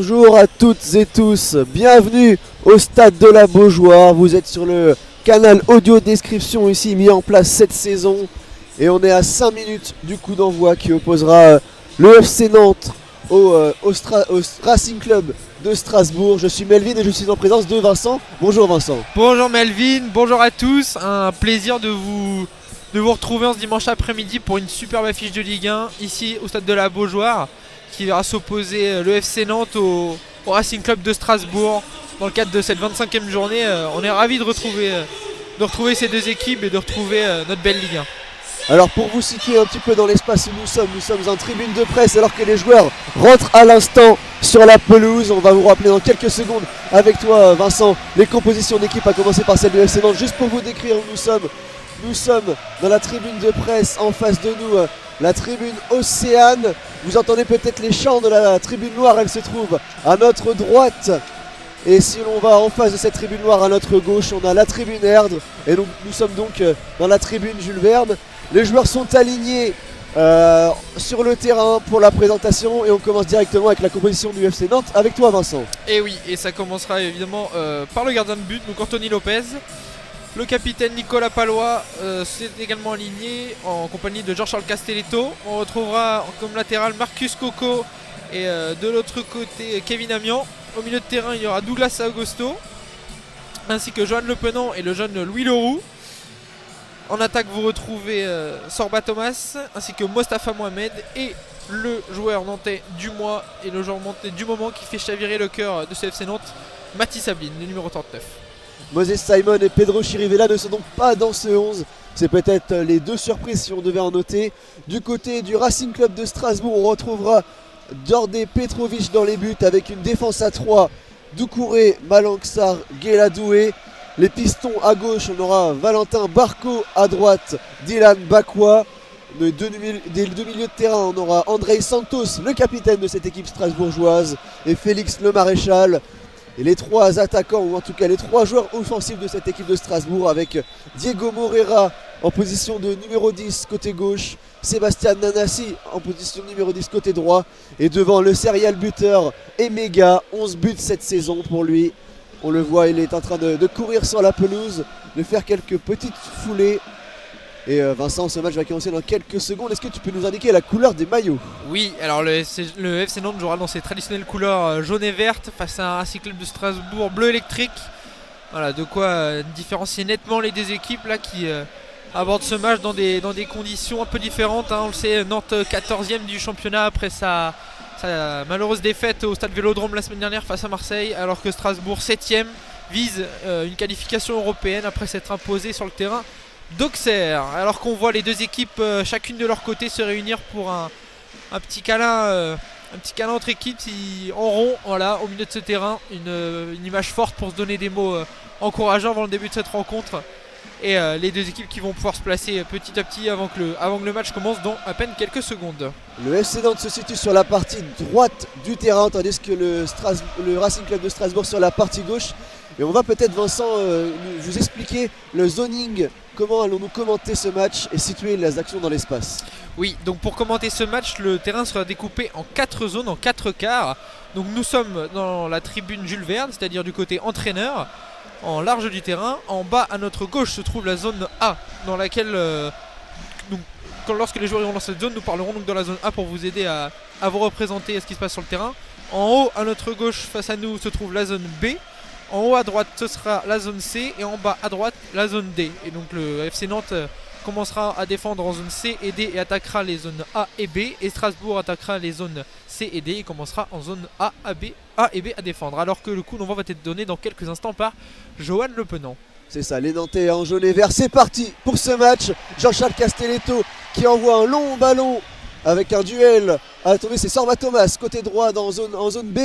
Bonjour à toutes et tous, bienvenue au stade de la Beaujoire. Vous êtes sur le canal audio description ici mis en place cette saison. Et on est à 5 minutes du coup d'envoi qui opposera le FC Nantes au Racing Club de Strasbourg. Je suis Melvin et je suis en présence de Vincent. Bonjour Vincent. Bonjour Melvin, bonjour à tous. Un plaisir de vous retrouver en ce dimanche après-midi pour une superbe affiche de Ligue 1 ici au stade de la Beaujoire, qui verra s'opposer le FC Nantes au Racing Club de Strasbourg dans le cadre de cette 25e journée. On est ravis de retrouver ces deux équipes et de retrouver notre belle Ligue 1. Alors pour vous situer un petit peu dans l'espace où nous sommes en tribune de presse alors que les joueurs rentrent à l'instant sur la pelouse. On va vous rappeler dans quelques secondes avec toi Vincent les compositions d'équipe, à commencer par celle du FC Nantes. Juste pour vous décrire où nous sommes dans la tribune de presse, en face de nous la tribune Océane. Vous entendez peut-être les chants de la tribune noire, elle se trouve à notre droite. Et si l'on va en face de cette tribune noire à notre gauche, on a la tribune Erdre. Et donc, nous sommes donc dans la tribune Jules Verne. Les joueurs sont alignés sur le terrain pour la présentation. Et on commence directement avec la composition du FC Nantes. Avec toi Vincent. Et oui, et ça commencera évidemment par le gardien de but, donc Anthony Lopez. Le capitaine Nicolas Palois s'est également aligné en compagnie de Jean-Charles Castelletto. On retrouvera comme latéral Marcus Coco et de l'autre côté Kevin Amian. Au milieu de terrain, il y aura Douglas Augusto ainsi que Johan Le Penant et le jeune Louis Leroux. En attaque, vous retrouvez Sorba Thomas ainsi que Mostafa Mohamed et le joueur nantais du mois et le joueur nantais du moment qui fait chavirer le cœur de ce FC Nantes, Mathis Sabine, le numéro 39. Moses Simon et Pedro Chirivella ne sont donc pas dans ce 11. C'est peut-être les deux surprises si on devait en noter. Du côté du Racing Club de Strasbourg, on retrouvera Djordje Petrovic dans les buts avec une défense à 3. Doucouré, Malanxar, Guéladoué. Les pistons à gauche, on aura Valentin Barco, à droite Dylan Bakwa. Des deux milieux de terrain, on aura Andrei Santos, le capitaine de cette équipe strasbourgeoise, et Félix Le Maréchal. Et les trois attaquants, ou en tout cas les trois joueurs offensifs de cette équipe de Strasbourg, avec Diego Moreira en position de numéro 10 côté gauche, Sébastien Nanassi en position numéro 10 côté droit, et devant le serial buteur Emega, 11 buts cette saison pour lui. On le voit, il est en train de courir sur la pelouse, de faire quelques petites foulées. Et Vincent, ce match va commencer dans quelques secondes. Est-ce que tu peux nous indiquer la couleur des maillots? Oui, alors le FC Nantes jouera dans ses traditionnelles couleurs jaune et verte face à un Racing Club de Strasbourg bleu électrique. Voilà, de quoi différencier nettement les deux équipes là qui abordent ce match dans des conditions un peu différentes. On le sait, Nantes 14e du championnat après sa malheureuse défaite au stade Vélodrome la semaine dernière face à Marseille, alors que Strasbourg 7e vise une qualification européenne après s'être imposé sur le terrain d'Auxerre, alors qu'on voit les deux équipes chacune de leur côté se réunir pour un petit câlin entre équipes en rond, voilà, au milieu de ce terrain, une image forte pour se donner des mots encourageants avant le début de cette rencontre, et les deux équipes qui vont pouvoir se placer petit à petit avant que le match commence dans à peine quelques secondes. Le FC Nantes se situe sur la partie droite du terrain, tandis que le Racing Club de Strasbourg sur la partie gauche. Et on va peut-être, Vincent, vous expliquer le zoning, comment allons-nous commenter ce match et situer les actions dans l'espace. Oui, donc pour commenter ce match, le terrain sera découpé en 4 zones, en 4 quarts. Donc nous sommes dans la tribune Jules Verne, c'est-à-dire du côté entraîneur, en large du terrain. En bas à notre gauche se trouve la zone A, dans laquelle, lorsque les joueurs iront dans cette zone, nous parlerons donc dans la zone A pour vous aider à vous représenter ce qui se passe sur le terrain. En haut à notre gauche, face à nous, se trouve la zone B. En haut à droite, ce sera la zone C, et en bas à droite, la zone D. Et donc le FC Nantes commencera à défendre en zone C et D et attaquera les zones A et B. Et Strasbourg attaquera les zones C et D et commencera en zone A et B à défendre. Alors que le coup d'envoi va être donné dans quelques instants par Johan Le Penant. C'est ça, les Nantais en jaune et vert. C'est parti pour ce match. Jean-Charles Castelletto qui envoie un long ballon avec un duel à tomber. C'est Sorba Thomas côté droit en zone B,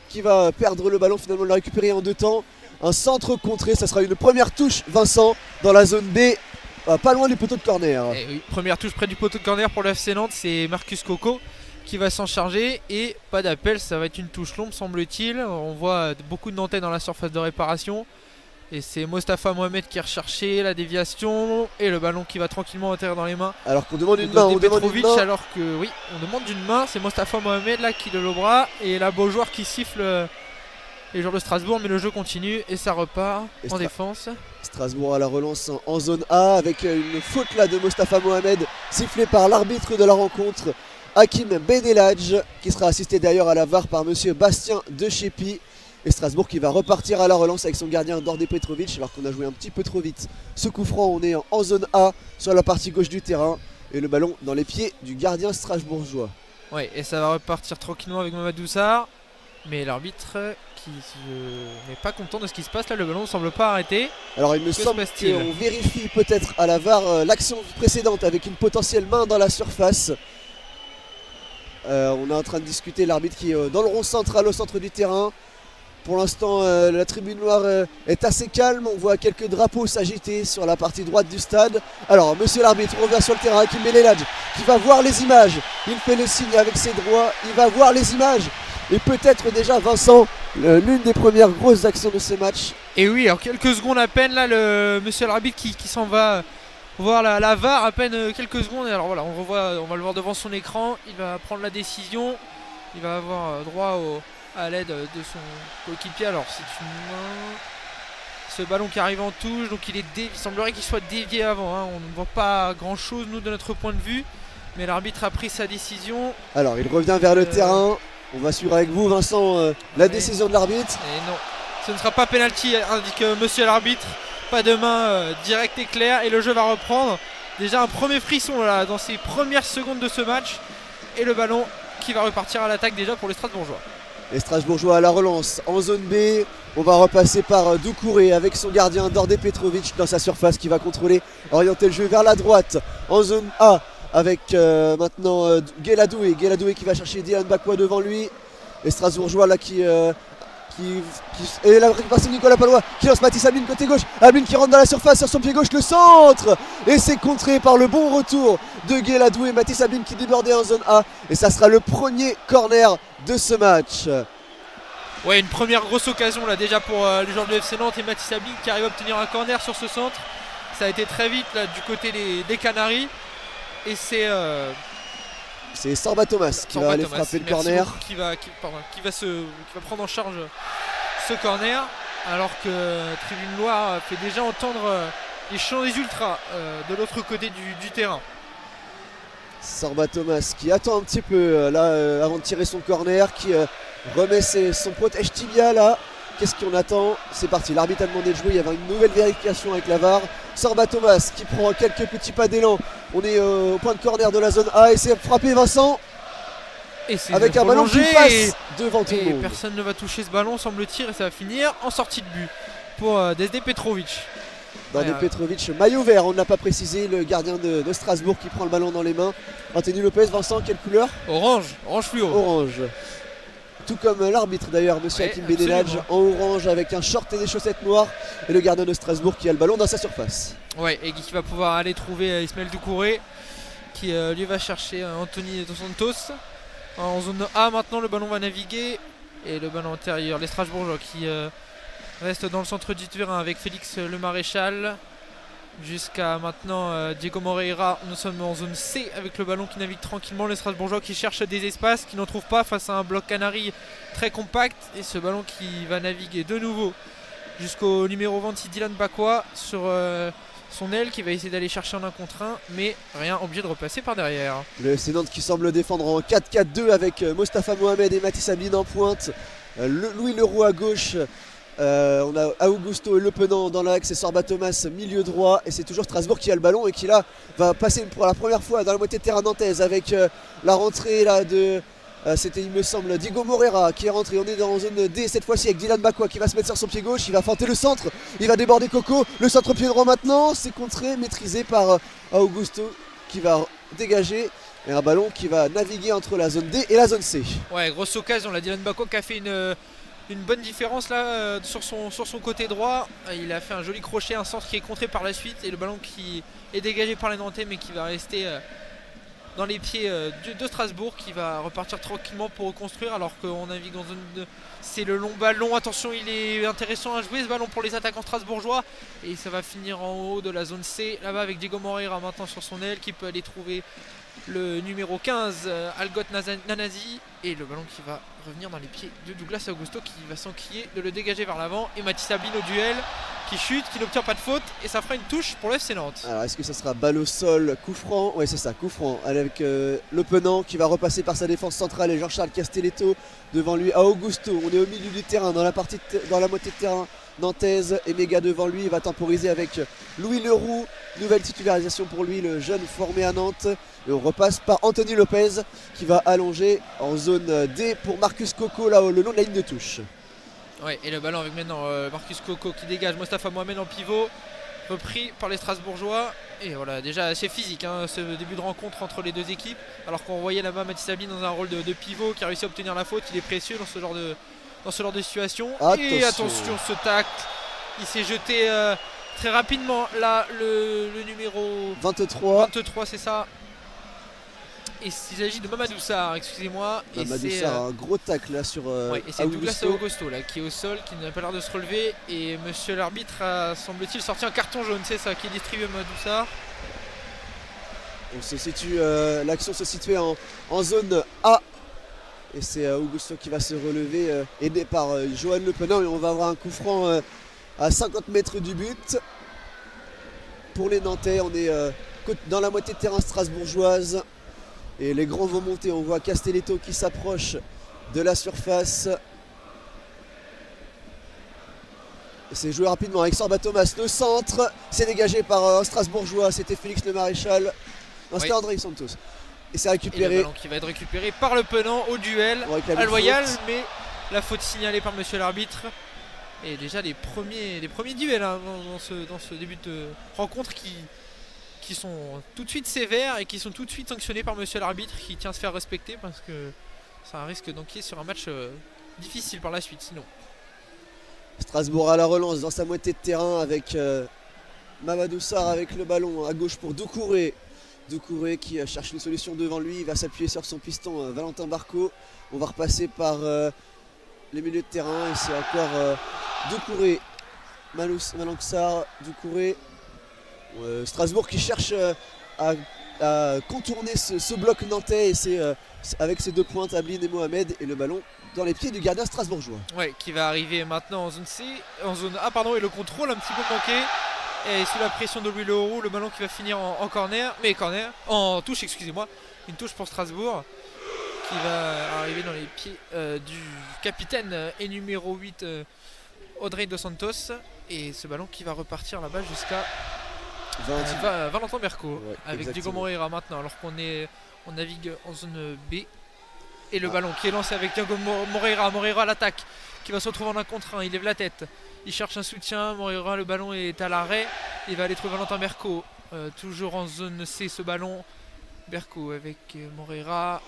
qui va perdre le ballon, finalement le récupérer en deux temps. Un centre contré, ça sera une première touche, Vincent, dans la zone B, pas loin du poteau de corner. Et oui, première touche près du poteau de corner pour le FC Nantes, c'est Marcus Coco qui va s'en charger, et pas d'appel, ça va être une touche longue semble-t-il. On voit beaucoup de Nantais dans la surface de réparation. Et c'est Mostafa Mohamed qui est recherché, la déviation et le ballon qui va tranquillement atterrir dans les mains Alors qu'on demande de une main, on Dodé demande une Petrovic, main. alors que oui, on demande une main, c'est Mostafa Mohamed là qui le lobera et là Beaujoire qui siffle les joueurs de Strasbourg, mais le jeu continue et ça repart Et en défense. Strasbourg à la relance en zone A avec une faute là de Mostafa Mohamed sifflée par l'arbitre de la rencontre, Hakim Beneladj, qui sera assisté d'ailleurs à la VAR par monsieur Bastien De Chépi. Et Strasbourg qui va repartir à la relance avec son gardien Dordé Petrovic, alors qu'on a joué un petit peu trop vite. Ce coup franc, on est en zone A sur la partie gauche du terrain et le ballon dans les pieds du gardien strasbourgeois. Ouais, et ça va repartir tranquillement avec Mamadou Sarr, mais l'arbitre qui n'est pas content de ce qui se passe là, le ballon ne semble pas arrêter. Alors il me Que se semble passe-t-il ? qu'on vérifie peut-être à la VAR l'action précédente avec une potentielle main dans la surface. On est en train de discuter, l'arbitre qui est dans le rond central au centre du terrain. Pour l'instant, la tribune noire est assez calme. On voit quelques drapeaux s'agiter sur la partie droite du stade. Alors, monsieur l'arbitre revient sur le terrain. Hakim Beneladj qui va voir les images. Il fait le signe avec ses doigts. Il va voir les images. Et peut-être déjà, Vincent, l'une des premières grosses actions de ce match. Et oui, en quelques secondes à peine, là, le monsieur l'arbitre qui s'en va voir la VAR à peine quelques secondes. Et alors voilà, on va le voir devant son écran. Il va prendre la décision. Il va avoir droit à l'aide de son coéquipier. Alors c'est une main. Ce ballon qui arrive en touche, donc il semblerait qu'il soit dévié avant. Hein. On ne voit pas grand chose nous de notre point de vue. Mais l'arbitre a pris sa décision. Alors, il revient vers le terrain. On va suivre avec vous, Vincent, la décision de l'arbitre. Et non, ce ne sera pas penalty, indique monsieur l'arbitre. Pas de main directe et claire. Et le jeu va reprendre. Déjà un premier frisson là, dans ces premières secondes de ce match. Et le ballon qui va repartir à l'attaque déjà pour les Strasbourgeois. Les Strasbourgeois à la relance en zone B. On va repasser par Doucouré avec son gardien Dordé Petrovic dans sa surface qui va contrôler, orienter le jeu vers la droite en zone A avec maintenant Guéladoué. Guéladoué qui va chercher Dylan Bakwa devant lui. Les Strasbourgeois là et la récupération de Nicolas Palois qui lance Mathis Ablin côté gauche. Ablin qui rentre dans la surface sur son pied gauche, le centre, et c'est contré par le bon retour de Guéladoué. Mathis Ablin qui débordait en zone A et ça sera le premier corner de ce match. Ouais, une première grosse occasion là déjà pour les joueurs de FC Nantes et Mathis Ablin qui arrive à obtenir un corner sur ce centre. Ça a été très vite là du côté des Canaries et c'est Sorba Thomas qui va aller frapper le corner. Qui va prendre en charge ce corner, alors que Tribune Loire fait déjà entendre les chants des ultras de l'autre côté du terrain. Sorba Thomas qui attend un petit peu là avant de tirer son corner, qui remet son protège tibia là. Qu'est-ce qu'on attend? C'est parti, l'arbitre a demandé de jouer, il y avait une nouvelle vérification avec la VAR. Sorba Thomas qui prend quelques petits pas d'élan. On est au point de corner de la zone A et c'est frappé Vincent. Et c'est avec un ballon qui passe devant tout le monde. Personne ne va toucher ce ballon semble-t-il, et ça va finir en sortie de but pour Dordé Petrovic. Dordé Petrovic, maillot vert, on ne l'a pas précisé, le gardien de Strasbourg qui prend le ballon dans les mains. Anthony Lopez, Vincent, quelle couleur? Orange fluo. Orange. Tout comme l'arbitre d'ailleurs, monsieur Hakim Beneladj, en orange avec un short et des chaussettes noires. Et le gardien de Strasbourg qui a le ballon dans sa surface. Ouais, et qui va pouvoir aller trouver Ismaël Doucouré, qui lui va chercher Anthony Dos Santos. En zone A maintenant, le ballon va naviguer. Et le ballon antérieur, les Strasbourgeois qui restent dans le centre du terrain avec Félix Le Maréchal. Jusqu'à maintenant Diego Moreira. Nous sommes en zone C avec le ballon qui navigue tranquillement. Les Strasbourgeois qui cherchent des espaces, qui n'en trouvent pas face à un bloc Canari très compact. Et ce ballon qui va naviguer de nouveau jusqu'au numéro 26 Dylan Bakwa sur son aile, qui va essayer d'aller chercher en 1 contre 1, mais rien, obligé de repasser par derrière. Le FC Nantes qui semble défendre en 4-4-2 avec Mostafa Mohamed et Mathis Ablin en pointe. Louis Leroux à gauche. On a Augusto et Le Penant dans l'axe et Sorba Thomas milieu droit, et c'est toujours Strasbourg qui a le ballon et qui là va passer pour la première fois dans la moitié de terrain nantaise avec la rentrée là de c'était il me semble Diego Moreira qui est rentré. On est dans zone D cette fois-ci avec Dylan Bakwa qui va se mettre sur son pied gauche, il va feinter le centre, il va déborder Coco, le centre pied droit maintenant, c'est contré, maîtrisé par Augusto qui va dégager. Et un ballon qui va naviguer entre la zone D et la zone C. Ouais, grosse occasion là, Dylan Bakwa qui a fait une bonne différence là sur son côté droit. Il a fait un joli crochet, un centre qui est contré par la suite, et le ballon qui est dégagé par les Nantais mais qui va rester dans les pieds de Strasbourg, qui va repartir tranquillement pour reconstruire alors qu'on navigue dans zone de... C'est le long ballon, attention, il est intéressant à jouer ce ballon pour les attaquants strasbourgeois, et ça va finir en haut de la zone C là-bas avec Diego Moreira maintenant sur son aile qui peut aller trouver le numéro 15 Algot Nanazi, et le ballon qui va revenir dans les pieds de Douglas Augusto qui va s'enquiller de le dégager vers l'avant, et Mathis Sabine au duel qui chute, qui n'obtient pas de faute, et ça fera une touche pour le FC Nantes. Alors est-ce que ça sera balle au sol, coup franc? Ouais, c'est ça, coup franc avec Le Penant qui va repasser par sa défense centrale et Jean-Charles Castelletto devant lui à Augusto. On est au milieu du terrain dans la moitié de terrain nantaise, et Méga devant lui, il va temporiser avec Louis Leroux. Nouvelle titularisation pour lui, le jeune formé à Nantes. Et on repasse par Anthony Lopez qui va allonger en zone D pour Marcus Coco là le long de la ligne de touche. Ouais, et le ballon avec maintenant Marcus Coco qui dégage Mostafa Mohamed en pivot, repris par les Strasbourgeois. Et voilà, déjà assez physique ce début de rencontre entre les deux équipes, alors qu'on voyait là-bas Mathis Sabine dans un rôle de pivot qui a réussi à obtenir la faute. Il est précieux dans ce genre de situation. Et attention, ce tacle, il s'est jeté très rapidement là, le numéro 23, c'est ça. Et il s'agit de Mamadou Sarr, excusez-moi. Mamadou Sarr, un gros tacle là sur ouais, et c'est Douglas Augusto là, qui est au sol, qui n'a pas l'air de se relever. Et monsieur l'arbitre a, semble-t-il, sorti un carton jaune, c'est ça, qui est distribué à Mamadou Sarr. On se situe, l'action se situait en zone A. Et c'est Augusto qui va se relever, aidé par Johan Le Penant. Et on va avoir un coup franc à 50 mètres du but. Pour les Nantais, on est dans la moitié de terrain strasbourgeoise. Et les grands vont monter, on voit Castelletto qui s'approche de la surface. C'est joué rapidement avec Sorba Thomas, le centre, c'est dégagé par un Strasbourgeois, c'était Félix Le Maréchal. Non, c'était André Santos. Et c'est récupéré. Et le ballon qui va être récupéré par Le Penant au duel à Loyal, mais la faute signalée par monsieur l'arbitre. Et déjà les premiers duels dans ce début de rencontre qui sont tout de suite sévères et qui sont tout de suite sanctionnés par monsieur l'arbitre, qui tient à se faire respecter parce que ça risque d'enquiller sur un match difficile par la suite sinon. Strasbourg à la relance dans sa moitié de terrain avec Mamadou Sarr avec le ballon à gauche pour Doucouré. Doucouré qui cherche une solution devant lui, il va s'appuyer sur son piston Valentin Barco. On va repasser par les milieux de terrain et c'est encore Doucouré, Mamadou Sarr, Doucouré. Strasbourg qui cherche à contourner ce bloc nantais, et c'est avec ses deux pointes, Ablin et Mohamed, et le ballon dans les pieds du gardien strasbourgeois. Ouais, qui va arriver maintenant en zone C, en zone A pardon, et le contrôle un petit peu manqué. Et sous la pression de Louis Leroux, le ballon qui va finir en en touche, excusez-moi, une touche pour Strasbourg, qui va arriver dans les pieds du capitaine et numéro 8 Audrey Dos Santos, et ce ballon qui va repartir là-bas jusqu'à Valentin Berco, avec Diego Moreira maintenant, alors on navigue en zone B. Et le ballon qui est lancé avec Diego Moreira à l'attaque, qui va se retrouver en 1 contre 1, il lève la tête, il cherche un soutien, Moreira, le ballon est à l'arrêt, il va aller trouver Valentin Berco, toujours en zone C ce ballon. Berco avec Moreira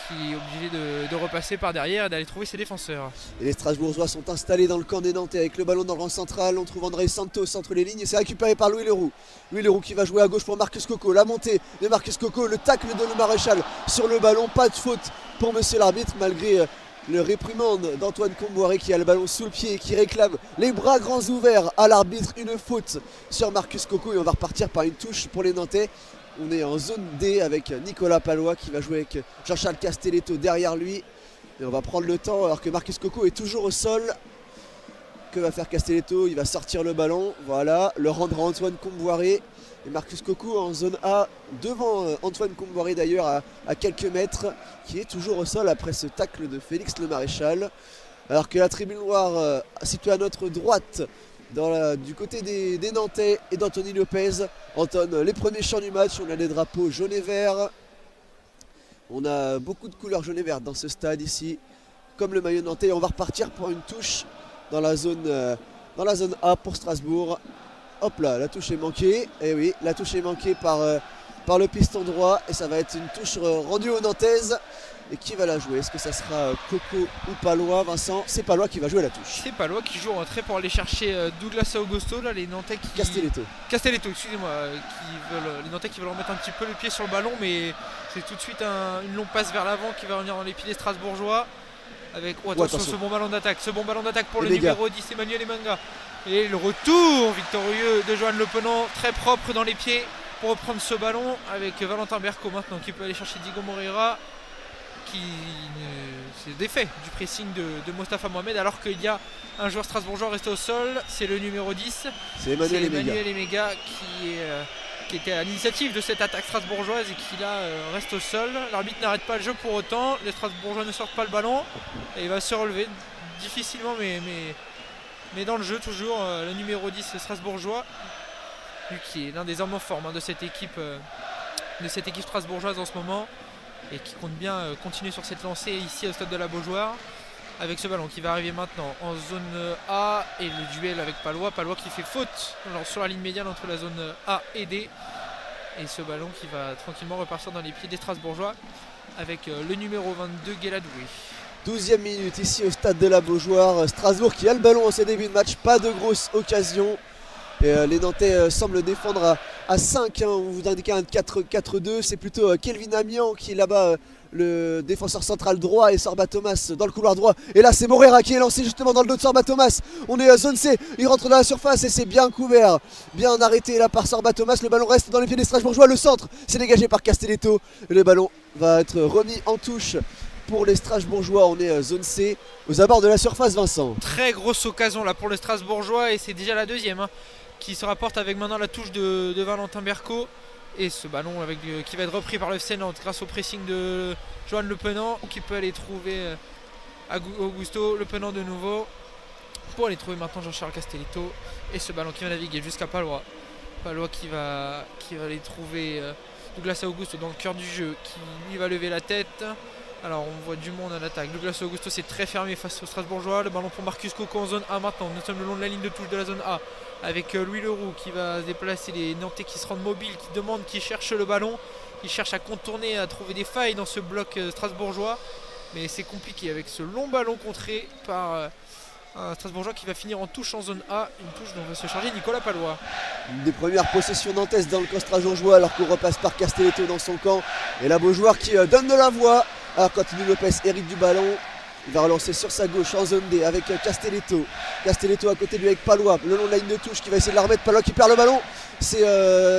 qui est obligé de repasser par derrière et d'aller trouver ses défenseurs. Et les Strasbourgeois sont installés dans le camp des Nantais avec le ballon dans le rang central. On trouve André Santos entre les lignes et c'est récupéré par Louis Leroux. Louis Leroux qui va jouer à gauche pour Marcus Coco. La montée de Marcus Coco, le tacle de Le Maréchal sur le ballon. Pas de faute pour monsieur l'arbitre malgré le réprimande d'Antoine Comboiré qui a le ballon sous le pied et qui réclame les bras grands ouverts à l'arbitre. Une faute sur Marcus Coco et on va repartir par une touche pour les Nantais. On est en zone D avec Nicolas Palois qui va jouer avec Jean-Charles Castelletto derrière lui. Et on va prendre le temps alors que Marcus Coco est toujours au sol. Que va faire Castelletto? Il va sortir le ballon, voilà, le rendre à Antoine Comboiré. Et Marcus Coco en zone A, devant Antoine Comboiré d'ailleurs à quelques mètres, qui est toujours au sol après ce tacle de Félix Le Maréchal. Alors que la tribune noire située à notre droite, du côté des Nantais et d'Anthony Lopez, entonne les premiers chants du match. On a les drapeaux jaune et vert. On a beaucoup de couleurs jaune et vert dans ce stade ici, comme le maillot nantais. On va repartir pour une touche dans la zone A pour Strasbourg. Hop là, la touche est manquée. Et oui, la touche est manquée par par le piston droit et ça va être une touche rendue aux Nantaises. Et qui va la jouer? Est-ce que ça sera Coco ou Palois? Vincent, c'est Palois qui va jouer la touche. C'est Palois qui joue en retrait pour aller chercher Douglas Augusto, là les Nantais qui... Castelletto, excusez-moi, les Nantais qui veulent remettre un petit peu le pied sur le ballon, mais c'est tout de suite une longue passe vers l'avant qui va revenir dans les pieds des Strasbourgeois. Avec attention, ce bon ballon d'attaque pour le numéro 10 Emmanuel Emanga. Et le retour victorieux de Johan Lepenant, très propre dans les pieds pour reprendre ce ballon avec Valentin Berco maintenant qui peut aller chercher Diego Moreira, qui s'est défait du pressing de Mostafa Mohamed alors qu'il y a un joueur strasbourgeois resté au sol, c'est le numéro 10, c'est Emmanuel Emega qui était à l'initiative de cette attaque strasbourgeoise et qui là reste au sol. L'arbitre n'arrête pas le jeu pour autant, les Strasbourgeois ne sortent pas le ballon et il va se relever difficilement mais dans le jeu toujours le numéro 10 strasbourgeois, lui qui est l'un des hommes en forme de cette équipe strasbourgeoise en ce moment et qui compte bien continuer sur cette lancée ici au stade de la Beaujoire avec ce ballon qui va arriver maintenant en zone A et le duel avec Palois qui fait faute sur la ligne médiane entre la zone A et D et ce ballon qui va tranquillement repartir dans les pieds des Strasbourgeois avec le numéro 22 Guéladoué. 12e minute ici au stade de la Beaujoire, Strasbourg qui a le ballon en ce début de match, pas de grosse occasion. Et les Nantais semblent défendre à 5, hein. On vous indique un 4-4-2, c'est plutôt Kelvin Amian qui est là-bas, le défenseur central droit, et Sorba Thomas dans le couloir droit. Et là c'est Moreira qui est lancé justement dans le dos de Sorba Thomas. On est à zone C, il rentre dans la surface et c'est bien couvert, bien arrêté là par Sorba Thomas. Le ballon reste dans les pieds des Strasbourgeois, le centre c'est dégagé par Castelletto. Et le ballon va être remis en touche pour les Strasbourgeois. On est zone C, aux abords de la surface, Vincent. Très grosse occasion là pour les Strasbourgeois et c'est déjà la deuxième, hein, qui se rapporte avec maintenant la touche de Valentin Berco. Et ce ballon qui va être repris par le FC Nantes grâce au pressing de Johan Lepenant qui peut aller trouver Augusto Lepenant de nouveau pour aller trouver maintenant Jean-Charles Castelletto. Et ce ballon qui va naviguer jusqu'à Palois qui va aller trouver Douglas Augusto dans le cœur du jeu, qui lui va lever la tête. Alors on voit du monde à l'attaque. Douglas Augusto c'est très fermé face aux Strasbourgeois. Le ballon pour Marcus Coco en zone A maintenant. Nous sommes le long de la ligne de touche de la zone A avec Louis Leroux qui va se déplacer, les Nantais qui se rendent mobiles, qui demandent, qui cherchent le ballon, qui cherchent à contourner, à trouver des failles dans ce bloc strasbourgeois. Mais c'est compliqué avec ce long ballon contré par un Strasbourgeois qui va finir en touche en zone A. Une touche dont va se charger Nicolas Palois. Une des premières possessions nantaises dans le camp strasbourgeois alors qu'on repasse par Castelletto dans son camp. Et la Beaujoire qui donne de la voix. Alors continue Lopez hérite du ballon. Il va relancer sur sa gauche en zone D avec Castelletto. Castelletto à côté de lui avec Palois, le long de la ligne de touche qui va essayer de la remettre. Palois qui perd le ballon. C'est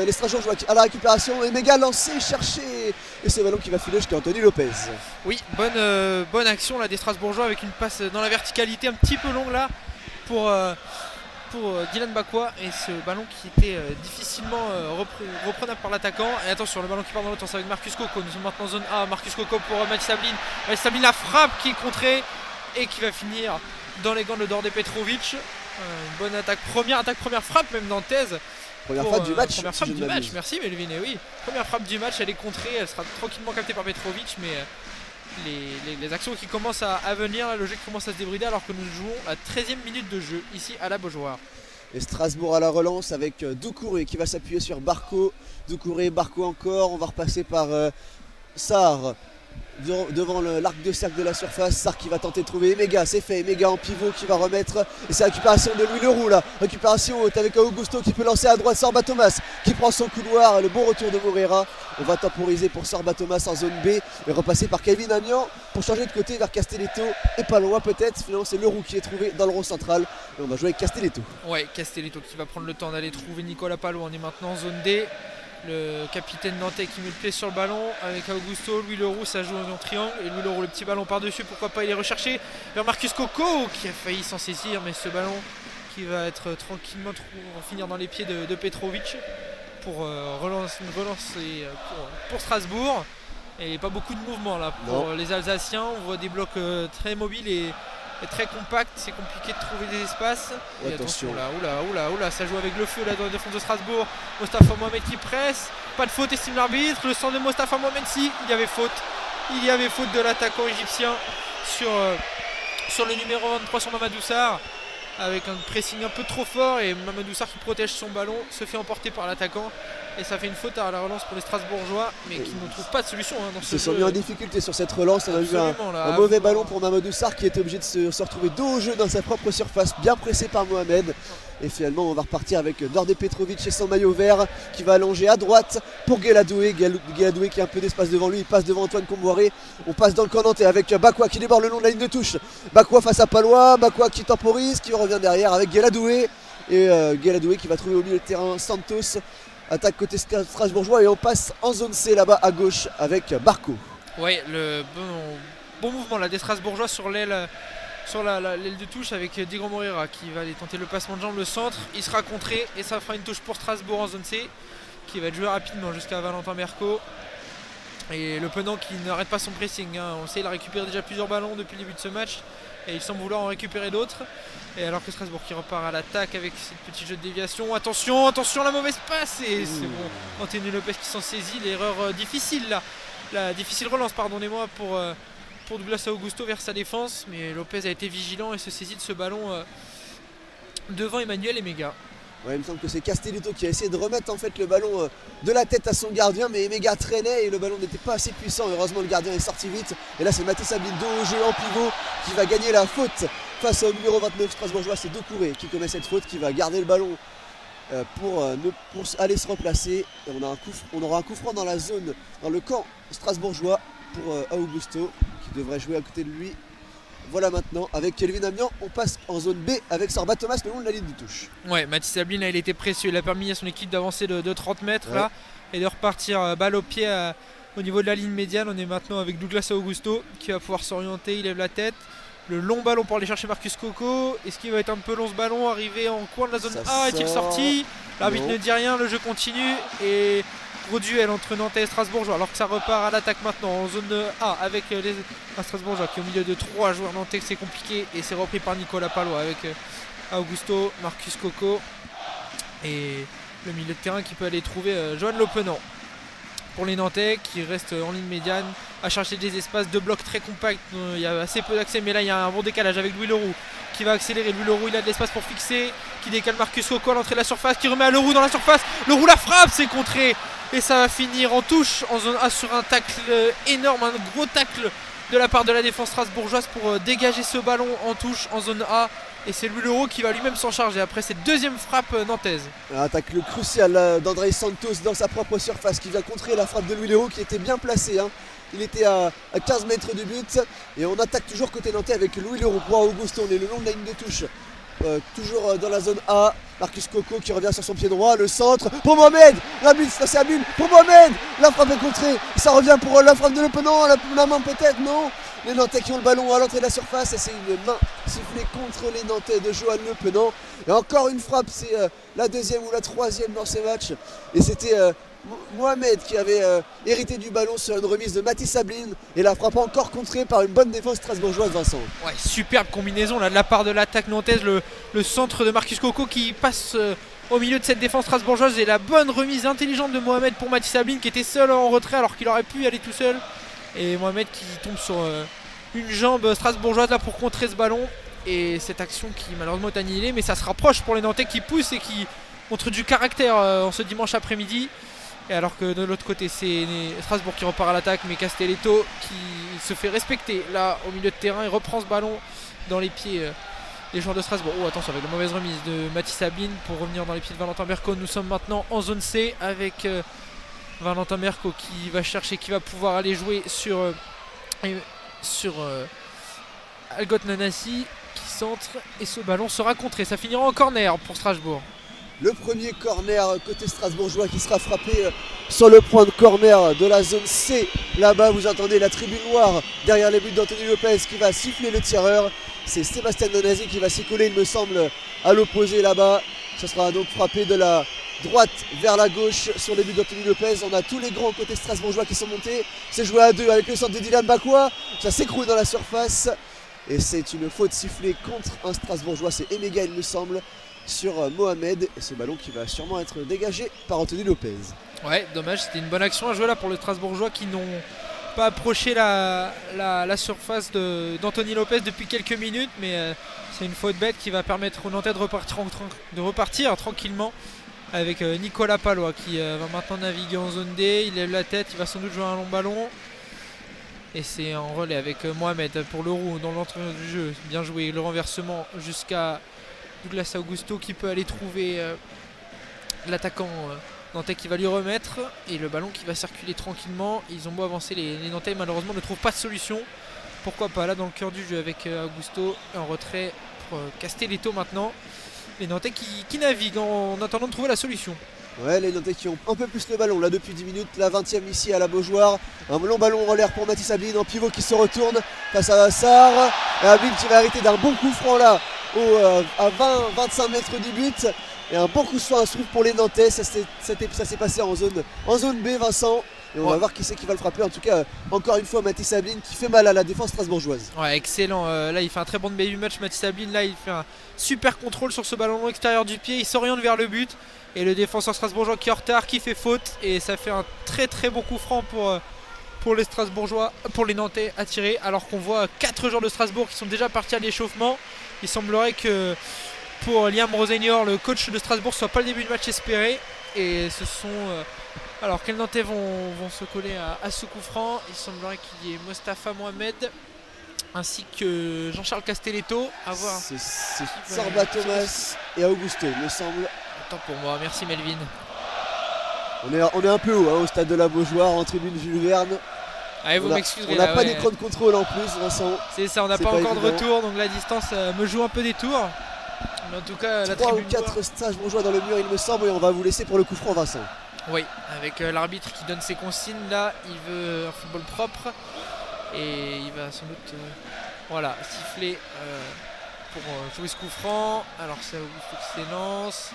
les Strasbourgeois à la récupération. Et méga lancé, cherché. Et ce ballon qui va filer jusqu'à Anthony Lopez. Oui, bonne action là des Strasbourgeois avec une passe dans la verticalité un petit peu longue là pour Dylan Bakwa. Et ce ballon qui était difficilement reprenable par l'attaquant. Et attention, le ballon qui part dans l'autre sens avec Marcus Coco. Nous sommes maintenant en zone A. Marcus Coco pour Mathis Sablin. Mathis Sablin, la frappe qui est contrée et qui va finir dans les gants de Dorde Petrovic. Une bonne attaque, première frappe même nantaise. Première frappe du match. Première frappe du match, merci Melvin. Et oui, première frappe du match, elle est contrée, elle sera tranquillement captée par Petrovic, mais les actions qui commencent à venir, là, le jeu qui commence à se débrider alors que nous jouons la 13e minute de jeu ici à la Beaujoire. Et Strasbourg à la relance avec Doucouré qui va s'appuyer sur Barco. Doucouré, Barco encore, on va repasser par Sarr devant l'arc de cercle de la surface. Sarr qui va tenter de trouver Emega, c'est fait, Emega en pivot qui va remettre, et c'est la récupération de Louis Leroux là, récupération haute avec Augusto qui peut lancer à droite, Sorba Thomas qui prend son couloir, le bon retour de Moreira. On va temporiser pour Sorba Thomas en zone B et repasser par Kelvin Amian pour changer de côté vers Castelletto et pas loin peut-être. Finalement c'est Leroux qui est trouvé dans le rond central et on va jouer avec Castelletto. Ouais, Castelletto qui va prendre le temps d'aller trouver Nicolas Palois. On est maintenant en zone D. Le capitaine nantais qui met le pied sur le ballon avec Augusto, Louis Leroux, ça joue en triangle et Louis Leroux le petit ballon par dessus, pourquoi pas il est recherché vers Marcus Coco qui a failli s'en saisir, mais ce ballon qui va être tranquillement finir dans les pieds de Petrovic pour relancer pour Strasbourg. Et pas beaucoup de mouvement là pour les Alsaciens, on voit des blocs très mobiles et très compact, c'est compliqué de trouver des espaces. Et attention là, oula, ça joue avec le feu là dans la défense de Strasbourg. Mostafa Mohamed qui presse, pas de faute estime l'arbitre, le centre de Mostafa Mohamed, si, il y avait faute de l'attaquant égyptien sur le numéro 23 sur Mamadou Sarr, avec un pressing un peu trop fort et Mamadou Sarr qui protège son ballon se fait emporter par l'attaquant Et ça fait une faute à la relance pour les Strasbourgeois, mais qui ne trouvent pas de solution dans Ils ce se sont jeu. mis en difficulté sur cette relance. On a vu un mauvais ballon pour Mamadou Sarr qui était obligé de se retrouver dos au jeu dans sa propre surface, bien pressé par Mohamed. Et finalement on va repartir avec Dorde Petrovic et son maillot vert qui va allonger à droite pour Guéladoué. Guéladoué qui a un peu d'espace devant lui, il passe devant Antoine Comboiré. On passe dans le camp nantais avec Bakwa qui déborde le long de la ligne de touche. Bakwa face à Palois, Bakwa qui temporise, qui revient derrière avec Guéladoué. Et Guéladoué qui va trouver au milieu de terrain Santos. Attaque côté strasbourgeois et on passe en zone C là-bas à gauche avec Barco. Ouais, le bon mouvement là des Strasbourgeois sur l'aile de touche avec Diego Moreira qui va aller tenter le passement de jambe, le centre. Il sera contré et ça fera une touche pour Strasbourg en zone C qui va être joué rapidement jusqu'à Valentin Merco. Et le Penant qui n'arrête pas son pressing. On sait, il a récupéré déjà plusieurs ballons depuis le début de ce match et il semble vouloir en récupérer d'autres. Et alors que Strasbourg qui repart à l'attaque avec cette petite jeu de déviation. Attention, la mauvaise passe. Et c'est bon, Anthony Lopez qui s'en saisit. L'erreur difficile là. La difficile relance, pardonnez-moi, pour Douglas Augusto vers sa défense. Mais Lopez a été vigilant et se saisit de ce ballon devant Emmanuel Emega. Ouais, il me semble que c'est Castelletto qui a essayé de remettre en fait le ballon de la tête à son gardien, mais Emega traînait et le ballon n'était pas assez puissant. Heureusement le gardien est sorti vite. Et là c'est Mathis Ablin dos au jeu en pivot qui va gagner la faute face au numéro 29 strasbourgeois. C'est Doucouré qui commet cette faute, qui va garder le ballon pour aller se replacer. Et on aura un coup franc dans la zone, dans le camp strasbourgeois pour Augusto qui devrait jouer à côté de lui. Voilà maintenant, avec Kelvin Amian, on passe en zone B avec Sorba Thomas le long de la ligne de touche. Ouais, Mathis Ablin, il était précieux, il a permis à son équipe d'avancer de 30 mètres là et de repartir balle au pied au niveau de la ligne médiane. On est maintenant avec Douglas Augusto qui va pouvoir s'orienter, il lève la tête. Le long ballon pour aller chercher Marcus Coco. Est-ce qu'il va être un peu long ce ballon? Arrivé en coin de la zone A, est-il sorti? L'arbitre ne dit rien, le jeu continue et gros duel entre Nantais et Strasbourgeois alors que ça repart à l'attaque maintenant en zone A avec les Strasbourgeois qui est au milieu de 3 joueurs nantais. C'est compliqué et c'est repris par Nicolas Palois avec Augusto, Marcus Coco et le milieu de terrain qui peut aller trouver Johan Lopenant. Pour les Nantais qui restent en ligne médiane à chercher des espaces de blocs très compacts. Il y a assez peu d'accès, mais là il y a un bon décalage avec Louis Leroux qui va accélérer. Louis Leroux, il a de l'espace pour fixer, qui décale Marcus Coco à l'entrée de la surface, qui remet à Leroux dans la surface. Leroux la frappe, c'est contré et ça va finir en touche en zone A sur un tacle énorme, un gros tacle de la part de la défense strasbourgeoise pour dégager ce ballon en touche en zone A. Et c'est Louis Leroux qui va lui-même s'en charger après cette deuxième frappe nantaise. Un tacle crucial d'André Santos dans sa propre surface qui va contrer la frappe de Louis Leroux qui était bien placée. Il était à 15 mètres du but et on attaque toujours côté nantais avec Louis Leroux pour Augusto. On est le long de la ligne de touche. Toujours dans la zone A. Marcus Coco qui revient sur son pied droit. Le centre pour Mohamed. C'est Abul pour Mohamed. La frappe est contrée. Ça revient pour la frappe de Le Penant. La main peut-être, non. Les Nantais qui ont le ballon à l'entrée de la surface. Et c'est une main sifflée contre les Nantais de Johan Le Penant. Et encore une frappe. C'est la deuxième ou la troisième dans ces matchs. Et c'était Mohamed qui avait hérité du ballon sur une remise de Mathis Ablin. Et la frappe encore contrée par une bonne défense strasbourgeoise, Vincent. Ouais, superbe combinaison là de la part de l'attaque nantaise. Le centre de Marcus Coco qui passe au milieu de cette défense strasbourgeoise et la bonne remise intelligente de Mohamed pour Mathis Ablin qui était seul en retrait alors qu'il aurait pu y aller tout seul. Et Mohamed qui tombe sur une jambe strasbourgeoise là pour contrer ce ballon. Et cette action qui malheureusement est annihilée, mais ça se rapproche pour les Nantais qui poussent et qui montrent du caractère en ce dimanche après-midi. Et alors que de l'autre côté c'est Strasbourg qui repart à l'attaque, mais Castelletto qui se fait respecter là au milieu de terrain et reprend ce ballon dans les pieds des joueurs de Strasbourg. Oh attention avec la mauvaise remise de Mathis Ablin pour revenir dans les pieds de Valentin Merco. Nous sommes maintenant en zone C avec Valentin Merco qui va chercher, qui va pouvoir aller jouer sur Algot Nanasi qui centre et ce ballon sera contré. Ça finira en corner pour Strasbourg. Le premier corner côté strasbourgeois qui sera frappé sur le point de corner de la zone C. Là-bas, vous entendez la tribune noire derrière les buts d'Anthony Lopez qui va siffler le tireur. C'est Sébastien Donasi qui va s'y coller, il me semble, à l'opposé là-bas. Ce sera donc frappé de la droite vers la gauche sur les buts d'Anthony Lopez. On a tous les grands côté strasbourgeois qui sont montés. C'est joué à deux avec le centre de Dylan Bakwa. Ça s'écroule dans la surface. Et c'est une faute sifflée contre un strasbourgeois. C'est Emega, il me semble, sur Mohamed, et ce ballon qui va sûrement être dégagé par Anthony Lopez. Ouais, dommage, c'était une bonne action à jouer là pour les Strasbourgeois qui n'ont pas approché la surface d'Anthony Lopez depuis quelques minutes, mais c'est une faute bête qui va permettre aux Nantais de repartir tranquillement avec Nicolas Palois qui va maintenant naviguer en zone D. Il lève la tête, il va sans doute jouer un long ballon. Et c'est en relais avec Mohamed pour le roux dans l'entrée du jeu. Bien joué, le renversement jusqu'à Douglas Augusto qui peut aller trouver l'attaquant nantais qui va lui remettre. Et le ballon qui va circuler tranquillement. Ils ont beau avancer, les Nantais malheureusement ne trouvent pas de solution. Pourquoi pas là dans le cœur du jeu avec Augusto en retrait pour Castelletto maintenant. Les Nantais qui naviguent en attendant de trouver la solution. Ouais, les Nantais qui ont un peu plus le ballon là depuis 10 minutes, la 20e ici à la Beaujoire. Un long ballon en l'air pour Mathis Ablin, en pivot qui se retourne face à Sarr. Et Ablin qui va arrêter d'un bon coup franc là à 20-25 mètres du but. Et un bon coup de soin à se trouve pour les Nantais. Ça s'est passé en zone B, Vincent. Et on va voir qui c'est qui va le frapper. En tout cas, encore une fois, Mathis Ablin qui fait mal à la défense strasbourgeoise. Ouais, excellent. Là, il fait un très bon début de match. Mathis Ablin, là, il fait un super contrôle sur ce ballon long extérieur du pied. Il s'oriente vers le but. Et le défenseur strasbourgeois qui est en retard, qui fait faute. Et ça fait un très très bon coup franc pour les Strasbourgeois, pour les Nantais à tirer. Alors qu'on voit 4 joueurs de Strasbourg qui sont déjà partis à l'échauffement. Il semblerait que pour Liam Rosenior, le coach de Strasbourg, ce soit pas le début de match espéré. Et ce sont... alors quels Nantais vont se coller à ce coup franc. Il semblerait qu'il y ait Mostafa Mohamed ainsi que Jean-Charles Castelletto. À voir. C'est Sorba Thomas et Augusto, me semble. Attends pour moi, merci Melvin. On est un peu haut au stade de la Beaujoire, en tribune Jules Verne. Allez, vous m'excuserez. On n'a pas d'écran de contrôle en plus, Vincent. C'est ça, on n'a pas encore de retour, donc la distance me joue un peu des tours. Mais en tout cas, la 3 ou tribune 4 Strasbourgeois dans le mur, il me semble, et on va vous laisser pour le coup franc, Vincent. Oui, avec l'arbitre qui donne ses consignes. Là, il veut un football propre. Et il va sans doute siffler pour jouer ce coup franc. Alors c'est Augusto qui s'élance.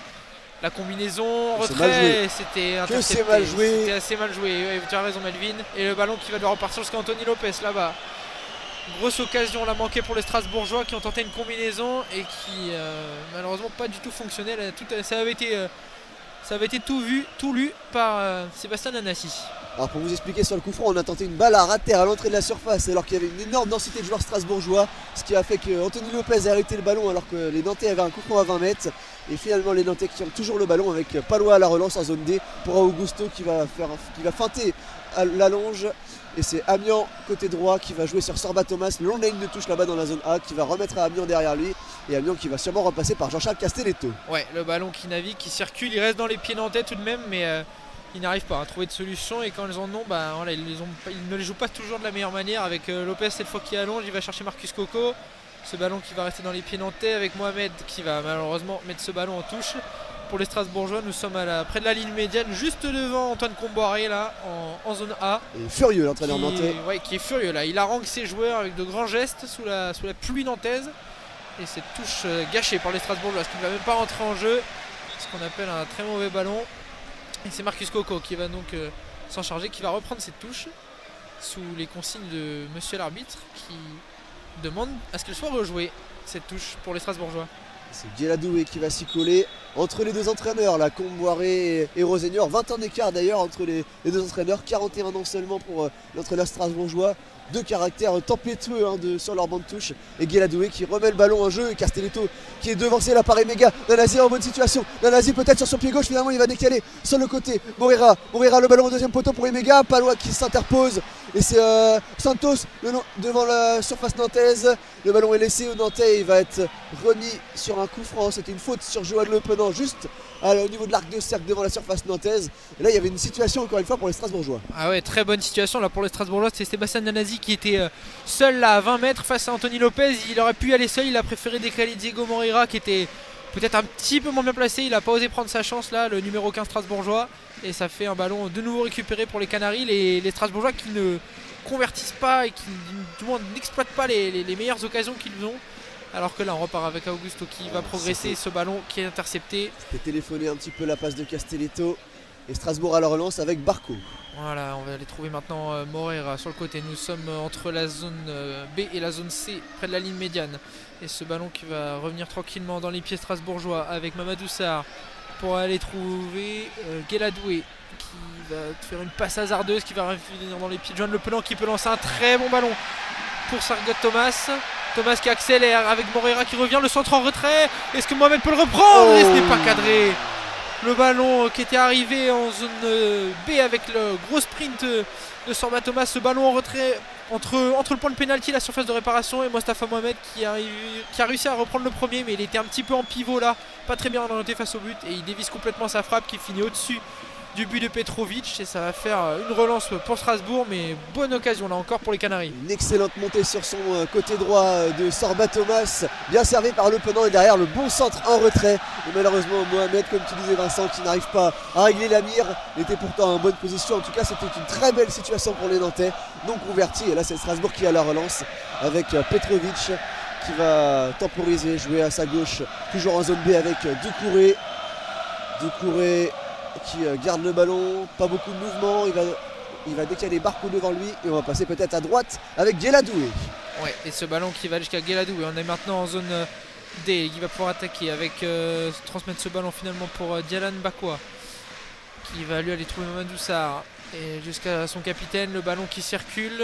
La combinaison, retrait, c'était intercepté. C'est mal joué. C'était assez mal joué. Ouais, tu as raison Melvin. Et le ballon qui va devoir repartir jusqu'à Anthony Lopez là-bas. Grosse occasion l'a manqué pour les Strasbourgeois qui ont tenté une combinaison et qui malheureusement pas du tout fonctionnait. Ça avait été tout lu par Sébastien Nanassi. Alors pour vous expliquer sur le coup franc, on a tenté une balle à ras de terre à l'entrée de la surface alors qu'il y avait une énorme densité de joueurs strasbourgeois, ce qui a fait que Anthony Lopez a arrêté le ballon alors que les Nantais avaient un coup franc à 20 mètres. Et finalement les Nantais qui ont toujours le ballon avec Palois à la relance en zone D pour Augusto qui va feinter à l'allonge. Et c'est Amiens côté droit qui va jouer sur Sorba Thomas, le long de la ligne de touche là-bas dans la zone A, qui va remettre à Amiens derrière lui. Et Amiens qui va sûrement repasser par Jean-Charles Castelletto. Ouais, le ballon qui navigue, qui circule, il reste dans les pieds nantais tout de même, mais ils n'arrivent pas à trouver de solution. Et quand ils en ont, ils ne les jouent pas toujours de la meilleure manière. Avec Lopez cette fois qui allonge, il va chercher Marcus Coco. Ce ballon qui va rester dans les pieds nantais avec Mohamed qui va malheureusement mettre ce ballon en touche. Pour les Strasbourgeois, nous sommes près de la ligne médiane, juste devant Antoine Comboiré là en zone A. Et furieux l'entraîneur nantais. Ouais, qui est furieux là. Il harangue ses joueurs avec de grands gestes sous la pluie nantaise. Et cette touche gâchée par les Strasbourgeois parce qu'il ne va même pas rentrer en jeu. Ce qu'on appelle un très mauvais ballon. Et c'est Marcus Coco qui va donc s'en charger, qui va reprendre cette touche sous les consignes de monsieur l'arbitre qui demande à ce qu'elle soit rejouée, cette touche pour les Strasbourgeois. C'est Guéladoué qui va s'y coller entre les deux entraîneurs, la Comboiré et Rosenior. 20 ans d'écart d'ailleurs entre les deux entraîneurs, 41 ans seulement pour l'entraîneur strasbourgeois. Deux caractères tempétueux sur leur banc de touche. Et Guéladoué qui remet le ballon en jeu. Et Castelletto qui est devancé là par Emega. Nanasi en bonne situation. Nanasi peut-être sur son pied gauche. Finalement il va décaler sur le côté. Moreira le ballon au deuxième poteau pour Emega. Palois qui s'interpose. Et c'est Santos devant la surface nantaise. Le ballon est laissé au Nantais. Il va être remis sur un coup franc. C'était une faute sur Johan Le Penant juste au niveau de l'arc de cercle devant la surface nantaise. Et là il y avait une situation encore une fois pour les Strasbourgeois. Ah ouais, très bonne situation là pour les Strasbourgeois. C'est Sébastien Nanasi qui était seul là à 20 mètres face à Anthony Lopez. Il aurait pu y aller seul, il a préféré décaler Diego Moreira qui était peut-être un petit peu moins bien placé. Il n'a pas osé prendre sa chance là, le numéro 15 strasbourgeois. Et ça fait un ballon de nouveau récupéré pour les Canaries. Les Strasbourgeois qui ne convertissent pas et qui du moins n'exploitent pas les meilleures occasions qu'ils ont. Alors que là on repart avec Augusto qui va progresser, ce ballon qui est intercepté. C'était téléphoné un petit peu la passe de Castelletto. Et Strasbourg à la relance avec Barco. Voilà, on va aller trouver maintenant Moreira sur le côté. Nous sommes entre la zone B et la zone C, près de la ligne médiane. Et ce ballon qui va revenir tranquillement dans les pieds strasbourgeois avec Mamadou Sarr pour aller trouver Guéladoué qui va faire une passe hasardeuse qui va revenir dans les pieds de Johan Le Penant qui peut lancer un très bon ballon pour Sargot Thomas. Thomas qui accélère avec Moreira qui revient, le centre en retrait. Est-ce que Mohamed peut le reprendre? Et ce n'est pas cadré. Le ballon qui était arrivé en zone B avec le gros sprint de Sorba Thomas. Ce ballon en retrait entre le point de pénalty et la surface de réparation. Et Mostafa Mohamed qui a réussi à reprendre le premier, mais il était un petit peu en pivot là. Pas très bien orienté face au but. Et il dévisse complètement sa frappe qui finit au-dessus du but de Petrovic. Et ça va faire une relance pour Strasbourg. Mais bonne occasion là encore pour les Canaries. Une excellente montée sur son côté droit de Sorba Thomas. Bien servi par Le Penant et derrière le bon centre en retrait. Et malheureusement Mohamed, comme tu disais Vincent, qui n'arrive pas à régler la mire. Il était pourtant en bonne position. En tout cas c'était une très belle situation pour les Nantais. Non converti. Et là c'est Strasbourg qui a la relance avec Petrovic qui va temporiser, jouer à sa gauche. Toujours en zone B avec Doucouré. Doucouré qui garde le ballon, pas beaucoup de mouvement, il va décaler Barco devant lui et on va passer peut-être à droite avec Guéladoué. Ouais, et ce ballon qui va jusqu'à Guéladoué, on est maintenant en zone D, qui va pouvoir attaquer avec transmettre ce ballon finalement pour Dialan Bakwa qui va lui aller trouver Mamadou Sarr et jusqu'à son capitaine, le ballon qui circule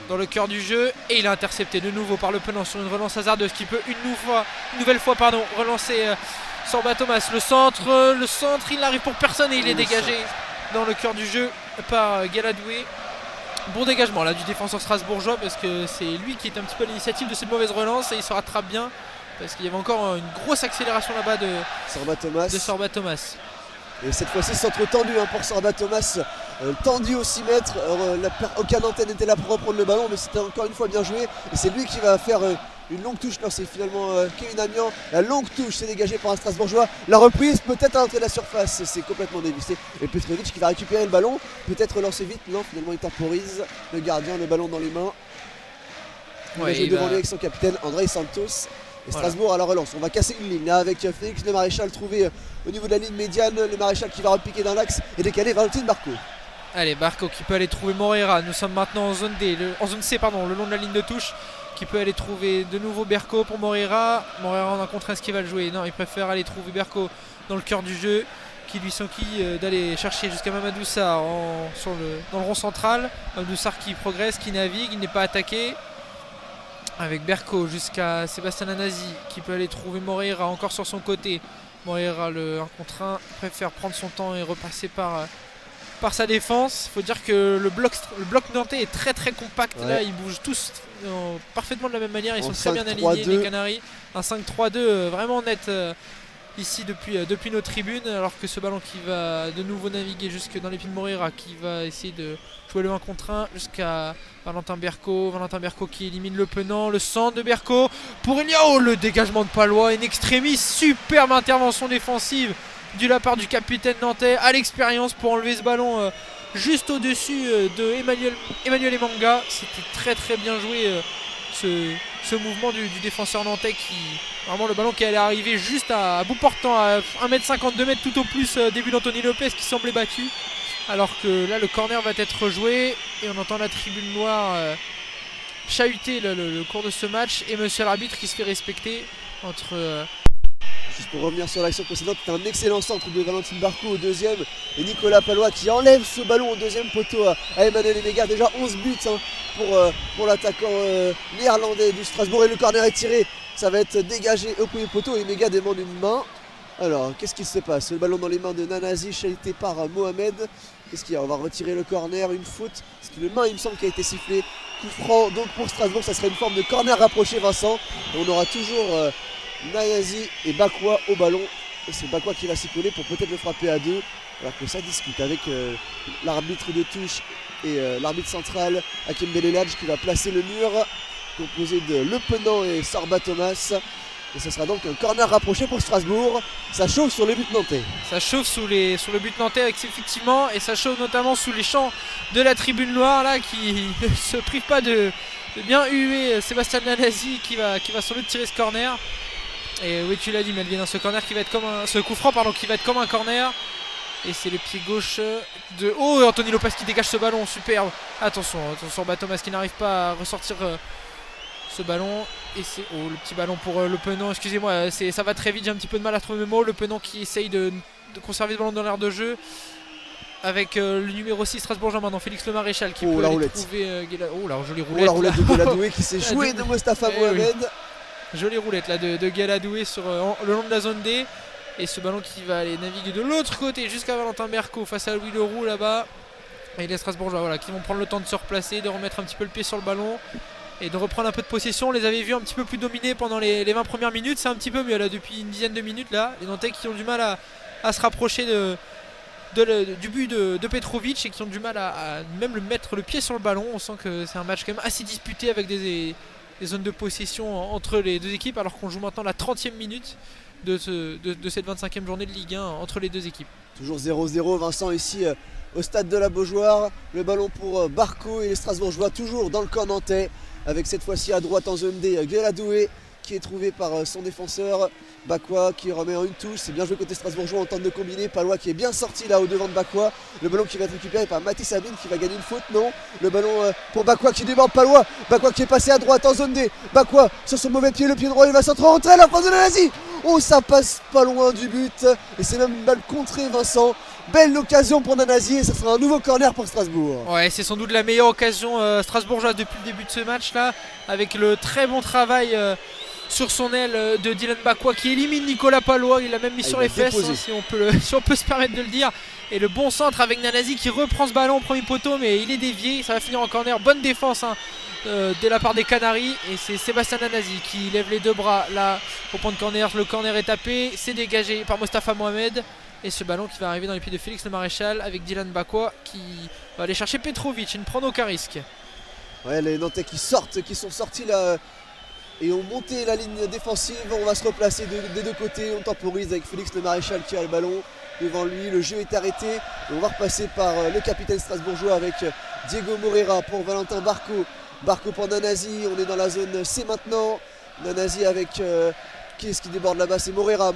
dans le cœur du jeu et il est intercepté de nouveau par Le Penant sur une relance hasardeuse qui peut une nouvelle fois relancer Sorba Thomas. Le centre, il n'arrive pour personne et il est dégagé dans le cœur du jeu par Guéladoué. Bon dégagement là du défenseur strasbourgeois parce que c'est lui qui est un petit peu à l'initiative de cette mauvaise relance et il se rattrape bien parce qu'il y avait encore une grosse accélération là-bas de Sorba Thomas. Et cette fois-ci centre tendu pour Sorba Thomas, tendu au 6 mètres, aucun antenne n'était là pour reprendre le ballon mais c'était encore une fois bien joué et c'est lui qui va faire une longue touche. Non, c'est finalement Kevin Amian. La longue touche c'est dégagée par un Strasbourgeois. La reprise peut-être à l'entrée de la surface, c'est complètement dévissé. Et Petrovic qui va récupérer le ballon, peut-être relancer vite. Non, finalement il temporise le gardien, le ballon dans les mains. Il va jouer devant lui avec son capitaine André Santos. Et Strasbourg à la relance. On va casser une ligne là avec Félix Le Maréchal trouvé au niveau de la ligne médiane. Le Maréchal qui va repiquer d'un axe et décaler Valentin Barco. Allez, Barco qui peut aller trouver Moreira. Nous sommes maintenant en zone D, en zone C pardon, le long de la ligne de touche. Qui peut aller trouver de nouveau Berco pour Moreira. Moreira en un contre 1, ce qui va le jouer. Non, il préfère aller trouver Berco dans le cœur du jeu. Qui lui s'enquille d'aller chercher jusqu'à Mamadou Sarr dans le rond central. Mamadou Sarr qui progresse, qui navigue, il n'est pas attaqué. Avec Berco jusqu'à Sébastien Nanazi qui peut aller trouver Moreira encore sur son côté. Moreira le 1 contre 1 préfère prendre son temps et repasser par sa défense. Il faut dire que le bloc nantais est très très compact. Ouais. Là ils bougent tous parfaitement de la même manière. Ils sont très bien alignés les Canaries. Un 5-3-2 vraiment net ici depuis nos tribunes. Alors que ce ballon qui va de nouveau naviguer jusque dans les pieds de Moreira qui va essayer de jouer le 1 contre 1 jusqu'à Valentin Berco qui élimine Le Penant. Le centre de Berco pour Eliao. Le dégagement de Palois in extremis. Superbe intervention défensive de la part du capitaine nantais à l'expérience pour enlever ce ballon juste au-dessus de Emmanuel Emanga. C'était très très bien joué ce mouvement du défenseur nantais qui vraiment le ballon qui allait arriver juste à bout portant à 1m50, 2m tout au plus début d'Anthony Lopez qui semblait battu. Alors que là le corner va être joué et on entend la tribune noire chahuter le cours de ce match et monsieur l'arbitre qui se fait respecter entre... Juste pour revenir sur l'action précédente, c'était un excellent centre de Valentin Barco au deuxième et Nicolas Palois qui enlève ce ballon au deuxième poteau à Emmanuel Emega. Déjà 11 buts pour l'attaquant néerlandais du Strasbourg et le corner est tiré. Ça va être dégagé au premier poteau et Emega demande une main. Alors qu'est-ce qui se passe? Le ballon dans les mains de Nanazi chahuté par Mohamed. Qu'est-ce qu'il y a? On va retirer le corner, une faute. C'est une main il me semble qui a été sifflée. Coup franc donc pour Strasbourg, ça serait une forme de corner rapproché Vincent. Et on aura toujours... Nanazi et Bakwa au ballon et c'est Bakwa qui va s'y coller pour peut-être le frapper à deux alors que ça discute avec l'arbitre de touche et l'arbitre central Hakim Beleladj qui va placer le mur composé de Le Penant et Sorba Thomas et ce sera donc un corner rapproché pour Strasbourg. Ça chauffe sur le but nantais. Ça chauffe sur le but nantais effectivement et ça chauffe notamment sous les chants de la tribune noire là qui ne se prive pas de bien huer Sébastien Nanazi qui va sans doute tirer ce corner. Et oui tu l'as dit Melvin, ce corner qui va être comme ce coup franc qui va être comme un corner. Et c'est le pied gauche de... Oh Anthony Lopez qui dégage ce ballon, superbe. Attention Thomas qui n'arrive pas à ressortir ce ballon. Et c'est le petit ballon pour Le Penant, excusez-moi, ça va très vite, j'ai un petit peu de mal à trouver mes mots. Le Penant qui essaye de conserver le ballon dans l'aire de jeu. Avec le numéro 6 Strasbourgeois maintenant, Félix Le Maréchal qui peut aller trouver la jolie roulette. La roulette de Guéladoué qui s'est jouée de Mostafa Mohamed. Jolie roulette là de Guéladoué sur le long de la zone D. Et ce ballon qui va aller naviguer de l'autre côté jusqu'à Valentin Berco face à Louis Leroux là-bas. Et les Strasbourgeois voilà, qui vont prendre le temps de se replacer, de remettre un petit peu le pied sur le ballon et de reprendre un peu de possession. On les avait vus un petit peu plus dominés pendant les 20 premières minutes. C'est un petit peu mieux là depuis une dizaine de minutes là. Les Nantais qui ont du mal à se rapprocher du but de Petrovic et qui ont du mal à même mettre le pied sur le ballon. On sent que c'est un match quand même assez disputé avec des zones de possession entre les deux équipes alors qu'on joue maintenant la 30e minute de cette 25e journée de Ligue 1 entre les deux équipes. Toujours 0-0, Vincent ici au stade de la Beaujoire. Le ballon pour Barco et les Strasbourgeois toujours dans le camp nantais avec cette fois-ci à droite en zone D Guéladoué qui est trouvé par son défenseur. Bakwa qui remet en une touche, c'est bien joué côté Strasbourgeois, on tente de combiner. Palois qui est bien sorti là au devant de Bakwa. Le ballon qui va être récupéré par Mathis Sabine qui va gagner une faute, non. Le ballon pour Bakwa qui déborde Palois. Bakwa qui est passé à droite en zone D. Bakwa sur son mauvais pied, le pied droit, il va centrer rentrer la France de Nanasi. Oh, ça passe pas loin du but et c'est même une balle contrée, Vincent. Belle occasion pour Nanasi et ça sera un nouveau corner pour Strasbourg. Ouais, c'est sans doute la meilleure occasion strasbourgeoise depuis le début de ce match là, avec le très bon travail sur son aile de Dylan Bakwa qui élimine Nicolas Palois. Il l'a même mis sur les fesses si on peut se permettre de le dire. Et le bon centre avec Nanasi qui reprend ce ballon au premier poteau mais il est dévié, ça va finir en corner. Bonne défense dès la part des Canaries et c'est Sébastien Nanasi qui lève les deux bras là au point de corner. Le corner est tapé, c'est dégagé par Mostafa Mohamed et ce ballon qui va arriver dans les pieds de Félix Le Maréchal avec Dylan Bakwa qui va aller chercher Petrovic. Il ne prend aucun risque. Ouais, les Nantais qui sont sortis là et ont monté la ligne défensive. On va se replacer des deux côtés, on temporise avec Félix Le Maréchal qui a le ballon devant lui. Le jeu est arrêté et on va repasser par le capitaine strasbourgeois avec Diego Moreira pour Valentin Barco. Barco pour Nanasi, on est dans la zone C maintenant. Nanasi avec qui est-ce qui déborde là-bas? C'est Moreira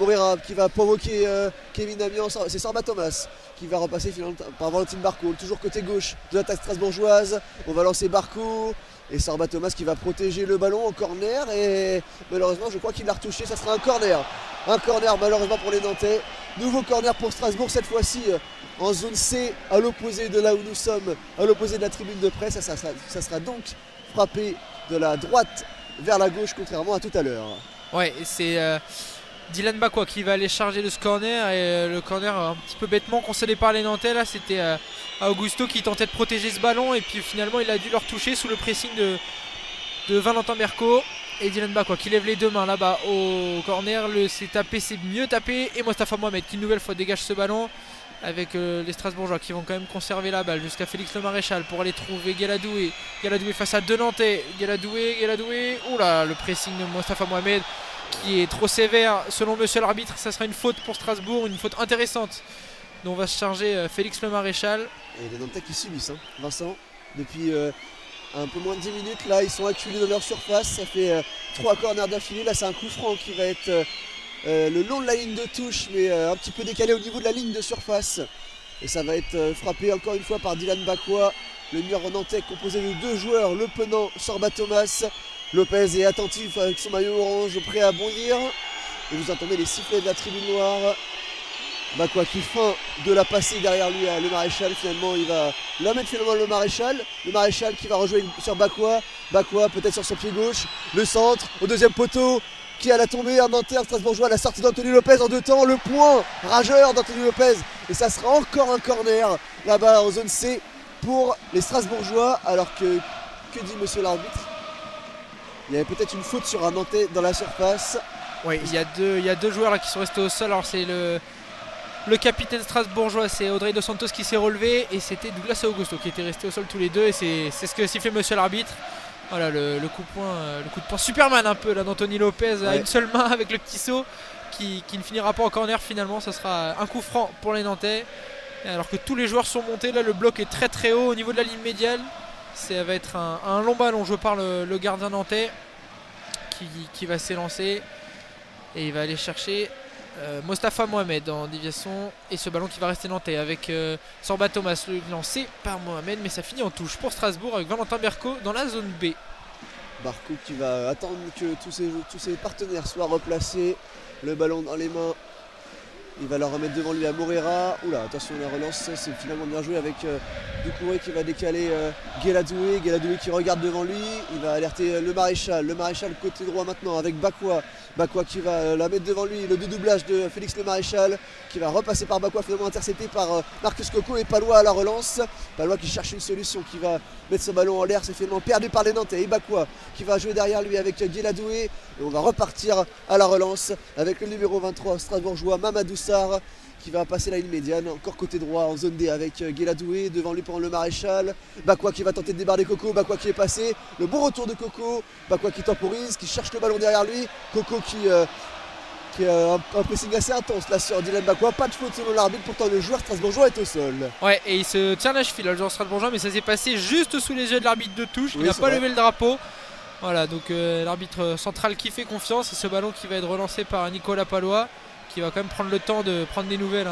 qui va provoquer Kevin Amiens. C'est Sorba Thomas qui va repasser finalement par Valentin Barco. Toujours côté gauche de l'attaque strasbourgeoise. On va lancer Barco et Sorba Thomas qui va protéger le ballon en corner et malheureusement je crois qu'il l'a retouché. Ça sera un corner. Un corner malheureusement pour les Nantais. Nouveau corner pour Strasbourg cette fois-ci en zone C à l'opposé de là où nous sommes, à l'opposé de la tribune de presse. Ça sera donc frappé de la droite vers la gauche contrairement à tout à l'heure. Ouais, c'est Dylan Bakwa qui va aller charger de ce corner et le corner un petit peu bêtement concédé par les Nantais là, c'était Augusto qui tentait de protéger ce ballon et puis finalement il a dû le retoucher sous le pressing de Valentin Berco et Dylan Bakwa qui lève les deux mains là-bas au corner. C'est tapé, c'est mieux tapé et Mostafa Mohamed qui une nouvelle fois dégage ce ballon avec les Strasbourgeois qui vont quand même conserver la balle jusqu'à Félix Le Maréchal pour aller trouver Guéladoué face à deux Nantais. Guéladoué, oula, le pressing de Mostafa Mohamed qui est trop sévère selon monsieur l'arbitre. Ça sera une faute pour Strasbourg, une faute intéressante dont va se charger Félix Le Maréchal. Et les Nantais qui subissent, Vincent, depuis un peu moins de 10 minutes là, ils sont acculés dans leur surface. Ça fait 3 corners d'affilée. Là c'est un coup franc qui va être le long de la ligne de touche mais un petit peu décalé au niveau de la ligne de surface et ça va être frappé encore une fois par Dylan Bakwa. Le mur nantais composé de 2 joueurs, le penant Sorba Thomas. Lopez est attentif avec son maillot orange prêt à bondir et vous entendez les sifflets de la tribune noire. Bakwa qui feint de la passer derrière lui à Le Maréchal. Finalement il va la mettre Le Maréchal qui va rejouer sur Bakwa peut-être sur son pied gauche, le centre au deuxième poteau qui a la tombée en Nantais strasbourgeois, la sortie d'Anthony Lopez en 2 temps, le point rageur d'Anthony Lopez et ça sera encore un corner là-bas en zone C pour les Strasbourgeois. Alors que dit monsieur l'arbitre? Il y avait peut-être une faute sur un Nantais dans la surface. Oui, il y a deux joueurs là qui sont restés au sol. Alors c'est le capitaine strasbourgeois, c'est Audrey Dos Santos qui s'est relevé et c'était Douglas et Augusto qui étaient restés au sol tous les deux et c'est ce que sifflait monsieur l'arbitre. Voilà le coup de poing Superman un peu là d'Anthony Lopez à une seule main avec le petit saut qui ne finira pas en corner finalement. Ce sera un coup franc pour les Nantais alors que tous les joueurs sont montés. Là le bloc est très très haut au niveau de la ligne médiane. Ça va être un long ballon joué par le gardien nantais qui va s'élancer et il va aller chercher Mostafa Mohamed en déviation et ce ballon qui va rester nantais avec Sorba Thomas lancé par Mohamed mais ça finit en touche pour Strasbourg avec Valentin Berco dans la zone B. Barco qui va attendre que tous ses partenaires soient replacés, le ballon dans les mains Il va la remettre devant lui à Morera. Oula, attention, la relance, c'est finalement bien joué avec Doucouré qui va décaler Guéladoué. Guéladoué qui regarde devant lui. Il va alerter le Maréchal. Le Maréchal côté droit maintenant avec Bakwa. Bakwa qui va la mettre devant lui. Le dédoublage de Félix le Maréchal qui va repasser par Bakwa, finalement intercepté par Marcus Coco et Palois à la relance. Palois qui cherche une solution, qui va mettre ce ballon en l'air. C'est finalement perdu par les Nantais. Et Bakwa qui va jouer derrière lui avec Guéladoué. Et on va repartir à la relance avec le numéro 23 strasbourgeois Mamadou Sarr qui va passer la ligne médiane, encore côté droit en zone D avec Guéladoué, devant lui pour le Maréchal. Bakwa qui va tenter de débarder Coco, Bakwa qui est passé, le bon retour de Coco, Bakwa qui temporise, qui cherche le ballon derrière lui, Coco qui a un pressing assez intense là sur Dylan Bakwa, pas de faute selon l'arbitre, pourtant le joueur strasbourgeois est au sol. Ouais, et il se tient la cheville, le joueur strasbourgeois, mais ça s'est passé juste sous les yeux de l'arbitre de touche, il Oui, n'a c'est pas vrai. levé le drapeau. Voilà, donc l'arbitre central qui fait confiance, et ce ballon qui va être relancé par Nicolas Palois, qui va quand même prendre le temps de prendre des nouvelles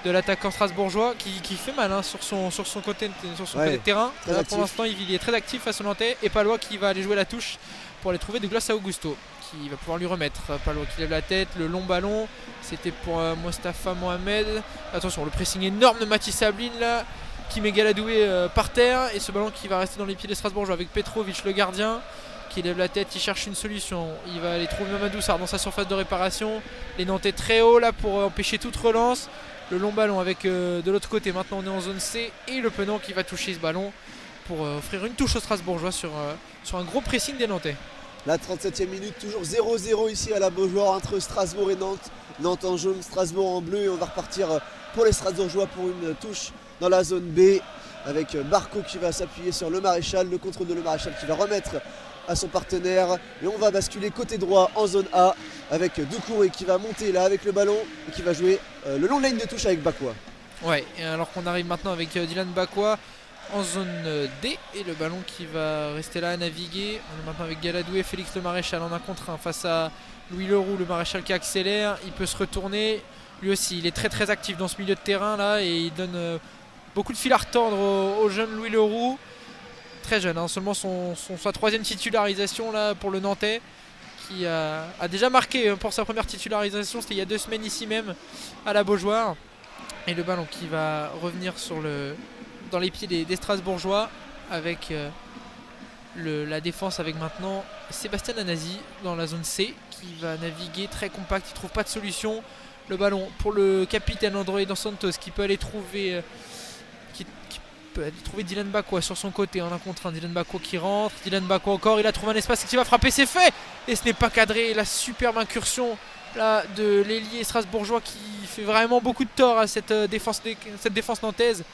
de l'attaquant strasbourgeois, qui fait mal sur son côté de terrain. très Là, actif. pour l'instant, il est très actif face au Nantais, et Palois qui va aller jouer la touche pour aller trouver Douglas Augusto, qui va pouvoir lui remettre. Palois qui lève la tête, le long ballon, c'était pour Mostafa Mohamed. Attention, le pressing énorme de Mathis Sabline là, qui met Guéladoué par terre, et ce ballon qui va rester dans les pieds des Strasbourgeois avec Petrovic le gardien qui lève la tête, il cherche une solution, il va aller trouver Mamadou Sarr dans sa surface de réparation, les Nantais très haut là pour empêcher toute relance, le long ballon avec de l'autre côté, maintenant on est en zone C, et le Penant qui va toucher ce ballon pour offrir une touche aux Strasbourgeois sur un gros pressing des Nantais. La 37e minute, toujours 0-0 ici à la Beaujoire entre Strasbourg et Nantes. Nantes en jaune, Strasbourg en bleu, et on va repartir pour les Strasbourgeois pour une touche dans la zone B avec Barco qui va s'appuyer sur le Maréchal, le contrôle de le Maréchal qui va remettre à son partenaire, et on va basculer côté droit en zone A avec Doucouré qui va monter là avec le ballon et qui va jouer le long de la ligne de touche avec Bakwa. Ouais, et alors qu'on arrive maintenant avec Dylan Bakwa en zone D, et le ballon qui va rester là à naviguer. On est maintenant avec Galadoué et Félix le Maréchal en 1 contre 1 face à Louis Leroux, le Maréchal qui accélère, il peut se retourner, lui aussi il est très très actif dans ce milieu de terrain là, et il donne beaucoup de fil à retordre au jeune Louis Leroux, très jeune, seulement sa 3e titularisation là pour le Nantais, qui a déjà marqué pour sa première titularisation, c'était il y a 2 semaines ici même à la Beaujoire, et le ballon qui va revenir dans les pieds des Strasbourgeois avec la défense, avec maintenant Sébastien Anasi dans la zone C qui va naviguer très compact, il trouve pas de solution, le ballon pour le capitaine André Dos Santos qui peut aller trouver Dylan Bakwa sur son côté en 1 contre 1. Dylan Bakwa qui rentre, Dylan Bakwa encore, il a trouvé un espace qui va frapper, c'est fait, et ce n'est pas cadré. La superbe incursion là de l'ailier strasbourgeois qui fait vraiment beaucoup de tort à cette défense nantaise.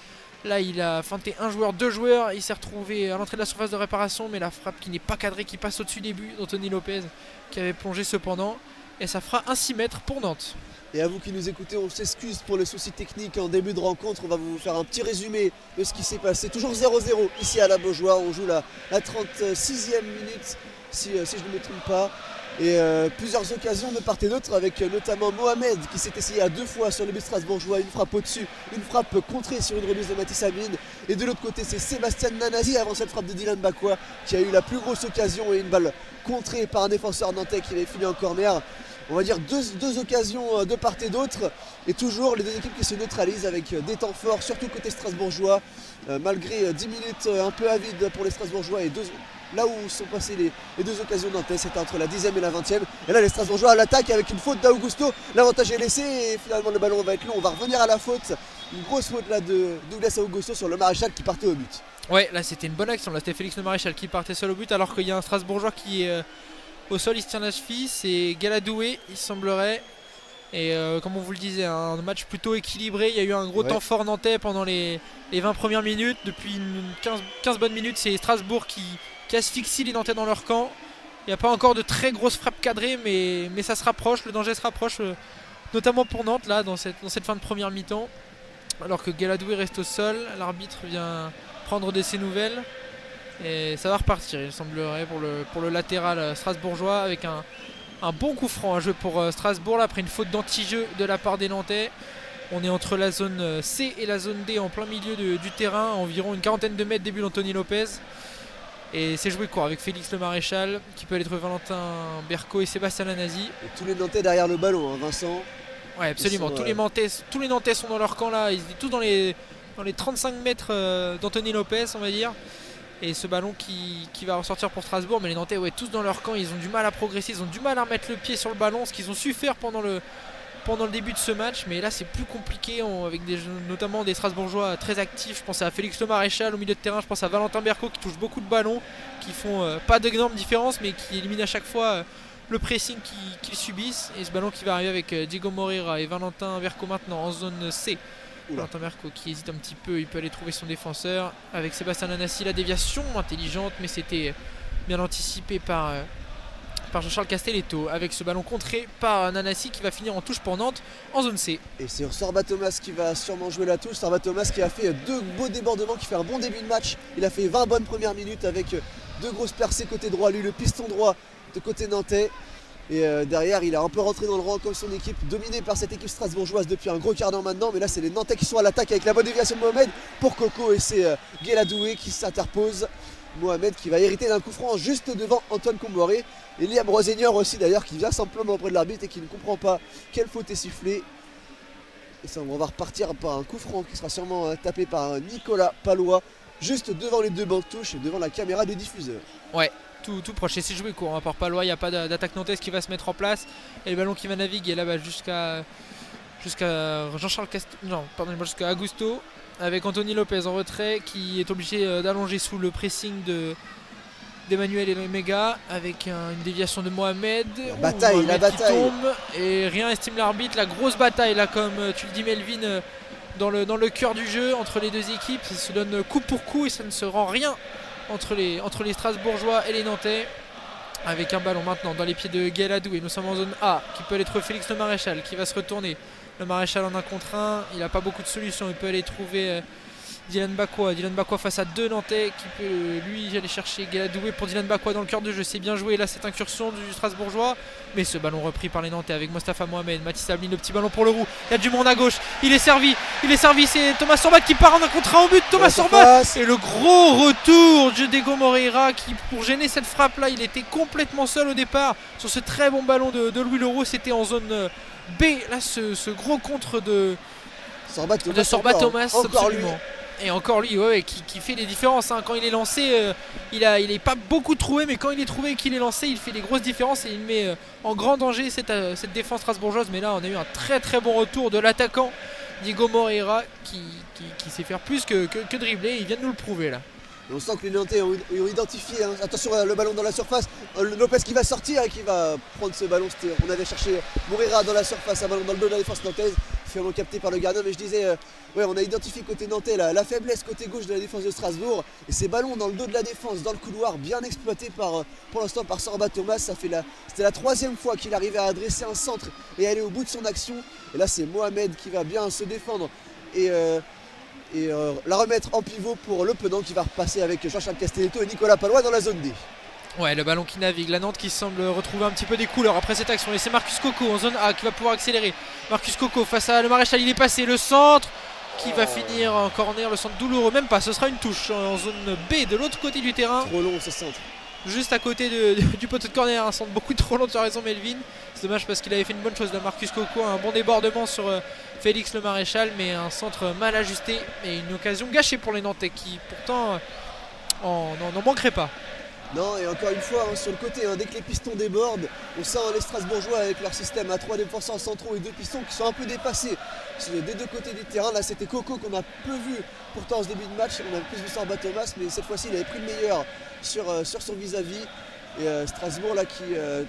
Là il a feinté un joueur, 2 joueurs, il s'est retrouvé à l'entrée de la surface de réparation, mais la frappe qui n'est pas cadrée, qui passe au-dessus des buts d'Anthony Lopez qui avait plongé cependant, et ça fera un 6 mètres pour Nantes. Et à vous qui nous écoutez, on s'excuse pour le souci technique en début de rencontre. On va vous faire un petit résumé de ce qui s'est passé. Toujours 0-0 ici à la Beaujoire. On joue la 36e minute, si je ne me trompe pas. Et plusieurs occasions de part et d'autre, avec notamment Mohamed qui s'est essayé à 2 fois sur le but strasbourgeois. Une frappe au-dessus, une frappe contrée sur une remise de Mathis Sabine. Et de l'autre côté, c'est Sébastien Nanasi avant cette frappe de Dylan Bakwa qui a eu la plus grosse occasion, et une balle contrée par un défenseur nantais qui avait fini en corner. On va dire deux occasions de part et d'autre, et toujours les 2 équipes qui se neutralisent avec des temps forts, surtout côté strasbourgeois, malgré 10 minutes un peu avides pour les Strasbourgeois, et là où sont passées les 2 occasions nantais, c'était entre la 10e et la 20e, et là les Strasbourgeois à l'attaque avec une faute d'Augusto, l'avantage est laissé, et finalement le ballon va être long, on va revenir à la faute, une grosse faute là de Douglas Augusto sur le Maréchal qui partait au but. Ouais, là c'était une bonne action, là c'était Félix le Maréchal qui partait seul au but, alors qu'il y a un Strasbourgeois qui est au sol, il se tient la cheville, c'est Galadoué il semblerait, et comme on vous le disait, un match plutôt équilibré, il y a eu un gros temps fort nantais pendant les 20 premières minutes, depuis 15 bonnes minutes c'est Strasbourg qui asphyxie les Nantais dans leur camp. Il n'y a pas encore de très grosses frappes cadrées, mais ça se rapproche, le danger se rapproche, notamment pour Nantes là dans cette fin de première mi-temps, alors que Galadoué reste au sol, l'arbitre vient prendre de ses nouvelles. Et ça va repartir, il semblerait, pour le latéral strasbourgeois, avec un bon coup franc à jouer pour Strasbourg là, après une faute d'anti-jeu de la part des Nantais. On est entre la zone C et la zone D, en plein milieu du terrain, à environ une 40aine de mètres des buts d'Anthony Lopez. Et c'est joué court avec Félix le Maréchal qui peut aller trouver Valentin Berco et Sébastien Lanasi. Et tous les Nantais derrière le ballon, hein, Vincent. Ouais, absolument. Ils sont, Tous les Nantais sont dans leur camp là. Ils étaient tous dans les 35 mètres d'Anthony Lopez, on va dire. Et ce ballon qui va ressortir pour Strasbourg. Mais les Nantais, ouais, tous dans leur camp. Ils ont du mal à progresser. Ils ont du mal à remettre le pied sur le ballon. Ce qu'ils ont su faire pendant le début de ce match. Mais là, c'est plus compliqué avec notamment des Strasbourgeois très actifs. Je pense à Félix Le Maréchal au milieu de terrain. Je pense à Valentin Berco qui touche beaucoup de ballons. Qui font pas d'énormes différences, mais qui éliminent à chaque fois le pressing qu'ils subissent. Et ce ballon qui va arriver avec Diego Moreira et Valentin Berco maintenant en zone C. Valentin Berco qui hésite un petit peu, il peut aller trouver son défenseur. Avec Sébastien Nanassi, la déviation intelligente, mais c'était bien anticipé par Jean-Charles Castelletto. Avec ce ballon contré par Nanassi qui va finir en touche pour Nantes en zone C. Et c'est Sorba Thomas qui va sûrement jouer la touche. Sorba Thomas qui a fait 2 beaux débordements, qui fait un bon début de match. Il a fait 20 bonnes premières minutes avec 2 grosses percées côté droit, lui le piston droit de côté nantais. Et derrière, il a un peu rentré dans le rang comme son équipe, dominée par cette équipe strasbourgeoise depuis un gros quart d'heure maintenant. Mais là, c'est les Nantais qui sont à l'attaque avec la bonne déviation de Mohamed pour Coco. Et c'est Guéladoué qui s'interpose. Mohamed qui va hériter d'un coup franc juste devant Antoine Comboré. Et Liam Roseigneur aussi d'ailleurs qui vient simplement auprès de l'arbitre et qui ne comprend pas quelle faute est sifflée. Et ça, on va repartir par un coup franc qui sera sûrement tapé par Nicolas Palois juste devant les 2 bancs de touche et devant la caméra des diffuseurs. Ouais. Tout proche, et c'est joué court, hein. Par Palois, il n'y a pas d'attaque nantaise qui va se mettre en place. Et le ballon qui va naviguer là-bas jusqu'à Jean-Charles jusqu'à Augusto. Avec Anthony Lopez en retrait qui est obligé d'allonger sous le pressing d'Emmanuel et Omega. Avec une déviation de Mohamed. La bataille. Tombe, et rien estime l'arbitre. La grosse bataille là, comme tu le dis Melvin, dans le cœur du jeu entre les deux équipes. Ça se donne coup pour coup et ça ne se rend rien entre les Strasbourgeois et les Nantais. Avec un ballon maintenant dans les pieds de Guéladou. Et nous sommes en zone A qui peut aller trouver Félix Le Maréchal qui va se retourner. Le Maréchal en 1 contre 1. Il n'a pas beaucoup de solutions. Il peut aller trouver Dylan Bakwa. Dylan Bakwa face à 2 Nantais qui peut lui aller chercher Guéladoué pour Dylan Bakwa dans le cœur de jeu. C'est bien joué là cette incursion du Strasbourgeois. Mais ce ballon repris par les Nantais avec Mostafa Mohamed. Mathis Ablin, le petit ballon pour le roux. Il y a du monde à gauche. Il est servi. C'est Thomas Sorbat qui part en 1 contre 1 au but. Thomas Sorbat. Et le gros retour de Diego Moreira qui, pour gêner cette frappe là, il était complètement seul au départ sur ce très bon ballon de Louis Leroux. C'était en zone B. Là, ce gros contre de Sorbat Thomas. Absolument. Et encore lui, qui fait les différences, hein. Quand il est lancé, il est pas beaucoup trouvé, mais quand il est trouvé et qu'il est lancé, il fait des grosses différences et il met en grand danger cette défense strasbourgeoise. Mais là, on a eu un très très bon retour de l'attaquant Diego Moreira qui sait faire plus que dribbler. Il vient de nous le prouver là. Et on sent que les Nantais ont identifié, hein. Attention, le ballon dans la surface, Lopez qui va sortir et qui va prendre ce ballon. On avait cherché Moreira dans la surface, un ballon dans le dos de la défense nantaise, finalement capté par le gardien. Mais je disais, on a identifié côté nantais la faiblesse côté gauche de la défense de Strasbourg. Et ces ballons dans le dos de la défense, dans le couloir, bien exploités pour l'instant par Sorba Thomas. C'était la 3e fois qu'il arrivait à adresser un centre et aller au bout de son action. Et là, c'est Mohamed qui va bien se défendre et la remettre en pivot pour le Penant qui va repasser avec Jean-Charles Castelletto et Nicolas Palois dans la zone D. Ouais, le ballon qui navigue, la Nantes qui semble retrouver un petit peu des couleurs après cette action. Et c'est Marcus Coco en zone A qui va pouvoir accélérer. Marcus Coco face à Le Maréchal, il est passé, le centre qui va finir en corner, le centre douloureux, même pas, ce sera une touche en zone B de l'autre côté du terrain. Trop long ce centre. Juste à côté du poteau de corner, un centre beaucoup trop long, tu as raison Melvin. C'est dommage parce qu'il avait fait une bonne chose là, Marcus Coco, un bon débordement sur Félix Le Maréchal, mais un centre mal ajusté et une occasion gâchée pour les Nantais qui pourtant n'en manqueraient pas. Non, et encore une fois, sur le côté, dès que les pistons débordent, on sent les Strasbourgeois avec leur système à 3 défenseurs centraux et 2 pistons qui sont un peu dépassés des 2 côtés du terrain. Là, c'était Coco qu'on a peu vu pourtant en ce début de match. On a plus vu Sorba Thomas, mais cette fois-ci, il avait pris le meilleur sur son vis-à-vis. Et Strasbourg là qui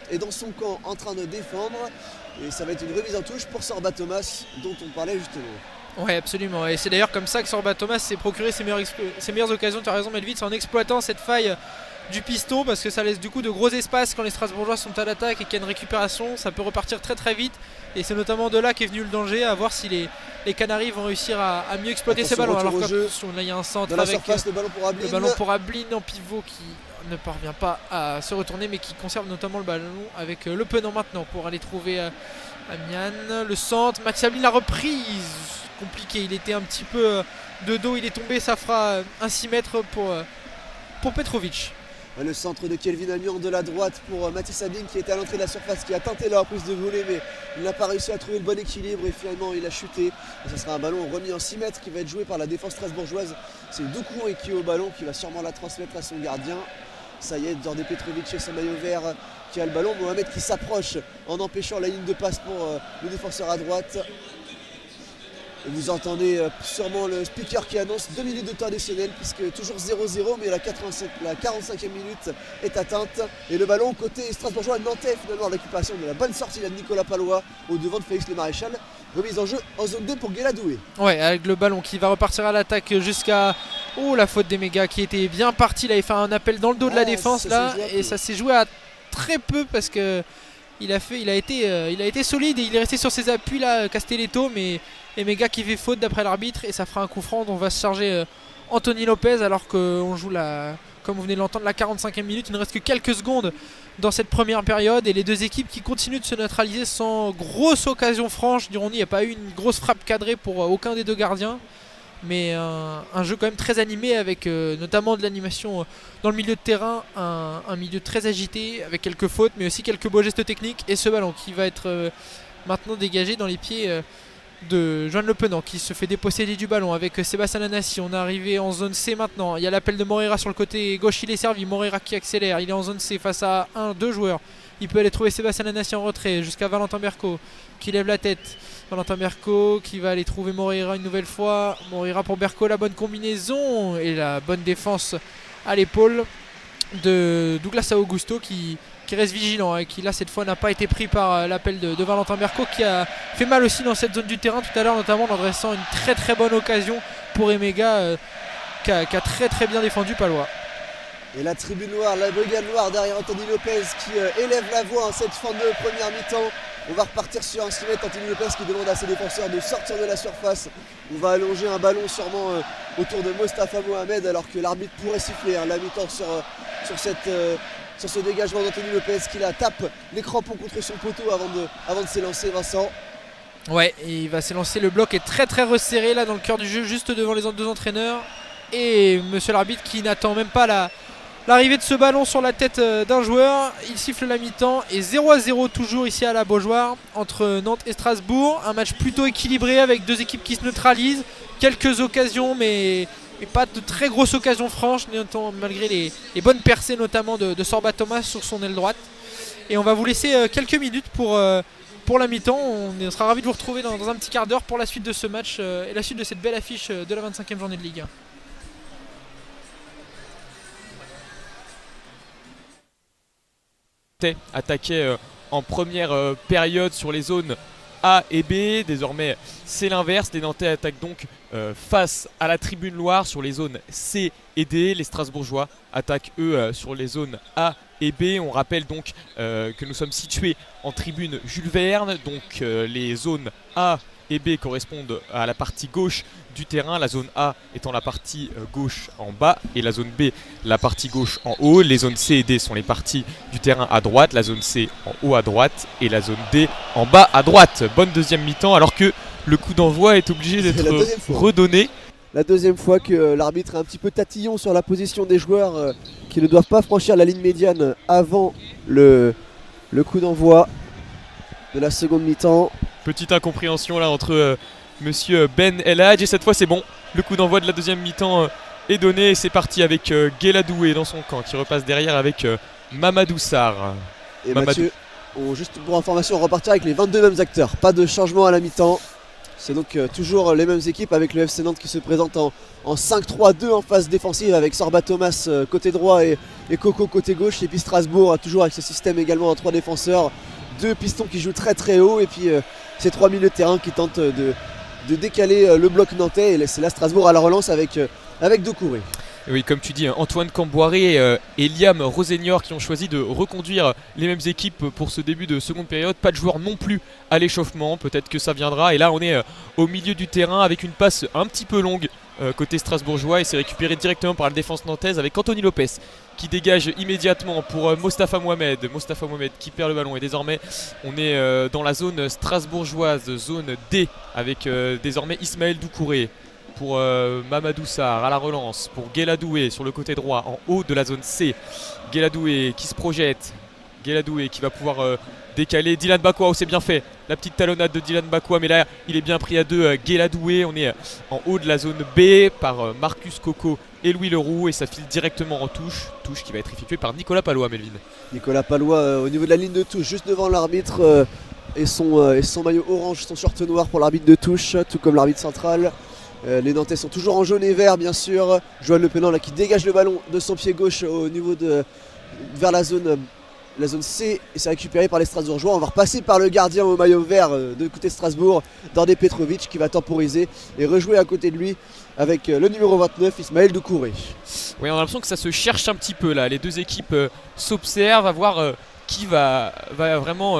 est dans son camp en train de défendre. Et ça va être une remise en touche pour Sorba Thomas dont on parlait justement. Ouais, absolument. Et c'est d'ailleurs comme ça que Sorba Thomas s'est procuré ses meilleures occasions. Tu as raison Melvin, c'est en exploitant cette faille du piston parce que ça laisse du coup de gros espaces quand les Strasbourgeois sont à l'attaque et qu'il y a une récupération. Ça peut repartir très très vite. Et c'est notamment de là qu'est venu le danger, à voir si les Canaries vont réussir à mieux exploiter ces ballons. Alors là il y a un centre dans avec la surface, le ballon pour Ablin en pivot qui ne parvient pas à se retourner mais qui conserve notamment le ballon avec Le Penant maintenant pour aller trouver Amian. Le centre, Mathis Ablin la reprise, compliqué, il était un petit peu de dos, il est tombé, ça fera un 6 mètres pour Petrovic. Le centre de Kelvin Amian de la droite pour Mathis Sabine qui était à l'entrée de la surface, qui a tenté la reprise de volée, mais il n'a pas réussi à trouver le bon équilibre et finalement il a chuté. Et ce sera un ballon remis en 6 mètres qui va être joué par la défense strasbourgeoise. C'est Doucouré qui est au ballon, qui va sûrement la transmettre à son gardien. Ça y est, Djordje Petrovic et son maillot vert qui a le ballon. Mohamed qui s'approche en empêchant la ligne de passe pour le défenseur à droite. Et vous entendez sûrement le speaker qui annonce 2 minutes de temps additionnel, puisque toujours 0-0, mais la 45e minute est atteinte. Et le ballon côté strasbourgeois nantais, finalement, en récupération de la bonne sortie de Nicolas Palois au devant de Félix Le Maréchal. Remise en jeu en zone 2 pour Guéladoué. Ouais, avec le ballon qui va repartir à l'attaque jusqu'à... Oh, la faute des mégas qui était bien parti. Il avait fait un appel dans le dos de la défense là, et ça s'est joué à très peu parce que il a été solide et il est resté sur ses appuis là, Castelletto, mais Emega qui fait faute d'après l'arbitre et ça fera un coup franc dont va se charger Anthony Lopez alors qu'on joue comme vous venez de l'entendre, la 45e minute. Il ne reste que quelques secondes dans cette première période et les deux équipes qui continuent de se neutraliser sans grosse occasion franche, dirons-nous. Il n'y a pas eu une grosse frappe cadrée pour aucun des deux gardiens, mais un jeu quand même très animé avec notamment de l'animation dans le milieu de terrain, un milieu très agité avec quelques fautes mais aussi quelques beaux gestes techniques et ce ballon qui va être maintenant dégagé dans les pieds de Joan Le Penant qui se fait déposséder du ballon avec Sébastien Lanassi. On est arrivé en zone C maintenant. Il y a l'appel de Moreira sur le côté gauche, il est servi. Moreira qui accélère, il est en zone C face à 2 joueurs. Il peut aller trouver Sébastien Lanassi en retrait jusqu'à Valentin Berco qui lève la tête. Valentin Berco qui va aller trouver Moreira une nouvelle fois. Moreira pour Berco, la bonne combinaison et la bonne défense à l'épaule de Douglas Augusto qui reste vigilant et qui là cette fois n'a pas été pris par l'appel de Valentin Berco, qui a fait mal aussi dans cette zone du terrain tout à l'heure, notamment en adressant une très très bonne occasion pour Emega qui a très très bien défendu Palois. Et la tribune noire, la brigade noire derrière Anthony Lopez qui élève la voix en cette fin de première mi-temps. On va repartir sur un 6 mètres. Anthony Lopez qui demande à ses défenseurs de sortir de la surface. On va allonger un ballon sûrement autour de Mostafa Mohamed alors que l'arbitre pourrait siffler la mi-temps sur ce dégagement d'Anthony Lopez qui la tape les crampons contre son poteau avant de s'élancer, Vincent. Ouais, et il va s'élancer. Le bloc est très très resserré là dans le cœur du jeu, juste devant les deux entraîneurs. Et monsieur l'arbitre qui n'attend même pas l'arrivée de ce ballon sur la tête d'un joueur. Il siffle la mi-temps et 0-0 toujours ici à la Beaujoire entre Nantes et Strasbourg. Un match plutôt équilibré avec deux équipes qui se neutralisent. Quelques occasions mais pas de très grosses occasions franches, malgré les bonnes percées notamment de Sorba Thomas sur son aile droite. Et on va vous laisser quelques minutes pour la mi-temps. On sera ravis de vous retrouver dans un petit quart d'heure pour la suite de ce match et la suite de cette belle affiche de la 25e journée de Ligue 1. Attaqué en première période sur les zones A et B. Désormais c'est l'inverse, les Nantais attaquent donc face à la tribune Loire sur les zones C et D. Les Strasbourgeois attaquent eux sur les zones A et B. On rappelle donc que nous sommes situés en tribune Jules Verne, donc les zones A et B correspondent à la partie gauche du terrain, la zone A étant la partie gauche en bas et la zone B la partie gauche en haut. Les zones C et D sont les parties du terrain à droite, la zone C en haut à droite et la zone D en bas à droite. Bonne deuxième mi-temps alors que le coup d'envoi est obligé d'être redonné. La deuxième fois que l'arbitre est un petit peu tatillon sur la position des joueurs qui ne doivent pas franchir la ligne médiane avant le coup d'envoi de la seconde mi-temps. Petite incompréhension là entre monsieur Ben El Hadj et cette fois c'est bon. Le coup d'envoi de la deuxième mi-temps est donné et c'est parti avec Guéladoué dans son camp qui repasse derrière avec Mamadou Sarr. Et Mathieu, juste pour information, on repartira avec les 22 mêmes acteurs. Pas de changement à la mi-temps. C'est donc toujours les mêmes équipes avec le FC Nantes qui se présente en 5-3-2 en phase défensive avec Sorba Thomas côté droit et Coco côté gauche. Et puis Strasbourg toujours avec ce système également en 3 défenseurs. 2 pistons qui jouent très très haut et puis ces 3 milieux de terrain qui tentent de décaler le bloc nantais. Et c'est là Strasbourg à la relance avec Doucouré. Oui, comme tu dis, Antoine Camboiré et Liam Rosenior qui ont choisi de reconduire les mêmes équipes pour ce début de seconde période. Pas de joueurs non plus à l'échauffement, peut-être que ça viendra. Et là on est au milieu du terrain avec une passe un petit peu longue côté strasbourgeois et c'est récupéré directement par la défense nantaise avec Anthony Lopez qui dégage immédiatement pour Mostafa Mohamed. Mostafa Mohamed qui perd le ballon et désormais on est dans la zone strasbourgeoise, zone D avec désormais Ismaël Doucouré pour Mamadou Sarr à la relance, pour Guéladoué sur le côté droit en haut de la zone C. Guéladoué qui se projette, Guéladoué qui va pouvoir décaler Dylan Bakwa. Oh, c'est bien fait, la petite talonnade de Dylan Bakwa, mais là il est bien pris à deux. Guéladoué, on est en haut de la zone B par Marcus Coco et Louis Leroux, et ça file directement en touche qui va être effectuée par Nicolas Palois, Melvin. Nicolas Palois au niveau de la ligne de touche, juste devant l'arbitre et son maillot orange, son short noir pour l'arbitre de touche, tout comme l'arbitre central. Les Nantais sont toujours en jaune et vert, bien sûr. Joël Le Penant là, qui dégage le ballon de son pied gauche au niveau vers la zone C, et c'est récupéré par les Strasbourgeois. On va repasser par le gardien au maillot vert de côté Strasbourg, Dordé Petrovic, qui va temporiser et rejouer à côté de lui avec le numéro 29, Ismaël Doucouré. Oui, on a l'impression que ça se cherche un petit peu là. Les deux équipes s'observent à voir qui va vraiment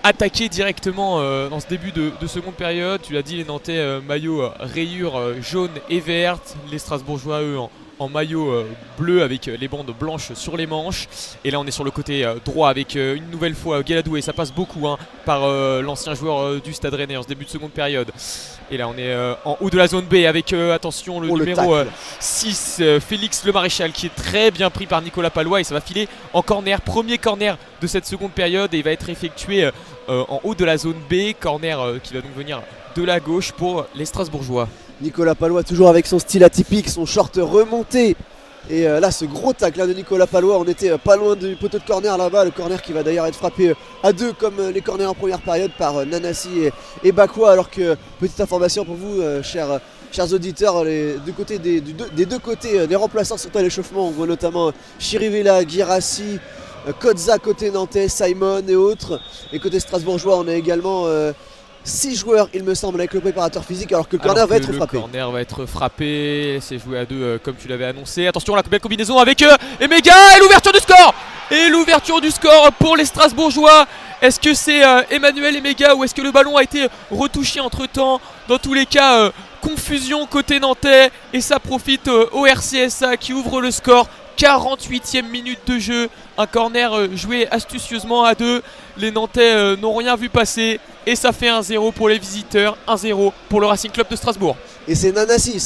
attaquer directement dans ce début de seconde période. Tu l'as dit, les Nantais maillot rayures jaune et verte, les Strasbourgeois eux en maillot bleu avec les bandes blanches sur les manches. Et là on est sur le côté droit avec une nouvelle fois Guéladoué, ça passe beaucoup par l'ancien joueur du Stade Rennais en ce début de seconde période. Et là on est en haut de la zone B avec attention le numéro 6 Félix Le Maréchal, qui est très bien pris par Nicolas Palois, et ça va filer en corner, premier corner de cette seconde période, et il va être effectué en haut de la zone B, corner qui va donc venir de la gauche pour les Strasbourgeois. Nicolas Palois toujours avec son style atypique, son short remonté. Et là ce gros tacle là de Nicolas Palois, on était pas loin du poteau de corner là-bas, le corner qui va d'ailleurs être frappé à deux comme les corners en première période par Nanassi et Bakwa. Alors que, petite information pour vous chers auditeurs, des deux côtés des remplaçants sont à l'échauffement. On voit notamment Chirivella, Guirassi, Kodza côté nantais, Simon et autres. Et côté strasbourgeois on a également 6 joueurs il me semble avec le préparateur physique, alors que le corner va être frappé. Le corner va être frappé, c'est joué à deux comme tu l'avais annoncé. Attention, la belle combinaison avec Emega et l'ouverture du score. Et l'ouverture du score pour les Strasbourgeois. Est-ce que c'est Emmanuel Emega ou est-ce que le ballon a été retouché entre temps? Dans tous les cas, confusion côté nantais, et ça profite au RCSA qui ouvre le score. 48e minute de jeu, un corner joué astucieusement à deux. Les Nantais n'ont rien vu passer, et ça fait 1-0 pour les visiteurs, 1-0 pour le Racing Club de Strasbourg. Et c'est Nanassi,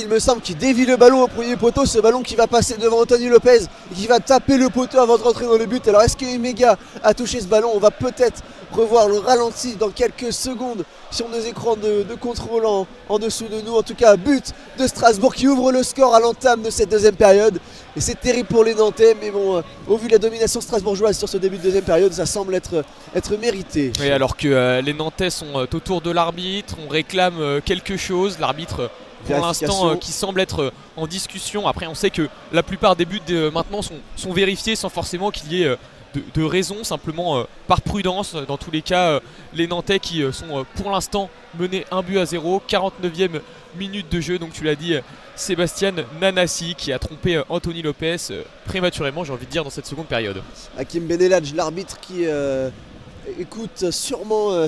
il me semble, qui dévie le ballon au premier poteau, ce ballon qui va passer devant Anthony Lopez et qui va taper le poteau avant de rentrer dans le but. Alors est-ce que Emega a touché ce ballon? On va peut-être revoir le ralenti dans quelques secondes sur nos écrans de contrôle en dessous de nous. En tout cas, but de Strasbourg qui ouvre le score à l'entame de cette deuxième période. Et c'est terrible pour les Nantais, mais bon, au vu de la domination strasbourgeoise sur ce début de deuxième période, ça semble être mérité. Oui, alors que les Nantais sont autour de l'arbitre, on réclame quelque chose. L'arbitre, pour l'instant, qui semble être en discussion. Après, on sait que la plupart des buts maintenant sont vérifiés sans forcément qu'il y ait de raison, simplement par prudence. Dans tous les cas, les Nantais qui sont pour l'instant menés 1-0, 49e minute de jeu. Donc tu l'as dit, Sébastien Nanassi qui a trompé Anthony Lopez prématurément, j'ai envie de dire, dans cette seconde période. Hakim Beneladj, l'arbitre qui écoute sûrement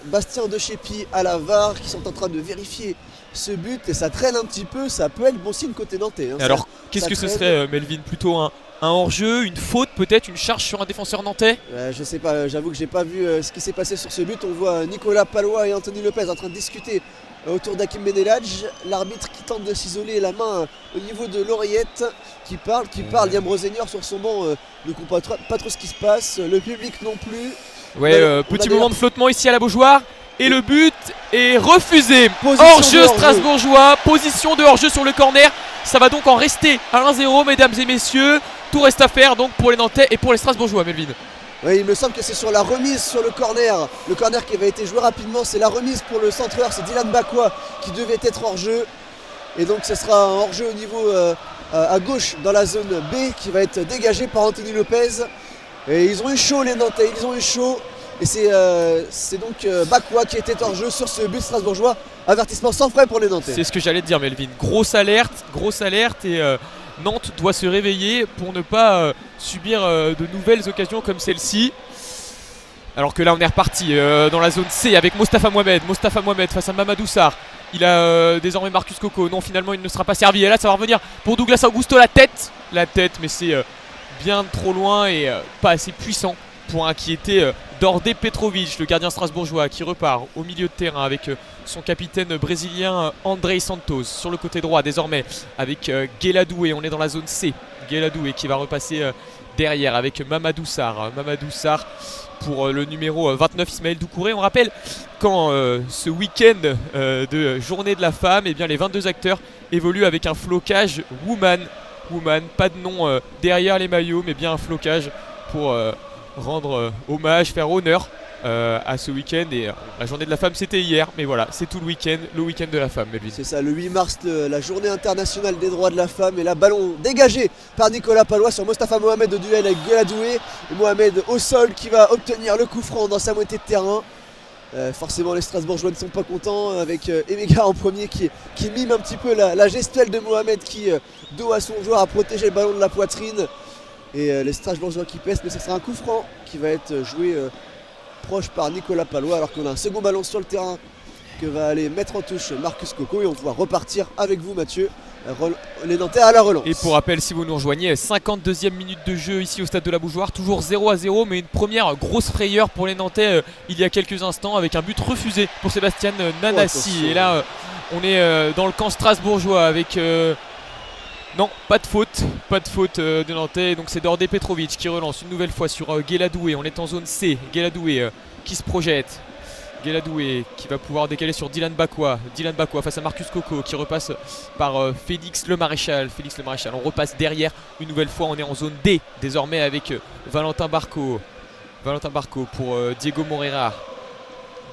Bastien Deschépy à la VAR, qui sont en train de vérifier ce but, et ça traîne un petit peu. Ça peut être bon signe côté nantais. Alors qu'est-ce que ce serait, Melvin? Plutôt un hors-jeu, une faute, peut-être une charge sur un défenseur nantais? Je sais pas, j'avoue que j'ai pas vu ce qui s'est passé sur ce but. On voit Nicolas Palois et Anthony Lopez en train de discuter autour d'Hakim Beneladj. L'arbitre qui tente de s'isoler la main au niveau de l'oreillette, qui parle. Liam Rosenior sur son banc ne comprend pas trop ce qui se passe. Le public non plus. Ouais, petit moment de flottement ici à la Beaujoire. Et le but est refusé. Hors-jeu strasbourgeois, position de hors-jeu sur le corner. Ça va donc en rester à 1-0, mesdames et messieurs. Tout reste à faire donc pour les Nantais et pour les Strasbourgeois, Melvin. Oui, il me semble que c'est sur la remise sur le corner. Le corner qui avait été joué rapidement, c'est la remise pour le centreur, c'est Dylan Bakwa qui devait être hors-jeu. Et donc ce sera un hors-jeu au niveau à gauche dans la zone B qui va être dégagé par Anthony Lopez. Et ils ont eu chaud les Nantais, ils ont eu chaud. Et c'est donc Bakwa qui était hors-jeu sur ce but strasbourgeois. Avertissement sans frais pour les Nantais. C'est ce que j'allais te dire, Melvin. Grosse alerte et Nantes doit se réveiller pour ne pas subir de nouvelles occasions comme celle-ci. Alors que là on est reparti dans la zone C avec Mostafa Mohamed face à Mamadou Sarr. Il a désormais Marcus Coco. Non, finalement il ne sera pas servi. Et là ça va revenir pour Douglas Augusto, la tête, mais c'est bien trop loin et pas assez puissant pour inquiéter Đorđe Petrović, le gardien strasbourgeois qui repart au milieu de terrain avec son capitaine brésilien Andrei Santos. Sur le côté droit désormais avec Guéladoué, on est dans la zone C. Guéladoué qui va repasser derrière avec Mamadou Sarr. Mamadou Sarr pour le numéro 29 Ismaël Doucouré. On rappelle quand ce week-end de journée de la femme, eh bien, les 22 acteurs évoluent avec un flocage woman, pas de nom derrière les maillots, mais bien un flocage pour rendre hommage, faire honneur à ce week-end. Et la journée de la femme c'était hier, mais voilà, c'est tout le week-end de la femme. Melvin. C'est ça, le 8 mars, la journée internationale des droits de la femme, et là ballon dégagé par Nicolas Pallois sur Mostafa Mohamed au duel avec Guéladoué, et Mohamed au sol qui va obtenir le coup franc dans sa moitié de terrain. Forcément les Strasbourgeois ne sont pas contents avec Emega en premier qui mime un petit peu la gestuelle de Mohamed qui, dos à son joueur, a protégé le ballon de la poitrine. Et les Strasbourgeois qui pèsent, mais ce sera un coup franc qui va être joué proche par Nicolas Pallois, alors qu'on a un second ballon sur le terrain que va aller mettre en touche Marcus Coco, et on va repartir avec vous Mathieu, les Nantais à la relance. Et pour rappel, si vous nous rejoignez, 52e minute de jeu ici au stade de la Beaujoire, toujours 0-0, mais une première grosse frayeur pour les Nantais il y a quelques instants avec un but refusé pour Sébastien Nanassi. Et là on est dans le camp strasbourgeois avec non, pas de faute de Nantais. Donc c'est Đorđe Petrović qui relance une nouvelle fois sur Guéladoué. On est en zone C. Guéladoué qui se projette. Guéladoué qui va pouvoir décaler sur Dylan Bakwa. Dylan Bakwa face à Marcus Coco qui repasse par Félix Le Maréchal. On repasse derrière une nouvelle fois. On est en zone D désormais avec Valentin Barco pour Diego Moreira.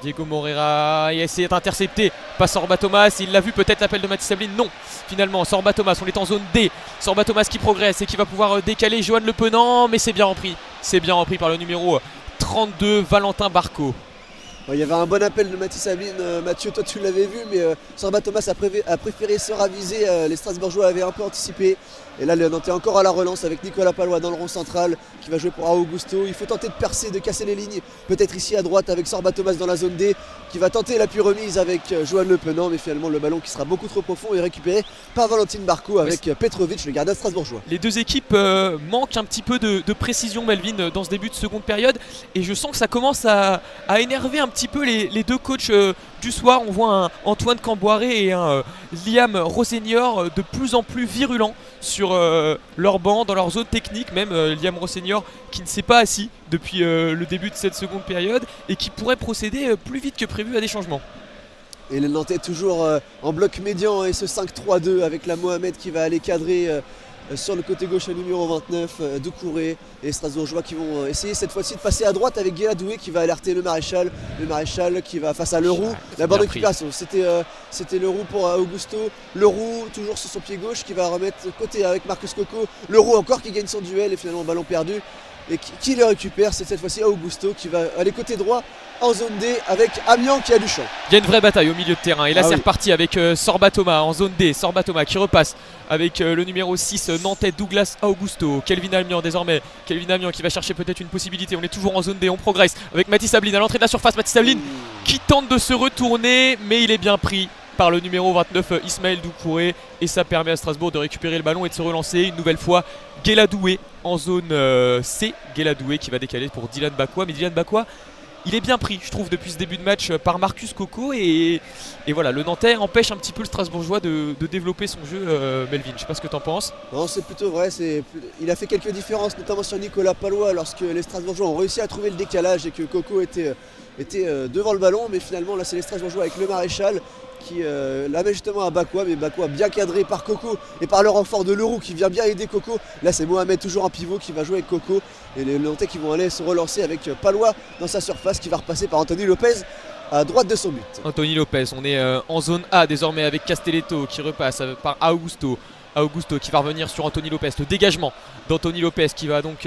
Diego Moreira il a essayé d'intercepter, pas Sorba Thomas, il l'a vu peut-être l'appel de Mathis Sabline, non finalement Sorba Thomas, on est en zone D, Sorba Thomas qui progresse et qui va pouvoir décaler Johan Le Penant, mais c'est bien repris par le numéro 32 Valentin Barco. Il y avait un bon appel de Mathis Sabline, Mathieu toi tu l'avais vu, mais Sorba Thomas a préféré se raviser, les Strasbourgeois avaient un peu anticipé. Et là le Nantais encore à la relance avec Nicolas Pallois dans le rond central qui va jouer pour Augusto. Il faut tenter de percer, de casser les lignes, peut-être ici à droite avec Sorba Thomas dans la zone D qui va tenter l'appui remise avec Johan Le Penant, mais finalement le ballon qui sera beaucoup trop profond est récupéré par Valentin Barco avec Petrović, le gardien strasbourgeois. Les deux équipes manquent un petit peu de précision, Melvin, dans ce début de seconde période, et je sens que ça commence à énerver un petit peu les deux coachs du soir. On voit un Antoine Camboiré et un Liam Rossenior de plus en plus virulents sur leur banc, dans leur zone technique même. Liam Rossenior qui ne s'est pas assis depuis le début de cette seconde période et qui pourrait procéder plus vite que prévu à des changements. Et les Nantais toujours en bloc médian et ce 5-3-2 avec la Mohamed qui va aller cadrer sur le côté gauche le numéro 29 Doucouré, et les Strasbourgeois qui vont essayer cette fois-ci de passer à droite avec Guéladoué qui va alerter le Maréchal qui va face à Leroux. La bonne récupération, c'était Leroux pour Augusto. Leroux toujours sur son pied gauche qui va remettre côté avec Marcus Coco. Leroux encore qui gagne son duel et finalement ballon perdu. Et qui le récupère, c'est cette fois-ci Augusto qui va aller côté droit en zone D avec Amiens qui a du champ. Il y a une vraie bataille au milieu de terrain et là c'est reparti avec Sorba Thomas en zone D. Sorba Thomas qui repasse avec le numéro 6 nantais Douglas Augusto. Kelvin Amiens désormais. Kelvin Amiens qui va chercher peut-être une possibilité. On est toujours en zone D, on progresse avec Mathis Sabline à l'entrée de la surface. Mathis Sabline qui tente de se retourner, mais il est bien pris par le numéro 29 Ismaël Doucouré, et ça permet à Strasbourg de récupérer le ballon et de se relancer une nouvelle fois. Guéladoué en zone C. Guéladoué qui va décaler pour Dylan Bakwa, mais Dylan Bakwa il est bien pris je trouve depuis ce début de match par Marcus Coco, et voilà, le Nantais empêche un petit peu le Strasbourgeois de développer son jeu. Melvin, je sais pas ce que t'en penses. Non, c'est plutôt vrai, il a fait quelques différences notamment sur Nicolas Pallois lorsque les Strasbourgeois ont réussi à trouver le décalage et que Coco était devant le ballon, mais finalement là c'est les Strasbourgeois avec le Maréchal qui la met justement à Bakwa, mais Bakwa bien cadré par Coco et par le renfort de Leroux qui vient bien aider Coco. Là c'est Mohamed toujours en pivot qui va jouer avec Coco, et les Nantais qui vont aller se relancer avec Pallois dans sa surface qui va repasser par Anthony Lopez à droite de son but. Anthony Lopez, on est en zone A désormais avec Castelletto qui repasse par Augusto qui va revenir sur Anthony Lopez. Le dégagement d'Anthony Lopez qui va donc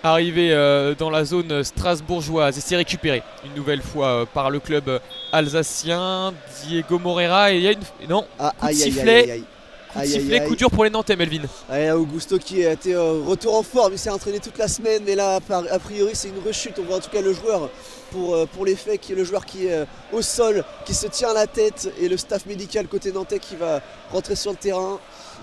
arrivé dans la zone strasbourgeoise, et c'est récupéré une nouvelle fois par le club alsacien. Diego Moreira, et il y a coup de sifflet, coup dur pour les Nantais, Melvin. Augusto qui a été retour en forme, il s'est entraîné toute la semaine, mais là a priori c'est une rechute. On voit en tout cas le joueur pour les faits, le joueur qui est au sol, qui se tient la tête, et le staff médical côté nantais qui va rentrer sur le terrain.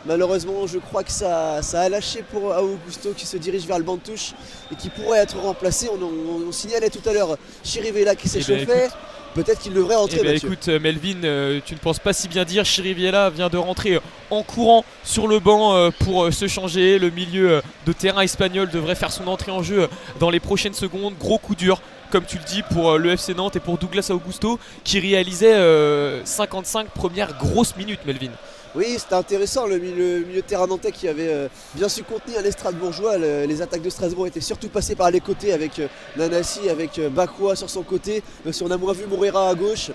Malheureusement, je crois que ça a lâché pour Augusto qui se dirige vers le banc de touche et qui pourrait être remplacé. On signalait tout à l'heure Chirivella qui s'échauffait. Peut-être qu'il devrait rentrer. Écoute, Melvin, tu ne penses pas si bien dire. Chirivella vient de rentrer en courant sur le banc pour se changer. Le milieu de terrain espagnol devrait faire son entrée en jeu dans les prochaines secondes. Gros coup dur, comme tu le dis, pour le FC Nantes et pour Douglas Augusto qui réalisait 55 premières grosses minutes, Melvin. Oui, c'était intéressant, le milieu de terrain nantais qui avait bien su contenir les Strasbourgeois. Les attaques de Strasbourg étaient surtout passées par les côtés avec Nanassi, avec Bakwa sur son côté, même si on a moins vu Moreira à gauche.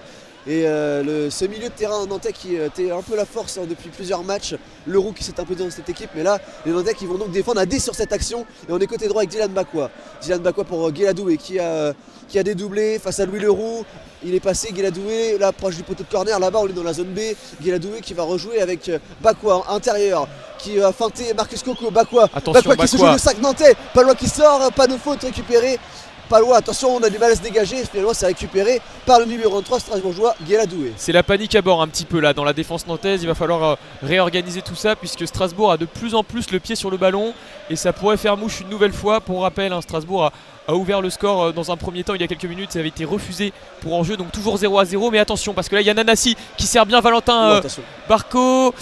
Et ce milieu de terrain nantais qui était un peu la force depuis plusieurs matchs, Leroux qui s'est imposé dans cette équipe, mais là les Nantais qui vont donc défendre à 10 sur cette action. Et on est côté droit avec Dylan Bakwa. Dylan Bakwa pour Guéladoué qui a dédoublé face à Louis Leroux. Il est passé, Guéladoué, là proche du poteau de corner, là-bas on est dans la zone B. Guéladoué qui va rejouer avec Bakwa intérieur, qui a feinté Marcus Coco. Bakwa qui se joue le sac nantais, Palois qui sort, pas de faute récupérée. Palois, attention, on a du mal à se dégager, finalement c'est récupéré par le numéro 3 strasbourgeois, Guéladoué. C'est la panique à bord un petit peu là dans la défense nantaise. Il va falloir réorganiser tout ça puisque Strasbourg a de plus en plus le pied sur le ballon et ça pourrait faire mouche une nouvelle fois. Pour rappel, Strasbourg a ouvert le score dans un premier temps il y a quelques minutes, ça avait été refusé pour enjeu, donc toujours 0-0. Mais attention parce que là il y a Nanassi qui sert bien Valentin Barco.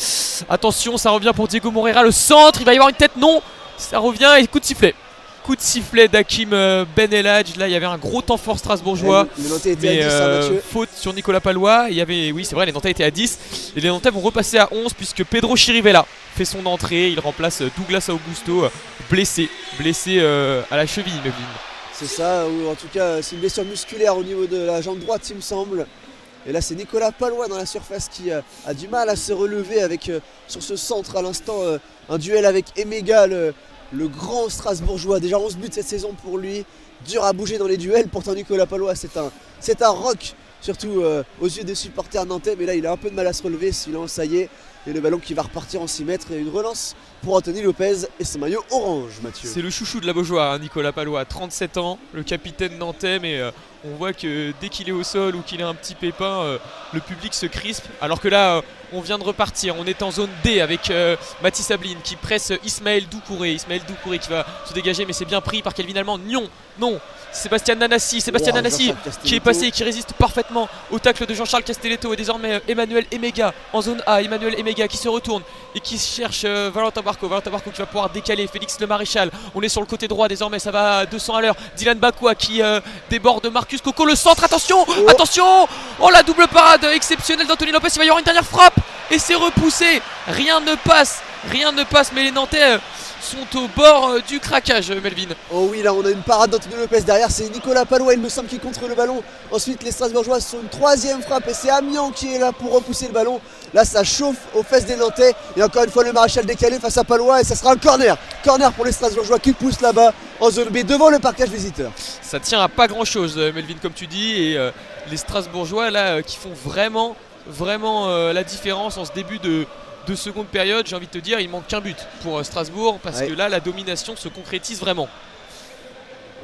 Attention, ça revient pour Diego Moreira, le centre, il va y avoir une tête, non, ça revient et coup de sifflet. Coup de sifflet d'Hakim Ben Eladj. Là il y avait un gros temps fort strasbourgeois. Les Nantais étaient à 10, faute sur Nicolas Palois. Il y avait, oui c'est vrai, les Nantais étaient à 10 et les Nantais vont repasser à 11 puisque Pedro Chirivella fait son entrée. Il remplace Douglas Augusto, blessé à la cheville, Melvin. C'est ça, ou en tout cas c'est une blessure musculaire au niveau de la jambe droite il me semble. Et là c'est Nicolas Palois dans la surface qui a du mal à se relever avec sur ce centre à l'instant un duel avec Emega, le grand Strasbourgeois, déjà 11 buts cette saison pour lui, dur à bouger dans les duels, pourtant Nicolas Palois c'est un rock, surtout aux yeux des supporters nantais, mais là il a un peu de mal à se relever, silence, ça y est, et le ballon qui va repartir en 6 mètres et une relance pour Anthony Lopez et son maillot orange, Mathieu. C'est le chouchou de la Beaujoire, Nicolas Palois, 37 ans, le capitaine nantais, mais on voit que dès qu'il est au sol ou qu'il a un petit pépin, le public se crispe, alors que là on vient de repartir, on est en zone D avec Mathis Abline qui presse Ismaël Doucouré qui va se dégager, mais c'est bien pris par Kelvin Allemand. Non, Sébastien Nanassi qui est passé et qui résiste parfaitement au tacle de Jean-Charles Castelletto. Et désormais Emmanuel Emega en zone A, Emmanuel Emega qui se retourne et qui cherche Valentin Barco qui va pouvoir décaler Félix Le Maréchal. On est sur le côté droit désormais, ça va à 200 à l'heure. Dylan Bakwa qui déborde Marcus Coco, le centre, attention, oh la double parade exceptionnelle d'Anthony Lopez. Il va y avoir une dernière frappe et c'est repoussé, rien ne passe, mais les Nantais sont au bord du craquage, Melvin. Oh oui, là on a une parade d'Anthony Lopez derrière, c'est Nicolas Palois il me semble qui contre le ballon. Ensuite les Strasbourgeois sont une troisième frappe et c'est Amiens qui est là pour repousser le ballon. Là ça chauffe aux fesses des Nantais et encore une fois le Maréchal décalé face à Palois et ça sera un corner pour les Strasbourgeois qui poussent là-bas en zone B devant le parquage visiteur. Ça tient à pas grand chose, Melvin, comme tu dis, et les Strasbourgeois là qui font vraiment la différence en ce début de seconde période. J'ai envie de te dire, il manque qu'un but pour Strasbourg parce que là la domination se concrétise vraiment.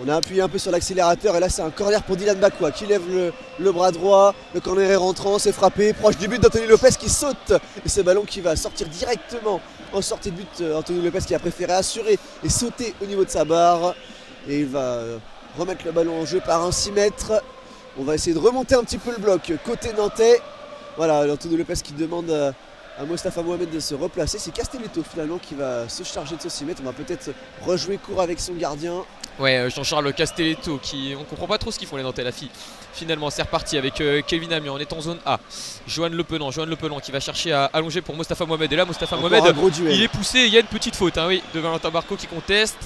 On a appuyé un peu sur l'accélérateur et là c'est un corner pour Dylan Bakwa qui lève le bras droit, le corner est rentrant, c'est frappé, proche du but d'Anthony Lopez qui saute et ce ballon qui va sortir directement en sortie de but. Anthony Lopez qui a préféré assurer et sauter au niveau de sa barre et il va remettre le ballon en jeu par un 6 mètres. On va essayer de remonter un petit peu le bloc côté nantais. Voilà, Anthony Lopez qui demande à Mostafa Mohamed de se replacer. C'est Castelletto finalement qui va se charger de ce 6 mètres. On va peut-être rejouer court avec son gardien. Ouais, Jean-Charles Castelletto on comprend pas trop ce qu'ils font les Nantais, la fille. Finalement c'est reparti avec Kelvin Amiens, on est en zone A. Johan Le Penant qui va chercher à allonger pour Mostafa Mohamed. Et là Mostafa Mohamed il est poussé, il y a une petite faute de Valentin Barco qui conteste.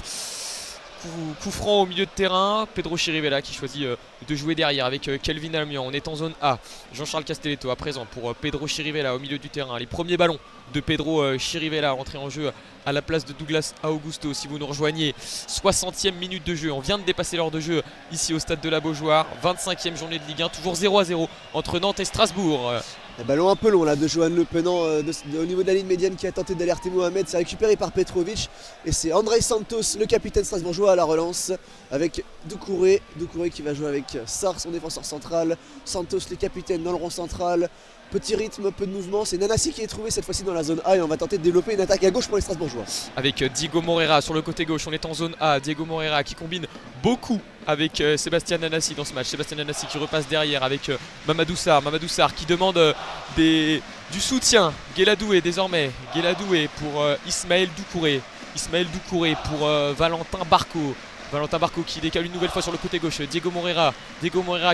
Coup franc au milieu de terrain, Pedro Chirivella qui choisit de jouer derrière avec Kelvin Amiens. On est en zone A, Jean-Charles Castelletto à présent pour Pedro Chirivella au milieu du terrain. Les premiers ballons de Pedro Chirivella rentrés en jeu à la place de Douglas Augusto. Si vous nous rejoignez, 60e minute de jeu, on vient de dépasser l'heure de jeu ici au stade de la Beaujoire. 25e journée de Ligue 1, toujours 0-0 entre Nantes et Strasbourg. Un ballon un peu long là de Johan Le Penant au niveau de la ligne médiane qui a tenté d'alerter Mohamed. C'est récupéré par Petrovic et c'est André Santos, le capitaine strasbourgeois, à la relance avec Doucouré. Doucouré qui va jouer avec Sarr, son défenseur central. Santos, le capitaine dans le rond central. Petit rythme, peu de mouvement. C'est Nanassi qui est trouvé cette fois-ci dans la zone A et on va tenter de développer une attaque à gauche pour les Strasbourgeois. Avec Diego Moreira sur le côté gauche, on est en zone A. Diego Moreira qui combine beaucoup avec Sébastien Nanassi dans ce match. Sébastien Nanassi qui repasse derrière avec Mamadou Sarr. Mamadou Sarr qui demande du soutien. Guéladoué désormais. Guéladoué pour Ismaël Doucouré. Ismaël Doucouré pour Valentin Barco. Valentin Barco qui décale une nouvelle fois sur le côté gauche. Diego Moreira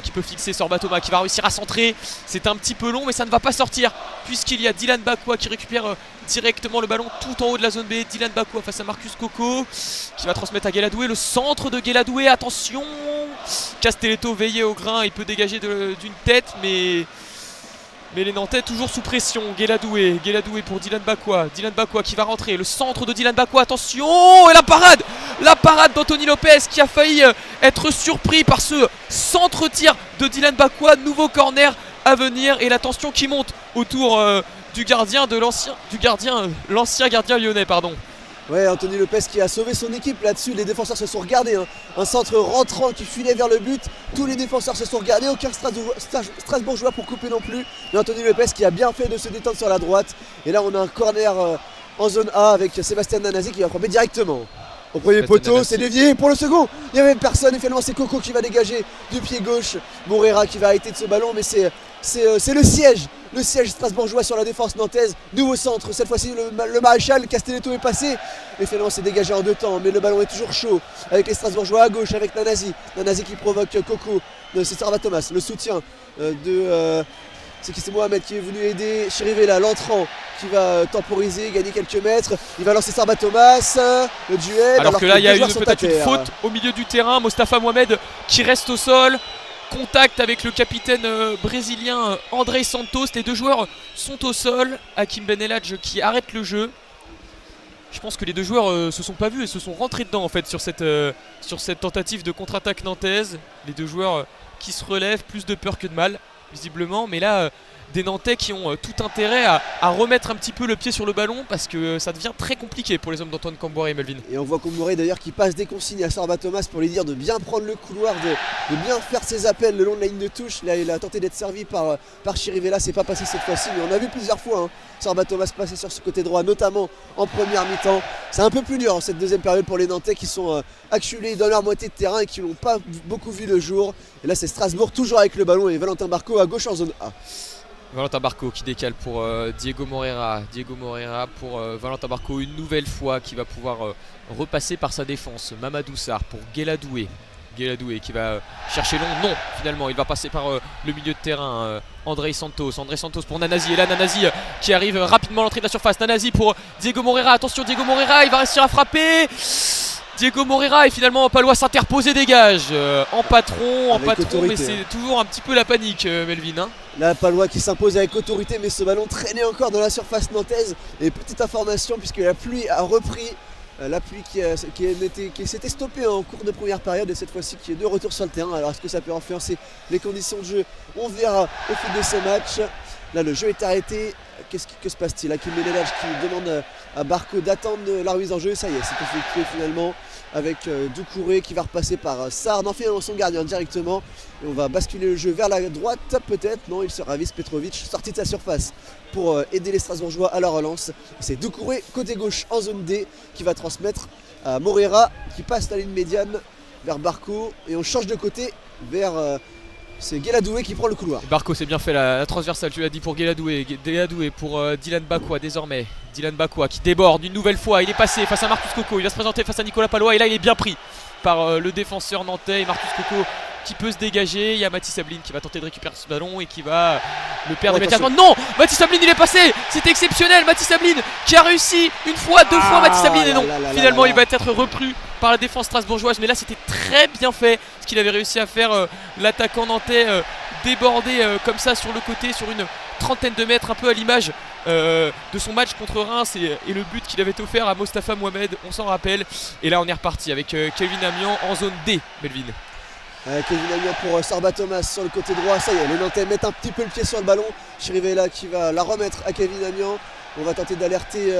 qui peut fixer Sorba Thomas, qui va réussir à centrer. C'est un petit peu long mais ça ne va pas sortir puisqu'il y a Dylan Bakwa qui récupère directement le ballon tout en haut de la zone B. Dylan Bakwa face à Marcus Coco qui va transmettre à Guéladoué. Le centre de Guéladoué, attention, Castelletto veillé au grain, il peut dégager d'une tête mais les Nantais toujours sous pression. Guéladoué pour Dylan Bakwa qui va rentrer, le centre de Dylan Bakwa, attention, et la parade d'Anthony Lopez qui a failli être surpris par ce centre-tir de Dylan Bakwa. Nouveau corner à venir et la tension qui monte autour du gardien l'ancien gardien lyonnais, pardon. Ouais, Anthony Lopez qui a sauvé son équipe là-dessus. Les défenseurs se sont regardés, hein. Un centre rentrant qui filait vers le but. Tous les défenseurs se sont regardés, aucun Strasbourgeois pour couper non plus. Mais Anthony Lopez qui a bien fait de se détendre sur la droite. Et là on a un corner en zone A avec Sébastien Nanassi qui va frapper directement au premier poteau. C'est dévié pour le second. Il n'y avait personne et finalement c'est Coco qui va dégager du pied gauche. Moreira qui va arrêter de ce ballon, mais c'est le siège. Le siège strasbourgeois sur la défense nantaise. Nouveau centre, cette fois-ci le maréchal Castelletto est passé. Et finalement c'est dégagé en deux temps. Mais le ballon est toujours chaud avec les Strasbourgeois à gauche avec Nanassi. Nanassi qui provoque Coco. C'est Sorba Thomas. Le soutien c'est Mohamed qui est venu aider Chirivella, l'entrant qui va temporiser, gagner quelques mètres. Il va lancer Sorba Thomas, le duel. Alors que là il y a peut-être une faute au milieu du terrain. Mostafa Mohamed qui reste au sol. Contact avec le capitaine brésilien André Santos. Les deux joueurs sont au sol. Hakim Ben Eladj qui arrête le jeu. Je pense que les deux joueurs se sont pas vus et se sont rentrés dedans en fait sur cette tentative de contre-attaque nantaise. Les deux joueurs qui se relèvent, plus de peur que de mal visiblement. Mais là des Nantais qui ont tout intérêt à remettre un petit peu le pied sur le ballon parce que ça devient très compliqué pour les hommes d'Antoine Camboire et Melvin. Et on voit Camboire d'ailleurs qui passe des consignes à Sorba Thomas pour lui dire de bien prendre le couloir, de bien faire ses appels le long de la ligne de touche. Là il a tenté d'être servi par Chirivella, c'est pas passé cette fois-ci, mais on a vu plusieurs fois Sorba Thomas passer sur ce côté droit, notamment en première mi-temps. C'est un peu plus dur en cette deuxième période pour les Nantais qui sont acculés dans leur moitié de terrain et qui n'ont pas beaucoup vu le jour. Et là c'est Strasbourg toujours avec le ballon et Valentin Barco à gauche en zone A. Valentin Barco qui décale pour Diego Moreira pour Valentin Barco une nouvelle fois qui va pouvoir repasser par sa défense. Mamadou Sarr pour Guéladoué qui va chercher long, non finalement il va passer par le milieu de terrain. André Santos pour Nanassi, et là Nanassi qui arrive rapidement à l'entrée de la surface. Nanassi pour Diego Moreira, attention Diego Moreira, il va réussir à frapper. Diego Moreira et finalement Palois s'interpose et dégage en patron, mais c'est toujours un petit peu la panique Melvin. Là Palois qui s'impose avec autorité, mais ce ballon traînait encore dans la surface nantaise. Et petite information, puisque la pluie a repris, la pluie qui s'était stoppée en cours de première période et cette fois-ci qui est de retour sur le terrain. Alors est-ce que ça peut influencer les conditions de jeu? On verra au fil de ce match. Là le jeu est arrêté. Que se passe-t-il? Hakim Ben Eladj qui demande à Barco d'attendre la remise en jeu. Ça y est, c'est effectué finalement avec Doucouré qui va repasser par Sarr. Non, finalement son gardien directement. Et on va basculer le jeu vers la droite peut-être. Non, il se ravise Petrovic, sorti de sa surface pour aider les Strasbourgeois à la relance. C'est Doucouré côté gauche en zone D qui va transmettre à Moreira qui passe la ligne médiane vers Barco. Et on change de côté vers... c'est Guéladoué qui prend le couloir. Barco c'est bien fait la transversale, tu l'as dit pour Guéladoué pour Dylan Bakwa désormais. Dylan Bakwa qui déborde une nouvelle fois, il est passé face à Marcus Coco, il va se présenter face à Nicolas Palois et là il est bien pris par le défenseur nantais et Marcus Coco qui peut se dégager. Il y a Mathis Sabline qui va tenter de récupérer ce ballon et qui va le perdre immédiatement. Non, Mathis Sabline il est passé, c'était exceptionnel. Mathis Sabline qui a réussi une fois, deux fois Mathis Sabline et non, finalement il va être repris par la défense strasbourgeoise. Mais là c'était très bien fait ce qu'il avait réussi à faire l'attaquant nantais déborder comme ça sur le côté sur une trentaine de mètres, un peu à l'image de son match contre Reims et le but qu'il avait offert à Mostafa Mohamed, on s'en rappelle. Et là on est reparti avec Kelvin Amian en zone D, Melvin. Kevin Amian pour Sorba Thomas sur le côté droit. Ça y est, les Nantais mettent un petit peu le pied sur le ballon. Chirivella qui va la remettre à Kevin Amian. On va tenter d'alerter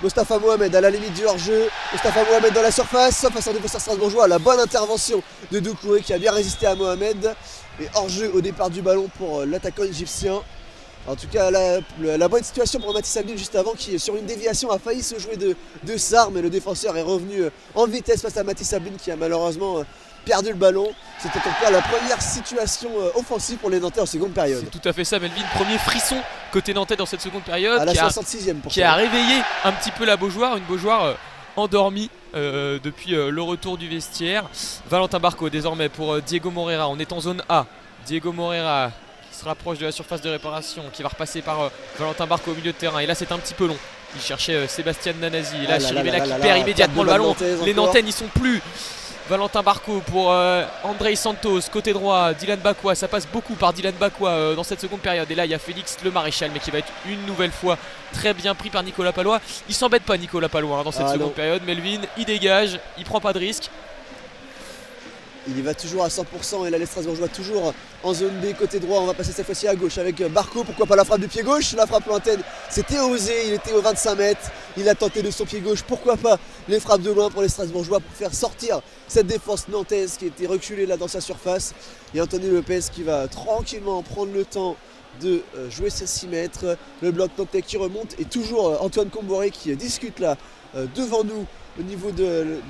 Mostafa Mohamed à la limite du hors-jeu. Mostafa Mohamed dans la surface, face à un défenseur strasbourgeois. La bonne intervention de Doucouré qui a bien résisté à Mohamed. Et hors-jeu au départ du ballon pour l'attaquant égyptien. En tout cas, la bonne situation pour Mathis Ablin juste avant, qui sur une déviation a failli se jouer de Sarr, mais le défenseur est revenu en vitesse face à Mathis Ablin qui a malheureusement perdu le ballon. C'était en tout cas la première situation offensive pour les Nantais en seconde période. C'est tout à fait ça, Melvin. Premier frisson côté Nantais dans cette seconde période. À la 66e qui a réveillé un petit peu la Beaujoire, une Beaujoire endormie depuis le retour du vestiaire. Valentin Barco désormais pour Diego Moreira. On est en zone A. Diego Moreira qui se rapproche de la surface de réparation, qui va repasser par Valentin Barco au milieu de terrain. Et là c'est un petit peu long. Il cherchait Sébastien Nanazi. Et là Chirivella qui perd immédiatement le ballon. Les Nantais n'y sont plus. Valentin Barco pour Andrei Santos, côté droit, Dylan Bakwa, ça passe beaucoup par Dylan Bakwa dans cette seconde période. Et là il y a Félix Le Maréchal, mais qui va être une nouvelle fois très bien pris par Nicolas Palois. Il s'embête pas Nicolas Palois dans cette seconde période. Melvin, il dégage, il prend pas de risque. Il y va toujours à 100% et là les Strasbourgeois toujours en zone B côté droit. On va passer cette fois-ci à gauche avec Barco. Pourquoi pas la frappe du pied gauche? La frappe lointaine, c'était osé, il était aux 25 mètres. Il a tenté de son pied gauche. Pourquoi pas les frappes de loin pour les Strasbourgeois pour faire sortir cette défense nantaise qui était reculée là dans sa surface. Et Anthony Lopez qui va tranquillement prendre le temps de jouer ses 6 mètres. Le bloc nantais qui remonte et toujours Antoine Comboiré qui discute là devant nous au niveau de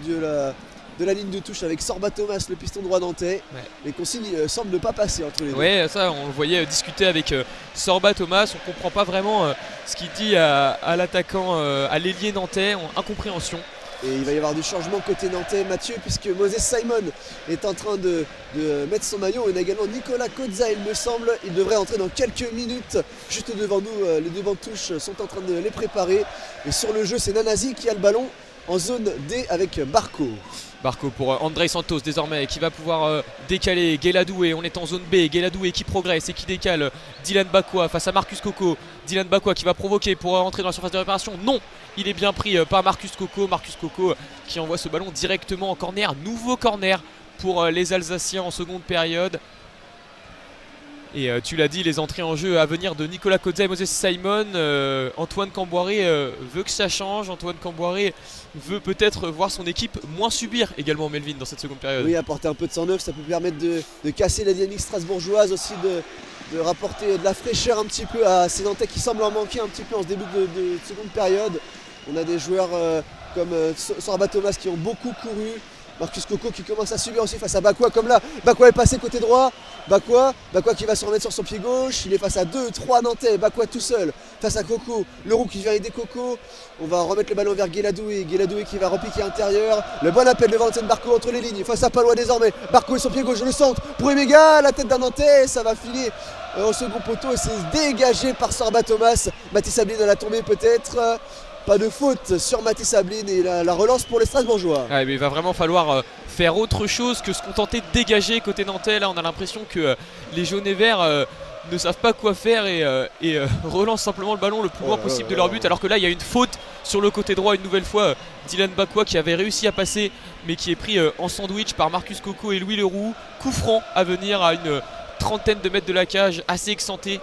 la ligne de touche avec Sorba Thomas, le piston droit nantais. Ouais. Les consignes semblent ne pas passer entre les deux. Ouais, ça on le voyait discuter avec Sorba Thomas. On comprend pas vraiment ce qu'il dit à l'attaquant, à l'ailier nantais, en incompréhension. Et il va y avoir du changement côté nantais, Mathieu, puisque Moses Simon est en train de mettre son maillot. On a également Nicolas Kozza, il me semble. Il devrait entrer dans quelques minutes. Juste devant nous, les deux bancs de touche sont en train de les préparer. Et sur le jeu, c'est Nanazi qui a le ballon en zone D avec Barco. Barco pour Andrei Santos désormais qui va pouvoir décaler Guéladoué. On est en zone B, Guéladoué qui progresse et qui décale Dylan Bakwa face à Marcus Coco. Dylan Bakwa qui va provoquer pour entrer dans la surface de réparation. Non, il est bien pris par Marcus Coco. Marcus Coco qui envoie ce ballon directement en corner. Nouveau corner pour les Alsaciens en seconde période. Et tu l'as dit, les entrées en jeu à venir de Nicolas Kozza et Moses Simon. Antoine Camboiré veut que ça change. Antoine Camboiré veut peut-être voir son équipe moins subir également Melvin dans cette seconde période. Oui, apporter un peu de sang neuf, ça peut permettre de casser la dynamique strasbourgeoise, aussi de rapporter de la fraîcheur un petit peu à ces Nantais qui semblent en manquer un petit peu en ce début de seconde période. On a des joueurs comme Sorba Thomas qui ont beaucoup couru. Marcus Coco qui commence à subir aussi face à Bakwa, comme là, Bakwa est passé côté droit, Bakwa qui va se remettre sur son pied gauche, il est face à 2-3 Nantais, Bakwa tout seul, face à Coco, le roux qui vient aider Coco, on va remettre le ballon vers Guéladoué qui va repiquer intérieur, le bon appel de Valentin Barco entre les lignes, face à Palois désormais, Barco et son pied gauche, le centre, pour Emega, la tête d'un Nantais, ça va filer au second poteau et c'est dégagé par Sorba Thomas, Mathis Ablin à la tombée peut-être. Pas de faute sur Mathis Ablin et la relance pour les Strasbourgeois. Ouais, mais il va vraiment falloir faire autre chose que se contenter de dégager côté nantais. Là on a l'impression que les jaunes et verts ne savent pas quoi faire et relancent simplement le ballon le plus loin possible de leur but. Alors que là il y a une faute sur le côté droit une nouvelle fois. Dylan Bakwa qui avait réussi à passer mais qui est pris en sandwich par Marcus Coco et Louis Leroux. Coup franc à venir à une trentaine de mètres de la cage, assez excentré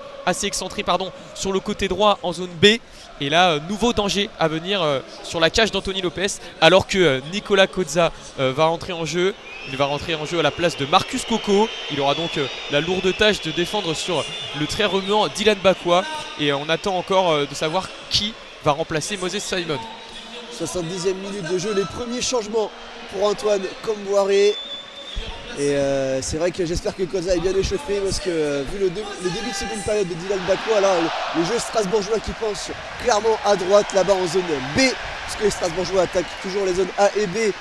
sur le côté droit en zone B. Et là, nouveau danger à venir sur la cage d'Anthony Lopez, alors que Nicolas Kozza va entrer en jeu. Il va rentrer en jeu à la place de Marcus Coco. Il aura donc la lourde tâche de défendre sur le très remuant Dylan Bakwa. Et on attend encore de savoir qui va remplacer Moses Simon. 70e minute de jeu, les premiers changements pour Antoine Camboiré. Et c'est vrai que j'espère que Kozza est bien échauffé parce que vu le début de seconde période de Dylan Bakwa, là le jeu strasbourgeois qui pense clairement à droite là-bas en zone B, puisque les Strasbourgeois attaquent toujours les zones A et B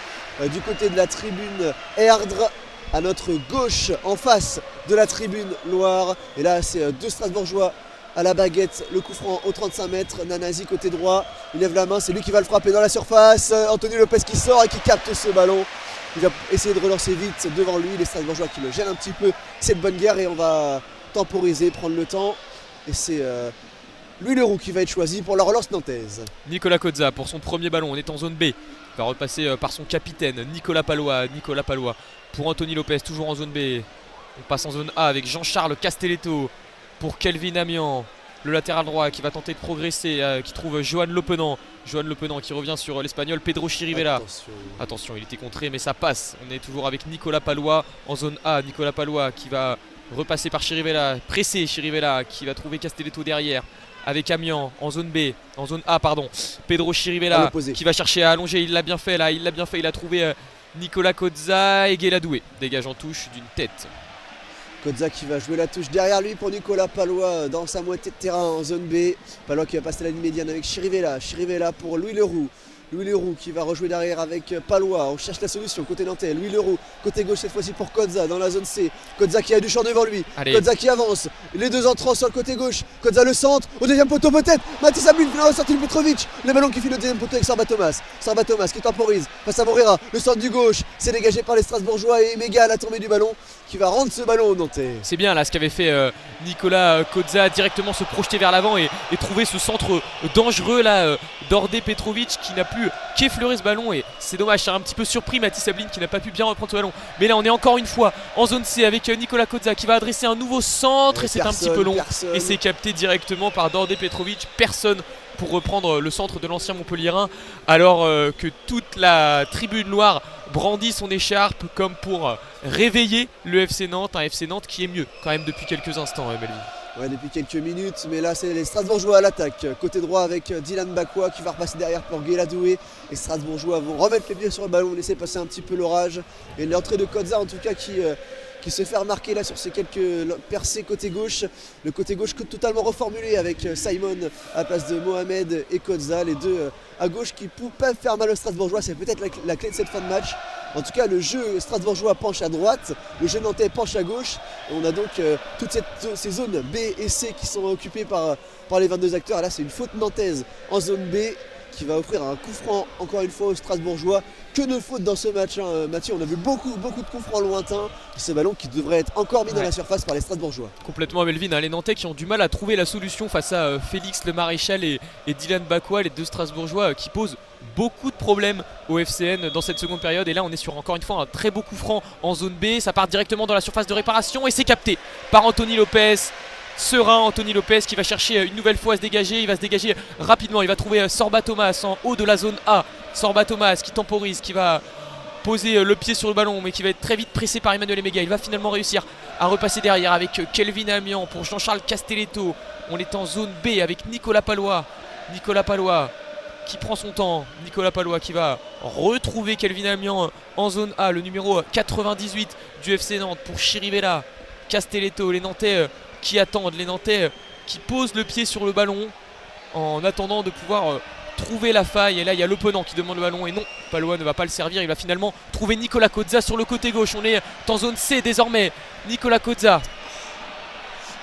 du côté de la tribune Erdre, à notre gauche en face de la tribune Loire. Et là c'est deux Strasbourgeois à la baguette, le coup franc au 35 mètres, Nanazi côté droit, il lève la main, c'est lui qui va le frapper dans la surface, Anthony Lopez qui sort et qui capte ce ballon. Il va essayer de relancer vite devant lui, les Strasbourgeois qui le gênent un petit peu. C'est de bonne guerre et on va temporiser, prendre le temps. Et c'est Louis Leroux qui va être choisi pour la relance nantaise. Nicolas Cozza pour son premier ballon, on est en zone B. Il va repasser par son capitaine Nicolas Palois. Pour Anthony Lopez, toujours en zone B. On passe en zone A avec Jean-Charles Castelletto pour Kelvin Amian. Le latéral droit qui va tenter de progresser, qui trouve Johan Lopenant. Johan Lopenant qui revient sur l'Espagnol Pedro Chirivella. Attention, il était contré mais ça passe. On est toujours avec Nicolas Palois en zone A. Nicolas Palois qui va repasser par Chirivella. Pressé Chirivella qui va trouver Castelletto derrière. Avec Amiens en zone B, en zone A pardon. Pedro Chirivella qui va chercher à allonger, il l'a bien fait là, il a trouvé Nicolas Cozza et Guéladoué. Dégage en touche d'une tête. Cozza qui va jouer la touche derrière lui pour Nicolas Palois dans sa moitié de terrain en zone B. Palois qui va passer la ligne médiane avec Chirivella. Chirivella pour Louis Leroux. Louis Leroux qui va rejouer derrière avec Palois. On cherche la solution côté nantais. Louis Leroux côté gauche cette fois-ci pour Cozza dans la zone C. Cozza qui a du champ devant lui. Allez. Cozza qui avance. Les deux entrants sur le côté gauche. Cozza le centre. Au deuxième poteau peut-être. Mathis Abune qui va ressortir Petrovic. Le ballon qui file au deuxième poteau avec Sorba Thomas. Sorba Thomas qui temporise face à Moreira. Le centre du gauche. C'est dégagé par les Strasbourgeois et Méga à la tombée du ballon qui va rendre ce ballon au nantais. C'est bien là ce qu'avait fait Nicolas Cozza, directement se projeter vers l'avant et trouver ce centre dangereux là d'Ordé Petrovic qui n'a pu qu'effleurer ce ballon et c'est dommage, c'est un petit peu surpris Mathis Abline qui n'a pas pu bien reprendre ce ballon. Mais là on est encore une fois en zone C avec Nicolas Cozza qui va adresser un nouveau centre et c'est un petit peu long et c'est capté directement par Dordé Petrovic. Personne pour reprendre le centre de l'ancien Montpellierin alors que toute la tribune noire brandit son écharpe comme pour réveiller le FC Nantes, un FC Nantes qui est mieux quand même depuis quelques instants Melvin. Ouais, depuis quelques minutes, mais là c'est les Strasbourgeois à l'attaque. Côté droit avec Dylan Bakwa qui va repasser derrière pour Guéladoué. Les Strasbourgeois vont remettre les pieds sur le ballon, laisser passer un petit peu l'orage. Et l'entrée de Cozza en tout cas qui se fait remarquer là sur ces quelques percées côté gauche. Le côté gauche totalement reformulé avec Simon à la place de Mohamed et Cozza. Les deux à gauche qui peuvent faire mal aux Strasbourgeois. C'est peut-être la clé de cette fin de match. En tout cas, le jeu strasbourgeois penche à droite, le jeu nantais penche à gauche. Et on a donc toutes ces zones B et C qui sont occupées par les 22 acteurs. Et là, c'est une faute nantaise en zone B qui va offrir un coup franc encore une fois aux Strasbourgeois. Que de fautes dans ce match, hein. Mathieu, on a vu beaucoup de coups francs lointains. Ce ballon qui devrait être encore mis dans la surface par les Strasbourgeois. Complètement Melvin, hein. Les Nantais qui ont du mal à trouver la solution face à Félix Le Maréchal et Dylan Bakwa, les deux Strasbourgeois qui posent beaucoup de problèmes au FCN dans cette seconde période. Et là on est sur encore une fois un très beau coup franc en zone B. Ça part directement dans la surface de réparation et c'est capté par Anthony Lopez. Serein Anthony Lopez qui va chercher une nouvelle fois à se dégager. Il va se dégager rapidement, il va trouver Sorba Thomas en haut de la zone A. Sorba Thomas qui temporise, qui va poser le pied sur le ballon mais qui va être très vite pressé par Emmanuel Emega. Il va finalement réussir à repasser derrière avec Kelvin Amian pour Jean-Charles Castelletto. On est en zone B avec Nicolas Palois. Nicolas Palois qui prend son temps. Nicolas Palois qui va retrouver Kelvin Amian en zone A, le numéro 98 du FC Nantes pour Chirivella. Castelletto, les Nantais qui attendent, les Nantais qui posent le pied sur le ballon en attendant de pouvoir trouver la faille. Et là il y a Lopenant qui demande le ballon et non, Palois ne va pas le servir. Il va finalement trouver Nicolas Cozza sur le côté gauche. On est en zone C désormais. Nicolas Cozza.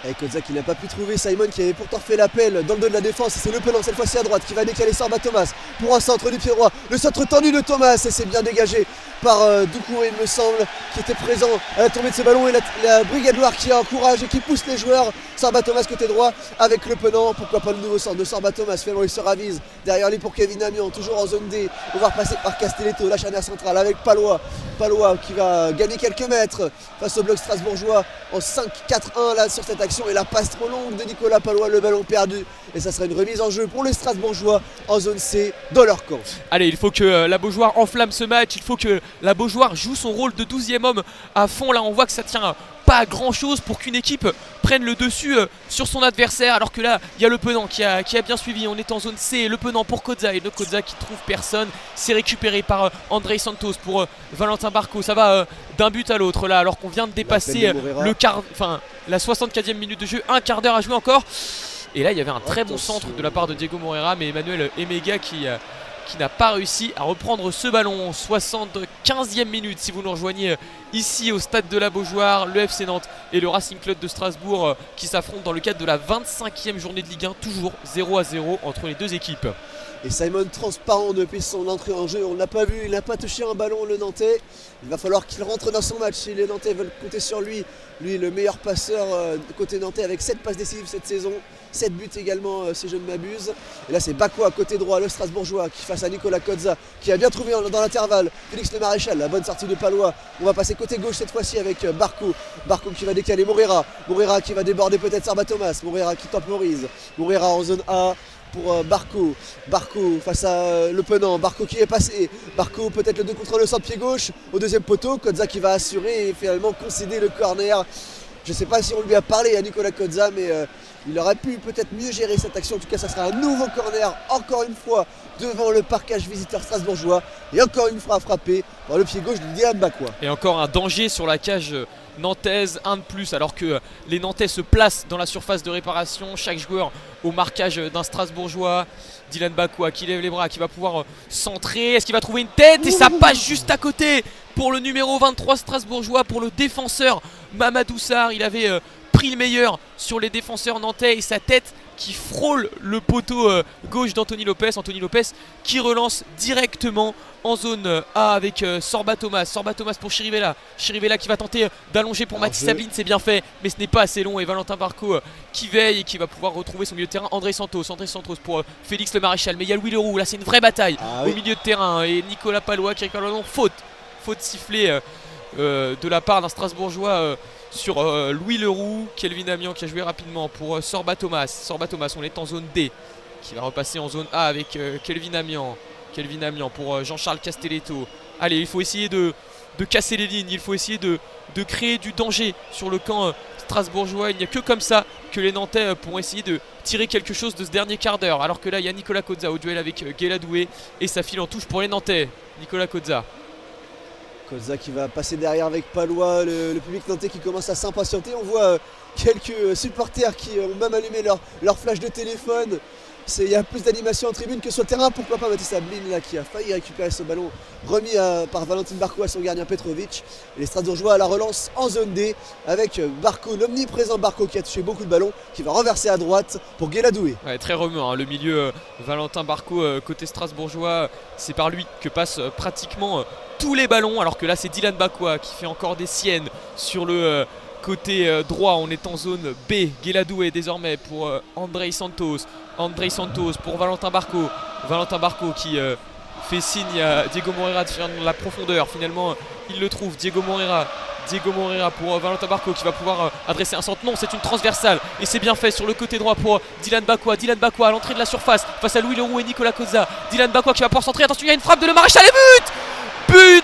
Et Cozza qui n'a pas pu trouver Simon qui avait pourtant fait l'appel dans le dos de la défense. C'est Lopenant cette fois-ci à droite qui va décaler Sorba Thomas pour un centre du pied droit. Le centre tendu de Thomas et c'est bien dégagé par Doucouré il me semble qui était présent à la tombée de ce ballon. Et la Brigade Noire qui encourage et qui pousse les joueurs. Sorba Thomas côté droit avec Lopenant. Pourquoi pas le nouveau centre de Sorba Thomas. Finalement il se ravise derrière lui pour Kevin Amian. Toujours en zone D. On va repasser par Castelletto, la charnière centrale avec Palois. Palois qui va gagner quelques mètres face au bloc strasbourgeois en 5-4-1 là sur cette action. Et la passe trop longue de Nicolas Palois, le ballon perdu. Et ça sera une remise en jeu pour les Strasbourgeois en zone C dans leur camp. Allez, il faut que la Beaujoire enflamme ce match. Il faut que la Beaujoire joue son rôle de 12e homme à fond. Là on voit que ça tient pas à grand chose pour qu'une équipe prenne le dessus sur son adversaire. Alors que là il y a Lopenant qui a bien suivi. On est en zone C, Lopenant pour Cozza. Et le Cozza qui trouve personne. C'est récupéré par André Santos pour Valentin Barco. Ça va d'un but à l'autre là alors qu'on vient de dépasser la 64e minute de jeu. Un quart d'heure à jouer encore. Et là il y avait un très bon centre de la part de Diego Moreira. Mais Emmanuel Emega qui n'a pas réussi à reprendre ce ballon. 64 15e minute si vous nous rejoignez ici au stade de la Beaujoire. Le FC Nantes et le Racing Club de Strasbourg qui s'affrontent dans le cadre de la 25e journée de Ligue 1, toujours 0-0 entre les deux équipes. Et Simon transparent depuis son entrée en jeu, on ne l'a pas vu, il n'a pas touché un ballon le Nantais. Il va falloir qu'il rentre dans son match si les Nantais veulent compter sur lui. Lui le meilleur passeur côté Nantais avec 7 passes décisives cette saison, 7 buts également si je ne m'abuse. Et là c'est Bakwa côté droit, le Strasbourgeois qui face à Nicolas Kozza qui a bien trouvé dans l'intervalle Félix Le Maréchal, la bonne sortie de Palois. On va passer côté gauche cette fois-ci avec Barco qui va décaler Moreira qui va déborder peut-être Sorba Thomas, Moreira qui temporise, Moreira en zone A pour Barco face à Le Penant, Barco qui est passé, Barco peut-être le 2 contre le centre pied gauche au deuxième poteau, Kozza qui va assurer et finalement concéder le corner. Je ne sais pas si on lui a parlé à Nicolas Kozza, mais il aurait pu peut-être mieux gérer cette action. En tout cas, ça sera un nouveau corner, encore une fois, devant le parquage visiteur strasbourgeois. Et encore une fois frappé par le pied gauche de Dylan Bakwa. Et encore un danger sur la cage nantaise, un de plus, alors que les Nantais se placent dans la surface de réparation. Chaque joueur au marquage d'un Strasbourgeois. Dylan Bakwa qui lève les bras, qui va pouvoir centrer. Est-ce qu'il va trouver une tête? Et ça passe juste à côté pour le numéro 23 strasbourgeois, pour le défenseur Mamadou Sarr. Il avait pris le meilleur sur les défenseurs nantais et sa tête qui frôle le poteau gauche d'Anthony Lopez. Anthony Lopez qui relance directement en zone A avec Sorba Thomas pour Chirivella qui va tenter d'allonger pour Mathis Sabine. C'est bien fait mais ce n'est pas assez long, et Valentin Barco qui veille et qui va pouvoir retrouver son milieu de terrain. André Santos pour Félix Le Maréchal, mais il y a Louis Leroux. Là c'est une vraie bataille au milieu de terrain et Nicolas Palois qui récupère le ballon. Faute sifflée de la part d'un Strasbourgeois sur Louis Leroux. Kelvin Amian qui a joué rapidement pour Sorba Thomas, on est en zone D, qui va repasser en zone A avec Kelvin Amian pour Jean-Charles Castelletto. Allez, il faut essayer de casser les lignes, il faut essayer de créer du danger sur le camp strasbourgeois. Il n'y a que comme ça que les Nantais pourront essayer de tirer quelque chose de ce dernier quart d'heure. Alors que là il y a Nicolas Kozza au duel avec Guéladoué et ça file en touche pour les Nantais. Nicolas Kozza qui va passer derrière avec Palois, le public nantais qui commence à s'impatienter. On voit quelques supporters qui ont même allumé leur flash de téléphone. Il y a plus d'animation en tribune que sur le terrain. Pourquoi pas Mathis Sabline là, qui a failli récupérer ce ballon remis par Valentin Barco à son gardien Petrovic. Et les Strasbourgeois à la relance en zone D avec Barco, l'omniprésent Barco qui a touché beaucoup de ballons, qui va renverser à droite pour Guéladoué. Ouais, très remuant hein, le milieu Valentin Barco côté strasbourgeois. C'est par lui que passent pratiquement tous les ballons, alors que là c'est Dylan Bakwa qui fait encore des siennes sur le côté droit. On est en zone B. Guéladoué désormais pour André Santos pour Valentin Barco qui fait signe à Diego Moreira de faire la profondeur. Finalement il le trouve, Diego Moreira pour Valentin Barco qui va pouvoir adresser un centre. Non, c'est une transversale et c'est bien fait sur le côté droit pour Dylan Bakwa à l'entrée de la surface face à Louis Leroux et Nicolas Kozza. Dylan Bakwa qui va pouvoir centrer. Attention, il y a une frappe de Le Maréchal et but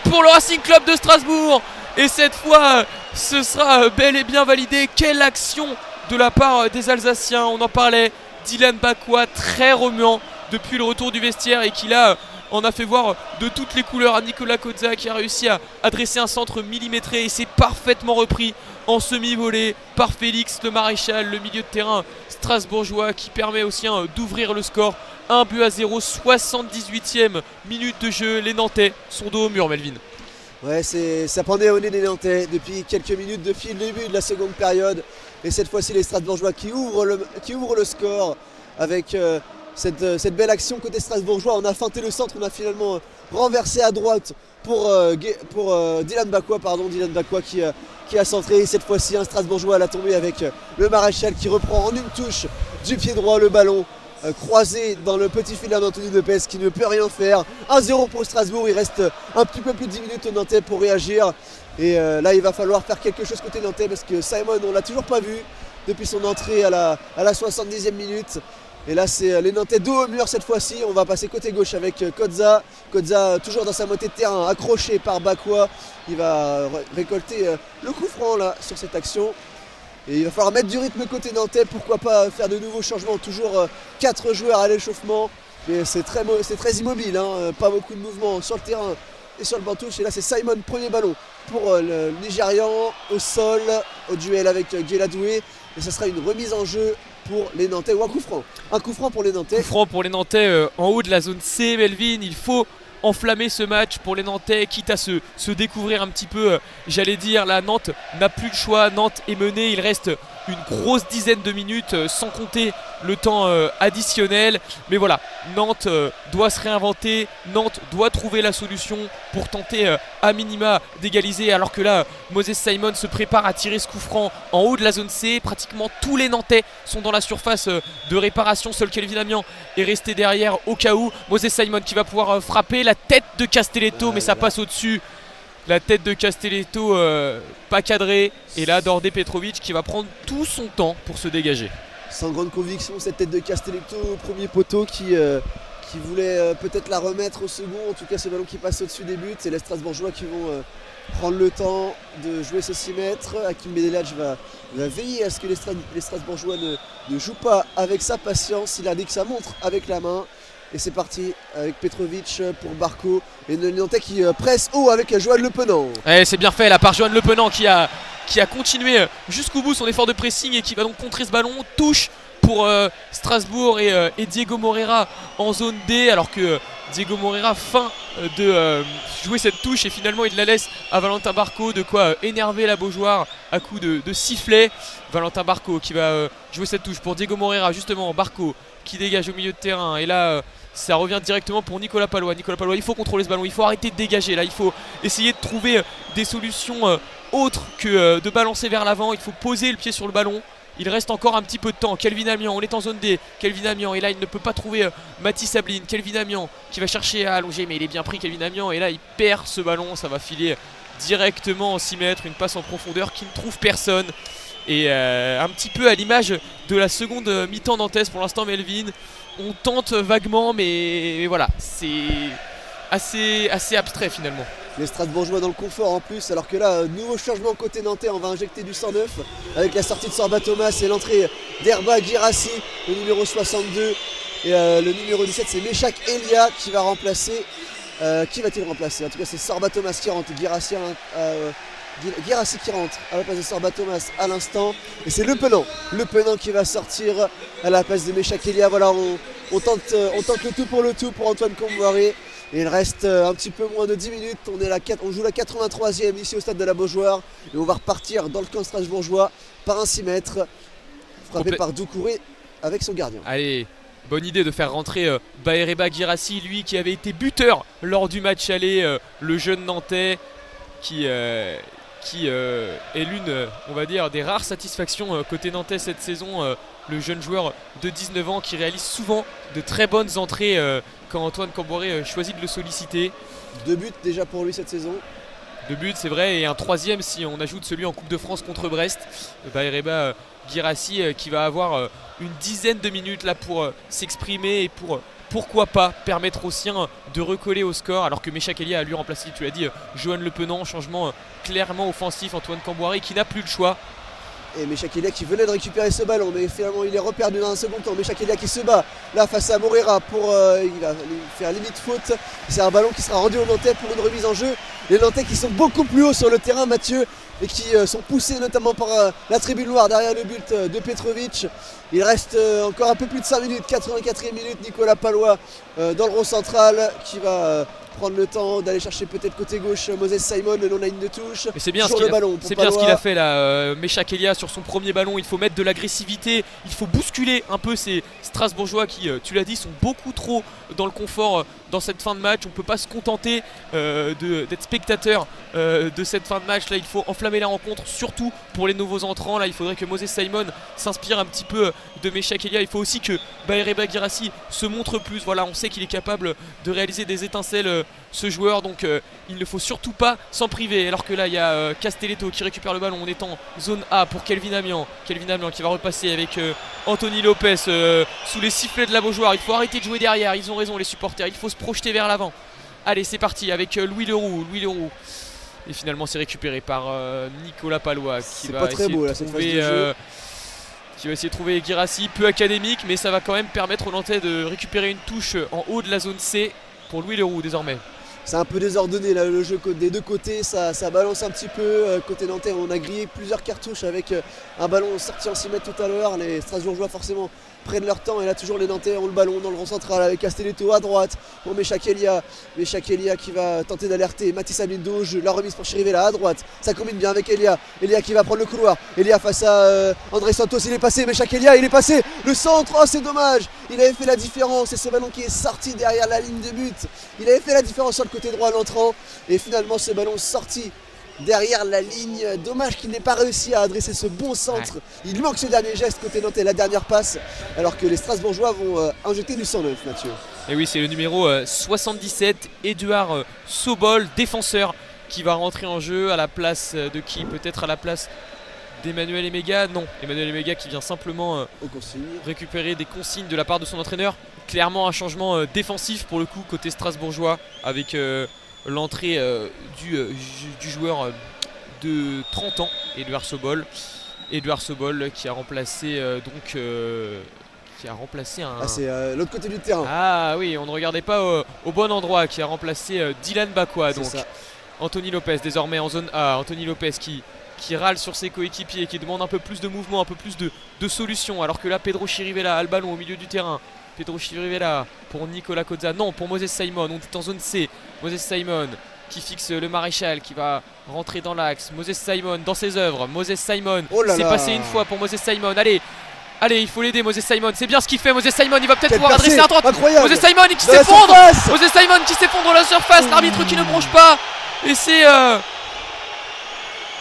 pour le Racing Club de Strasbourg. Et cette fois ce sera bel et bien validé. Quelle action de la part des Alsaciens. On en parlait, Dylan Bakwa très remuant depuis le retour du vestiaire et qui là en a fait voir de toutes les couleurs à Nicolas Kozza qui a réussi à adresser un centre millimétré et c'est parfaitement repris en semi-volée par Félix Le Maréchal, le milieu de terrain strasbourgeois qui permet aussi d'ouvrir le score. 1-0, 78e minute de jeu. Les Nantais sont dos au mur, Melvin. Ouais, ça pendait au nez des Nantais depuis quelques minutes depuis le début de la seconde période. Et cette fois-ci les Strasbourgeois qui ouvrent le score avec cette belle action côté strasbourgeois. On a feinté le centre, on a finalement renversé à droite pour Dylan Bakwa qui a centré. Et cette fois-ci un Strasbourgeois à la tombée avec Le Maréchal qui reprend en une touche du pied droit le ballon croisé dans le petit filet d'Anthony Lopez qui ne peut rien faire. 1-0 pour Strasbourg, il reste un petit peu plus de 10 minutes aux Nantais pour réagir. Et là il va falloir faire quelque chose côté Nantais parce que Simon on l'a toujours pas vu depuis son entrée à la 70e minute. Et là c'est les Nantais dos au mur cette fois-ci. On va passer côté gauche avec Kozza toujours dans sa moitié de terrain, accroché par Bakwa. Il va récolter le coup franc là sur cette action. Et il va falloir mettre du rythme côté nantais, pourquoi pas faire de nouveaux changements, toujours 4 joueurs à l'échauffement, mais c'est très immobile, hein, pas beaucoup de mouvements sur le terrain et sur le banc touche. Et là c'est Simon, premier ballon pour le Nigérian au sol, au duel avec Guéladoué, et ça sera une remise en jeu pour les Nantais ou un coup franc pour les Nantais. Coup franc pour les Nantais en haut de la zone C, Melvin. Il faut enflammer ce match pour les Nantais, quitte à se découvrir un petit peu. J'allais dire, là, Nantes n'a plus le choix. Nantes est menée, il reste une grosse dizaine de minutes, sans compter le temps additionnel. Mais voilà, Nantes doit se réinventer, Nantes doit trouver la solution pour tenter à minima d'égaliser, alors que là, Moses Simon se prépare à tirer ce coup franc en haut de la zone C. Pratiquement tous les Nantais sont dans la surface de réparation. Seul Kelvin Amiens est resté derrière au cas où. Moses Simon qui va pouvoir frapper, la tête de Castelletto, mais ça passe au-dessus. La tête de Castelletto pas cadrée. Et là, Dordé Petrovic qui va prendre tout son temps pour se dégager. Sans grande conviction, cette tête de Castelletto au premier poteau qui voulait peut-être la remettre au second. En tout cas, ce ballon qui passe au-dessus des buts. C'est les Strasbourgeois qui vont prendre le temps de jouer ce 6 mètres. Hakim Benelaj va veiller à ce que les Strasbourgeois ne jouent pas avec sa patience. Il a dit que ça montre avec la main. Et c'est parti avec Petrovic pour Barco. Et le Nantais qui presse haut avec Johan Le Penant. C'est bien fait là par Johan Le Penant qui a continué jusqu'au bout son effort de pressing et qui va donc contrer ce ballon. Touche pour Strasbourg et Diego Moreira en zone D, alors que Diego Moreira feint de jouer cette touche et finalement il la laisse à Valentin Barco, de quoi énerver la Beaujoire à coup de sifflet. Valentin Barco qui va jouer cette touche pour Diego Moreira, justement. Barco qui dégage au milieu de terrain, et là ça revient directement pour Nicolas Palois. Nicolas Palois, il faut contrôler ce ballon, il faut arrêter de dégager là, il faut essayer de trouver des solutions autres que de balancer vers l'avant. Il faut poser le pied sur le ballon. Il reste encore un petit peu de temps. Kelvin Amiens, on est en zone D. Kelvin Amiens, et là il ne peut pas trouver Mathis Sabline. Kelvin Amiens qui va chercher à allonger, mais il est bien pris Kelvin Amiens, et là il perd ce ballon. Ça va filer directement en 6 mètres, une passe en profondeur qui ne trouve personne. Et un petit peu à l'image de la seconde mi-temps nantaise pour l'instant, Melvin. On tente vaguement, mais voilà, c'est assez abstrait finalement. Les Strasbourgeois dans le confort en plus, alors que là, nouveau changement côté nantais, on va injecter du 109 avec la sortie de Sorba Thomas et l'entrée d'Herba Girassi, le numéro 62. Et le numéro 17, c'est Meshak Elia qui va remplacer. Qui va-t-il remplacer? En tout cas, c'est Sorba Thomas qui rentre, Girassi qui rentre à la place de Sorba Thomas à l'instant. Et c'est Le Penant qui va sortir à la place de Meshak Elia. Voilà, on tente le tout pour Antoine Comboiré. Et il reste un petit peu moins de 10 minutes. On joue la 83e ici au stade de la Beaujoire. Et on va repartir dans le camp strasbourgeois par un 6 mètres. Frappé par Doucouré avec son gardien. Allez, bonne idée de faire rentrer Baereba Girassi, lui qui avait été buteur lors du match aller. Le jeune Nantais qui est l'une, on va dire, des rares satisfactions côté nantais cette saison. Le jeune joueur de 19 ans qui réalise souvent de très bonnes entrées quand Antoine Camboré choisit de le solliciter. 2 buts déjà pour lui cette saison. 2 buts, c'est vrai, et un 3e si on ajoute celui en Coupe de France contre Brest. Baereba Girassi qui va avoir une dizaine de minutes là pour s'exprimer et pourquoi pas permettre aux siens de recoller au score, alors que Meshak Elia a lui remplacé, tu l'as dit, Johan Le Penant. Changement clairement offensif. Antoine Camboiré qui n'a plus le choix. Et Meshak Elia qui venait de récupérer ce ballon, mais finalement il est reperdu dans un second temps. Meshak Elia qui se bat là face à Moreira pour il va faire limite faute. C'est un ballon qui sera rendu aux Nantais pour une remise en jeu. Les Nantais qui sont beaucoup plus hauts sur le terrain, Mathieu, et qui sont poussés notamment par la tribune noire derrière le but de Petrovic. Il reste encore un peu plus de 5 minutes, 84e minute. Nicolas Palois dans le rond central qui va prendre le temps d'aller chercher peut-être côté gauche Moses Simon le long de la ligne de touche. Mais c'est bien ce qu'il a fait là, Meshak Elia sur son premier ballon. Il faut mettre de l'agressivité, il faut bousculer un peu ces Strasbourgeois qui, tu l'as dit, sont beaucoup trop dans le confort dans cette fin de match. On ne peut pas se contenter d'être spectateur de cette fin de match là. Il faut enflammer la rencontre, surtout pour les nouveaux entrants là. Il faudrait que Moses Simon s'inspire un petit peu de Meshak Elia. Il faut aussi que Baereba Girassi se montre plus. Voilà, on sait qu'il est capable de réaliser des étincelles, ce joueur, donc il ne faut surtout pas s'en priver. Alors que là il y a Castelletto qui récupère le ballon. On est en zone A pour Kelvin Amiens qui va repasser avec Anthony Lopez sous les sifflets de la Beaujoire. Il faut arrêter de jouer derrière, ils ont raison les supporters, il faut se projeter vers l'avant. Allez, c'est parti avec Louis Leroux. Et finalement c'est récupéré par Nicolas Palois qui va essayer de trouver Girassi, peu académique, mais ça va quand même permettre aux Nantais de récupérer une touche en haut de la zone C pour Louis Leroux désormais. C'est un peu désordonné là, le jeu des deux côtés, ça balance un petit peu. Côté nantais, on a grillé plusieurs cartouches avec un ballon sorti en 6 mètres tout à l'heure. Les Strasbourgeois forcément prennent leur temps et là toujours les Nantais ont le ballon dans le rond central avec Castelletto à droite pour Meshak Elia. Meshak Elia qui va tenter d'alerter Mathis Abindouge, la remise pour Chirivella à droite. Ça combine bien avec Elia. Elia qui va prendre le couloir. Elia face à André Santos, il est passé. Meshak Elia, il est passé. Le centre, oh c'est dommage. Il avait fait la différence et ce ballon qui est sorti derrière la ligne de but. Il avait fait la différence sur le côté droit à l'entrant et finalement ce ballon sorti derrière la ligne. Dommage qu'il n'ait pas réussi à adresser ce bon centre. Il lui manque ce dernier geste côté nantais, la dernière passe, alors que les Strasbourgeois vont injecter du 109, Mathieu. Et oui, c'est le numéro 77, Édouard Sobol, défenseur, qui va rentrer en jeu à la place de qui? Peut-être à la place d'Emmanuel Emega? Non, Emmanuel Emega qui vient simplement récupérer des consignes de la part de son entraîneur. Clairement un changement défensif pour le coup côté strasbourgeois avec l'entrée du joueur de 30 ans, Édouard Sobol. Édouard Sobol qui a remplacé un... Ah, c'est l'autre côté du terrain. Ah oui, on ne regardait pas au bon endroit, qui a remplacé Dylan Bakwa. Donc ça. Anthony Lopez désormais en zone A. Anthony Lopez qui râle sur ses coéquipiers, qui demande un peu plus de mouvement, un peu plus de solutions. Alors que là, Pedro Chirivella a le ballon au milieu du terrain. Pedro Chirivella pour Nicolas Cozza. Non, pour Moses Simon. On est en zone C. Moses Simon qui fixe le maréchal, qui va rentrer dans l'axe. Moses Simon dans ses œuvres. Moses Simon, c'est passé une fois pour Moses Simon. Allez, il faut l'aider, Moses Simon. C'est bien ce qu'il fait, Moses Simon. Il va peut-être pouvoir adresser à droite. Incroyable. Moses Simon qui s'effondre. Moses Simon qui s'effondre à la surface. L'arbitre qui ne bronche pas.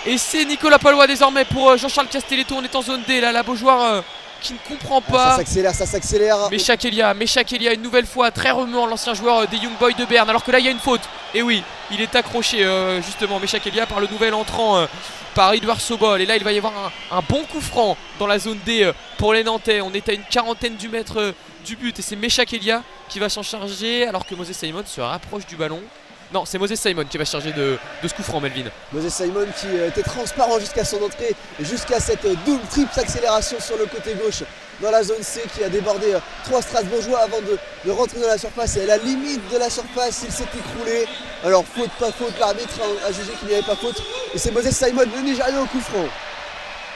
Et c'est Nicolas Palois désormais pour Jean-Charles Castelletto. On est en zone D là, la Beaujoire qui ne comprend pas. Ça s'accélère. Meshak Elia une nouvelle fois, très remuant, l'ancien joueur des Young Boys de Berne. Alors que là il y a une faute. Et oui, il est accroché justement Meshak Elia par le nouvel entrant par Édouard Sobol. Et là il va y avoir un bon coup franc dans la zone D pour les Nantais. On est à une quarantaine du mètre du but et c'est Meshak Elia qui va s'en charger alors que Moses Simon se rapproche du ballon. Non, c'est Moses Simon qui va se charger de ce coup franc, Melvin. Moses Simon qui était transparent jusqu'à son entrée et jusqu'à cette double triple accélération sur le côté gauche dans la zone C qui a débordé 3 Strasbourgeois avant de rentrer dans la surface. Et à la limite de la surface, il s'est écroulé. Alors faute, pas faute, l'arbitre a jugé qu'il n'y avait pas faute. Et c'est Moses Simon, le Nigérian au coup franc.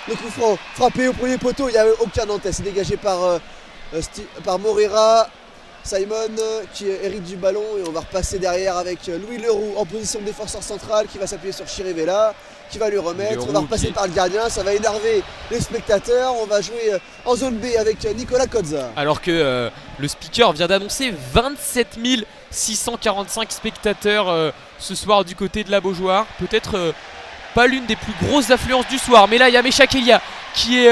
Le coup franc frappé au premier poteau, il n'y avait aucun Nantais. C'est dégagé par Moreira. Simon qui hérite du ballon et on va repasser derrière avec Louis Leroux en position de défenseur central qui va s'appuyer sur Chirivella, qui va lui remettre. On va repasser par le gardien, ça va énerver les spectateurs. On va jouer en zone B avec Nicolas Cozza. Alors que le speaker vient d'annoncer 27 645 spectateurs ce soir du côté de la Beaujoire. Peut-être pas l'une des plus grosses affluences du soir, mais là il y a Meshak Elia qui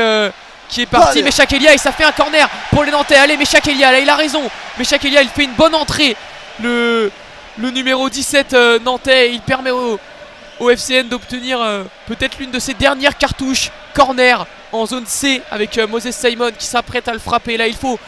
est parti. Meshak Elia et ça fait un corner pour les Nantais. Allez, Meshak Elia, là il a raison. Meshak Elia il fait une bonne entrée. Le numéro 17 nantais, il permet au FCN d'obtenir peut-être l'une de ses dernières cartouches. Corner en zone C avec Moses Simon qui s'apprête à le frapper. Là il faut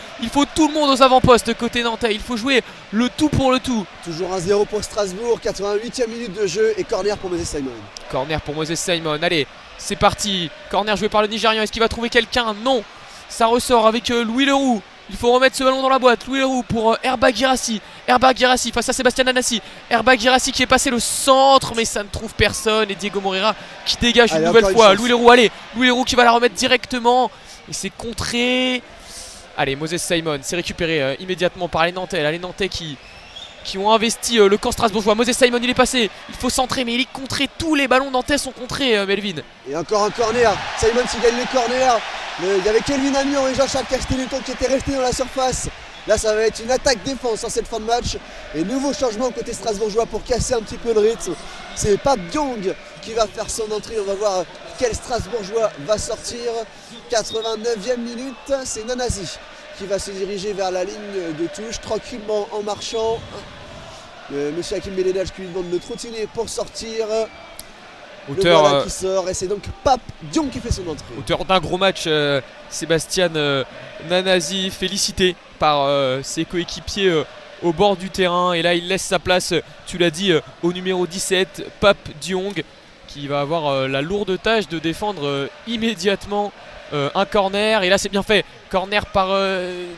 tout le monde aux avant-postes côté nantais. Il faut jouer le tout pour le tout. Toujours 1-0 pour Strasbourg, 88e minute de jeu et corner pour Moses Simon. Corner pour Moses Simon, allez, c'est parti. Corner joué par le Nigérian, est-ce qu'il va trouver quelqu'un? Non, ça ressort avec Louis Leroux. Il faut remettre ce ballon dans la boîte. Louis Leroux pour Herba Girassi. Herba Girassi face à Sébastien Nanassi. Herba Girassi qui est passé le centre, mais ça ne trouve personne. Et Diego Moreira qui dégage une nouvelle fois. Louis Leroux, allez, Louis Leroux qui va la remettre directement. Et c'est contré. Allez, Moses Simon, c'est récupéré immédiatement par les Nantais. Là, les Nantais qui ont investi le camp strasbourgeois. Moses Simon il est passé, il faut centrer mais il est contré, tous les ballons nantais sont contrés Melvin. Et encore un corner, Simon qui gagne le corner. Il y avait Kelvin Amion et Jean-Charles Castelletto qui étaient restés dans la surface. Là ça va être une attaque-défense en cette fin de match. Et nouveau changement côté strasbourgeois pour casser un petit peu le rythme. C'est Pape Diong qui va faire son entrée, on va voir quel strasbourgeois va sortir. 89e minute, c'est Nanasi qui va se diriger vers la ligne de touche tranquillement en marchant. Monsieur Hakim Belenaj qui lui demande de trottiner pour sortir. Le voilà qui sort et c'est donc Pape Diong qui fait son entrée. Auteur d'un gros match, Sébastien Nanasi, félicité par ses coéquipiers au bord du terrain. Et là il laisse sa place, tu l'as dit, au numéro 17, Pape Diong, qui va avoir la lourde tâche de défendre immédiatement un corner. Et là c'est bien fait, corner par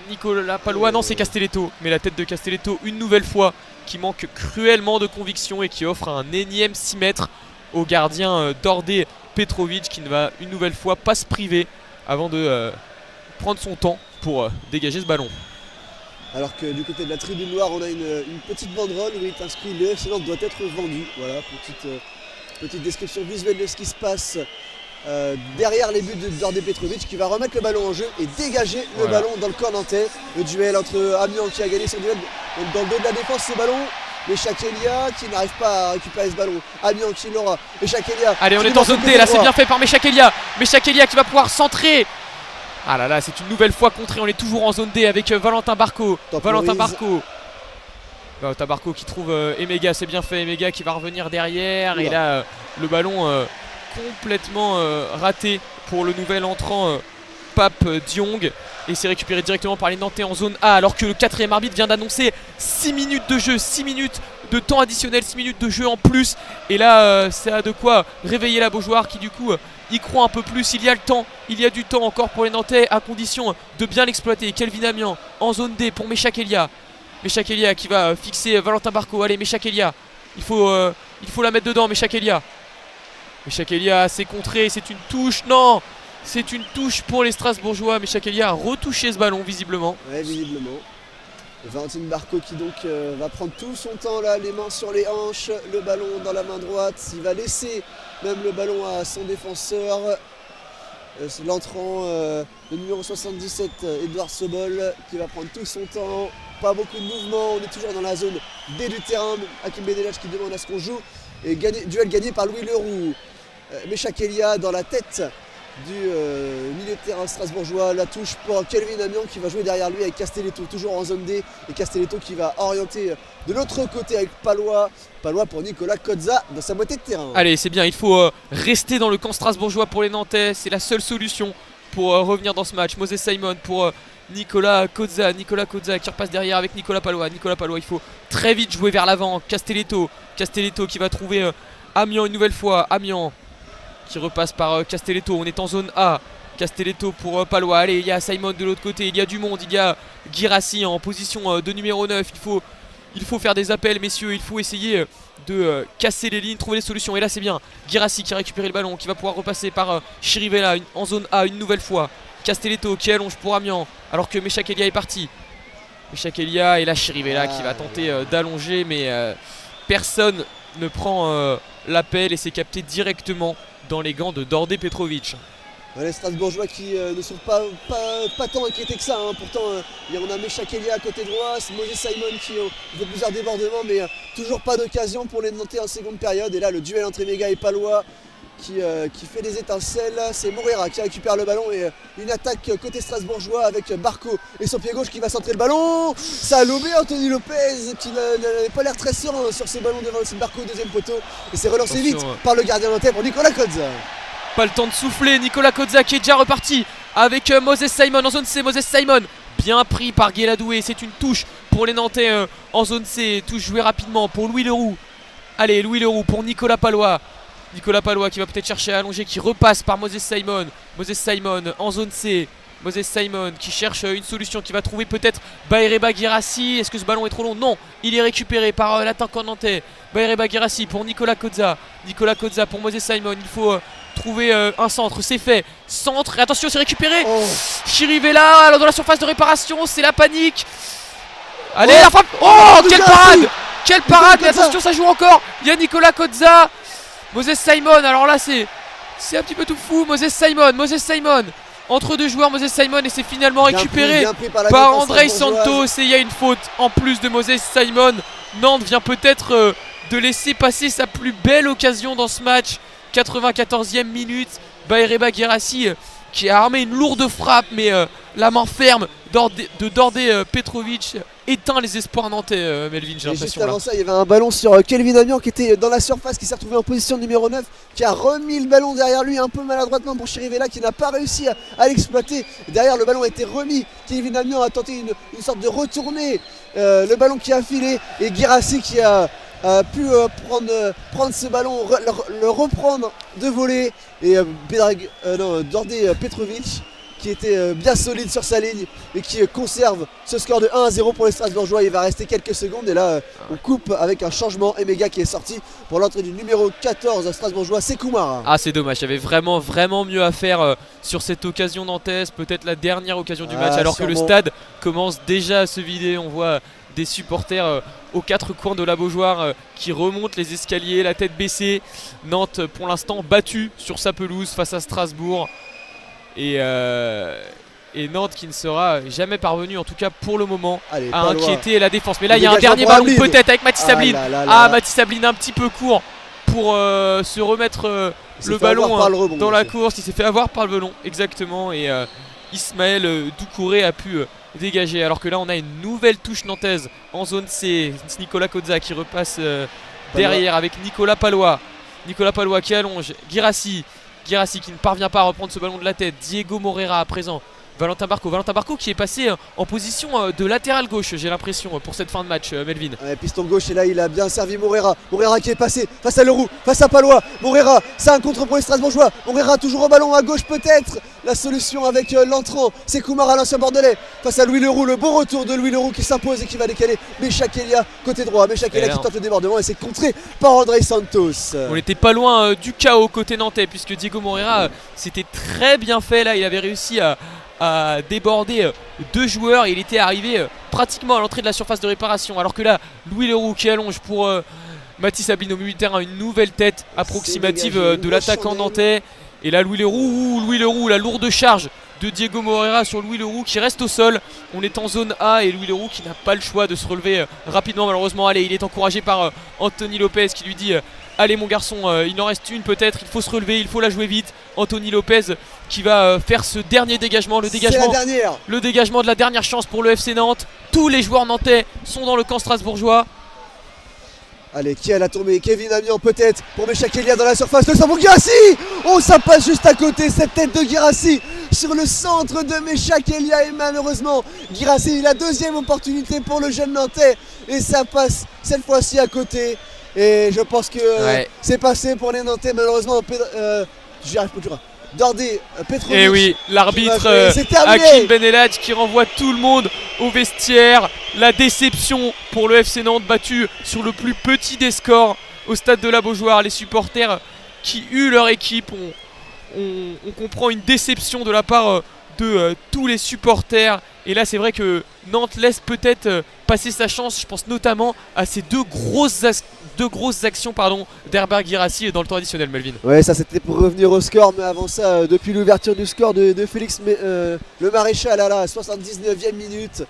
Nicolas Palois, non c'est Castelletto, mais la tête de Castelletto une nouvelle fois qui manque cruellement de conviction et qui offre un énième 6 mètres au gardien Đorđe Petrović, qui ne va une nouvelle fois pas se priver avant de prendre son temps pour dégager ce ballon. Alors que du côté de la tribune noire, on a une petite banderole où il est inscrit le FC Nantes doit être vendu. Voilà, petite description visuelle de ce qui se passe derrière les buts de Đorđe Petrović, qui va remettre le ballon en jeu et dégager le ballon dans le camp nantais. Le duel entre Amiens qui a gagné son duel dans le dos de la défense, ce ballon. Mais Chakelia qui n'arrive pas à récupérer ce ballon. Amiens qui l'aura. Et Chakelia. Allez, on est en zone D, là c'est bien fait par Chakelia. Chakelia qui va pouvoir centrer. Ah là là, c'est une nouvelle fois contré. On est toujours en zone D avec Valentin Barco. Valentin Barco qui trouve Emega, c'est bien fait. Emega qui va revenir derrière. Et là, le ballon complètement raté pour le nouvel entrant Pape Diong. Et c'est récupéré directement par les Nantais en zone A, alors que le 4ème arbitre vient d'annoncer 6 minutes de jeu, 6 minutes de temps additionnel, 6 minutes de jeu en plus. Et là ça a de quoi réveiller la Beaujoire qui du coup y croit un peu plus. Il y a le temps, il y a du temps encore pour les Nantais, à condition de bien l'exploiter. Kelvin Amiens en zone D pour Chakelia. Chakelia qui va fixer Valentin Barco. Allez Chakelia, il faut la mettre dedans. Chakelia c'est contré, c'est une touche, non, c'est une touche pour les Strasbourgeois. Chakelia a retouché ce ballon visiblement. Ouais, visiblement. Valentin Barco qui donc va prendre tout son temps là, les mains sur les hanches, le ballon dans la main droite. Il va laisser même le ballon à son défenseur. L'entrant, le numéro 77, Edouard Sobol, qui va prendre tout son temps. Pas beaucoup de mouvement, on est toujours dans la zone D du terrain. Hakim Benelach qui demande à ce qu'on joue. Et duel gagné par Louis Leroux. Chakelia dans la tête du milieu de terrain strasbourgeois. La touche pour Kelvin Amiens qui va jouer derrière lui avec Castelletto, toujours en zone D. Et Castelletto qui va orienter de l'autre côté avec Palois. Palois pour Nicolas Kozza dans sa moitié de terrain. Allez, c'est bien, il faut rester dans le camp strasbourgeois pour les Nantais. C'est la seule solution pour revenir dans ce match. Moses Simon pour Nicolas Kozza qui repasse derrière avec Nicolas Palois. Il faut très vite jouer vers l'avant. Castelletto qui va trouver Amiens une nouvelle fois. Amiens qui repasse par Castelletto. On est en zone A. Castelletto pour Palois. Allez, il y a Simon de l'autre côté. Il y a du monde. Il y a Guirassy en position de numéro 9. Il faut faire des appels, messieurs. Il faut essayer de casser les lignes, trouver des solutions. Et là, c'est bien Guirassy qui a récupéré le ballon, qui va pouvoir repasser par Chirivella en zone A une nouvelle fois. Castelletto qui allonge pour Amiens, alors que Chakelia est parti. Chakelia et là Chirivella qui va tenter d'allonger, mais personne ne prend l'appel et c'est capté directement dans les gants de Đorđe Petrović. Les Strasbourgeois qui ne sont pas tant inquiétés que ça. Pourtant, on a Chakelia à côté droit, Moses Simon qui fait plusieurs débordements, mais toujours pas d'occasion pour les Nantais en seconde période. Et là, le duel entre Emega et Palois qui fait des étincelles. C'est Moreira qui récupère le ballon et une attaque côté strasbourgeois avec Barco et son pied gauche qui va centrer le ballon. Ça a lobé Anthony Lopez qui n'avait pas l'air très serein sur ce ballon devant Barco au deuxième poteau. Et c'est relancé vite par le gardien nantais pour Nicolas Kozza. Pas le temps de souffler, Nicolas Kozza qui est déjà reparti avec Moses Simon en zone C. Moses Simon bien pris par Guéladoué, c'est une touche pour les Nantais en zone C. Touche jouée rapidement pour Louis Leroux. Allez, Louis Leroux pour Nicolas Palois. Nicolas Palois qui va peut-être chercher à allonger, qui repasse par Moses Simon. Moses Simon en zone C. Moses Simon qui cherche une solution, qui va trouver peut-être Bayreba Guirassy. Est-ce que ce ballon est trop long? Non, il est récupéré par l'attaquant nantais. Bayreba Guirassy pour Nicolas Kozza. Nicolas Kozza pour Moses Simon. Il faut trouver un centre, c'est fait. Centre, et attention, c'est récupéré. Chirivella dans la surface de réparation, c'est la panique. Allez, la frappe. Oh, quelle parade! Quelle parade! Mais attention, ça joue encore. Il y a Nicolas Kozza. Moses Simon, alors là c'est un petit peu tout fou. Moses Simon entre deux joueurs, Moses Simon, et c'est finalement récupéré par Andrei Santos. Et il y a une faute en plus de Moses Simon. Nantes vient peut-être de laisser passer sa plus belle occasion dans ce match. 94e minute, Bayreba Guirassy qui a armé une lourde frappe, mais la main ferme de Đorđe Petrović éteint les espoirs nantais, Melvin, j'ai l'impression. Juste avant ça, il y avait un ballon sur Kelvin Amiens qui était dans la surface, qui s'est retrouvé en position numéro 9, qui a remis le ballon derrière lui un peu maladroitement pour Chirivella, qui n'a pas réussi à l'exploiter. Derrière, le ballon a été remis. Kelvin Amiens a tenté une sorte de retourner. Le ballon qui a filé et Guirassy qui a a pu prendre ce ballon, le reprendre de voler et Đorđe Petrović qui était bien solide sur sa ligne et qui conserve ce score de 1-0 pour les Strasbourgeois. Il va rester quelques secondes et là on coupe avec un changement. Emega qui est sorti pour l'entrée du numéro 14 Strasbourgeois, Sékou Mara. Ah, c'est dommage, il y avait vraiment mieux à faire sur cette occasion nantaise, peut-être la dernière occasion du match, alors sûrement. que le stade commence déjà à se vider. On voit des supporters aux quatre coins de la Beaujoire qui remontent les escaliers, la tête baissée. Nantes pour l'instant battue sur sa pelouse face à Strasbourg. Et Nantes qui ne sera jamais parvenu, en tout cas pour le moment, Allez, à pas inquiéter la défense. Mais là, Le il y a un dégagement dernier pour ballon Ablid. peut-être avec Mathis Ablid. là là. Ah, Mathis Ablid un petit peu court pour se remettre Il s'est le fait avoir ballon par le rebond, dans la monsieur. course. Il s'est fait avoir par le ballon, exactement. Et Ismaël Doucouré a pu dégager. Alors que là, on a une nouvelle touche nantaise en zone C. C'est Nicolas Kozza qui repasse derrière avec Nicolas Palois. Nicolas Palois qui allonge. Guirassy qui ne parvient pas à reprendre ce ballon de la tête. Diego Moreira à présent. Valentin Barco qui est passé en position de latéral gauche, j'ai l'impression, pour cette fin de match, Melvin. Ouais, piston gauche et là il a bien servi Moreira qui est passé face à Leroux, face à Palois. Moreira, c'est un contre pour les Strasbourgeois. Moreira toujours au ballon à gauche peut-être. La solution avec l'entrant, c'est Koumara, l'ancien bordelais, face à Louis Leroux. Le bon retour de Louis Leroux qui s'impose et qui va décaler Mechakelia côté droit. Mechakelia qui tente le débordement et c'est contré par André Santos. On n'était pas loin du chaos côté nantais, puisque Diego Moreira c'était très bien fait. Là il avait réussi à déborder deux joueurs et il était arrivé pratiquement à l'entrée de la surface de réparation. Alors que là, Louis Leroux qui allonge pour Mathis Ablid au milieu du terrain, une nouvelle tête approximative de l'attaquant nantais. Et là, Louis Leroux, la lourde charge de Diego Moreira sur Louis Leroux qui reste au sol. On est en zone A et Louis Leroux qui n'a pas le choix de se relever rapidement, malheureusement. Allez, il est encouragé par Anthony Lopez qui lui dit allez mon garçon, il en reste une peut-être, il faut se relever, il faut la jouer vite. Anthony Lopez qui va faire ce dernier dégagement, le dégagement de la dernière chance pour le FC Nantes. Tous les joueurs nantais sont dans le camp strasbourgeois. Allez, qui a la tombée? Kevin Amian peut-être pour Mechakelia dans la surface. Le savon Guirassy. Oh, ça passe juste à côté, cette tête de Guirassy sur le centre de Mechakelia. Et malheureusement, Guirassy, la deuxième opportunité pour le jeune Nantais. Et ça passe cette fois-ci à côté. Et je pense que c'est passé pour les Nantais. Malheureusement, j'y arrive pas du tout. Đorđe Petrović. Et oui, l'arbitre Hakim Benelhadj qui renvoie tout le monde au vestiaire. La déception pour le FC Nantes battu sur le plus petit des scores au stade de la Beaujoire. Les supporters qui huent leur équipe. On comprend une déception de la part de tous les supporters. Et là c'est vrai que Nantes laisse peut-être passer sa chance. Je pense notamment à ces deux grosses actions d'Herbert Guirassy dans le temps additionnel, Melvin. Ouais, ça c'était pour revenir au score, mais avant ça, depuis l'ouverture du score de Félix le Maréchal à la 79e minute,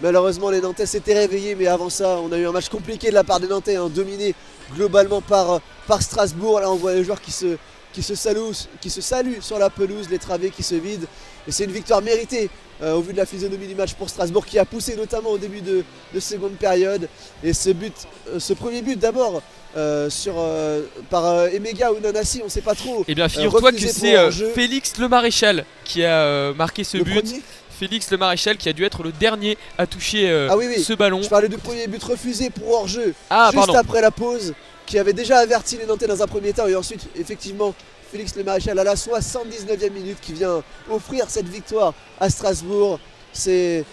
malheureusement les Nantais s'étaient réveillés, mais avant ça on a eu un match compliqué de la part des Nantais, dominé globalement par Strasbourg. Là on voit les joueurs qui se saluent sur la pelouse, les travées qui se vident, et c'est une victoire méritée au vu de la physionomie du match pour Strasbourg qui a poussé notamment au début de seconde période. Et ce premier but d'abord par Emega ou Nanassi, on ne sait pas trop. Et bien figure-toi que c'est Félix Le Maréchal qui a marqué ce but. Félix Le Maréchal qui a dû être le dernier à toucher ce ballon. Je parlais du premier but refusé pour hors-jeu juste après la pause, qui avait déjà averti les Nantais dans un premier temps, et ensuite effectivement Félix Le Maréchal à la 79e minute qui vient offrir cette victoire à Strasbourg. C'est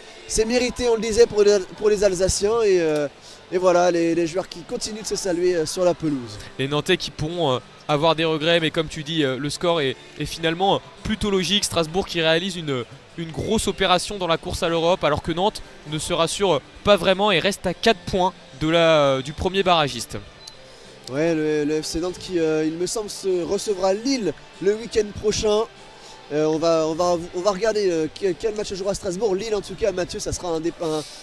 mérité, on le disait, pour les Alsaciens, et voilà les joueurs qui continuent de se saluer sur la pelouse. Les Nantais qui pourront avoir des regrets, mais comme tu dis, le score est finalement plutôt logique. Strasbourg qui réalise une grosse opération dans la course à l'Europe, alors que Nantes ne se rassure pas vraiment et reste à 4 points du premier barragiste. Ouais, le FC Nantes qui, il me semble, recevra Lille le week-end prochain. On va regarder quel match jouera Strasbourg. Lille en tout cas, Mathieu, ça sera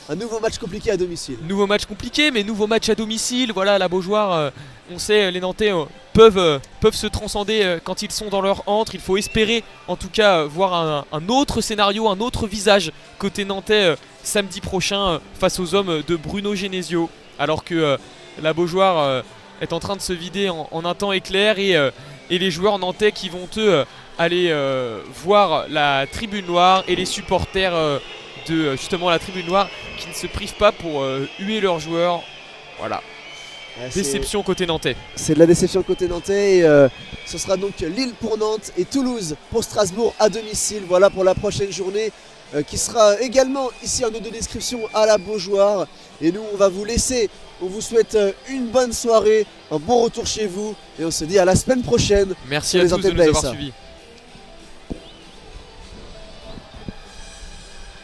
un nouveau match compliqué à domicile. Nouveau match compliqué, mais nouveau match à domicile. Voilà, la Beaujoire, on sait, les Nantais peuvent se transcender quand ils sont dans leur antre. Il faut espérer en tout cas voir un autre scénario, un autre visage côté nantais samedi prochain face aux hommes de Bruno Genesio. Alors que la Beaujoire est en train de se vider en un temps éclair, et les joueurs nantais qui vont aller voir la tribune noire, et les supporters de justement la tribune noire qui ne se privent pas pour huer leurs joueurs. Voilà. Ouais, déception côté nantais. c'est de la déception côté nantais. Et, ce sera donc Lille pour Nantes et Toulouse pour Strasbourg à domicile. Voilà pour la prochaine journée qui sera également ici en note de description à la Beaujoire. Et nous, on va vous laisser. On vous souhaite une bonne soirée, un bon retour chez vous. Et on se dit à la semaine prochaine. Merci Sur à les tous de antennes nous avoir d'ASA. suivis.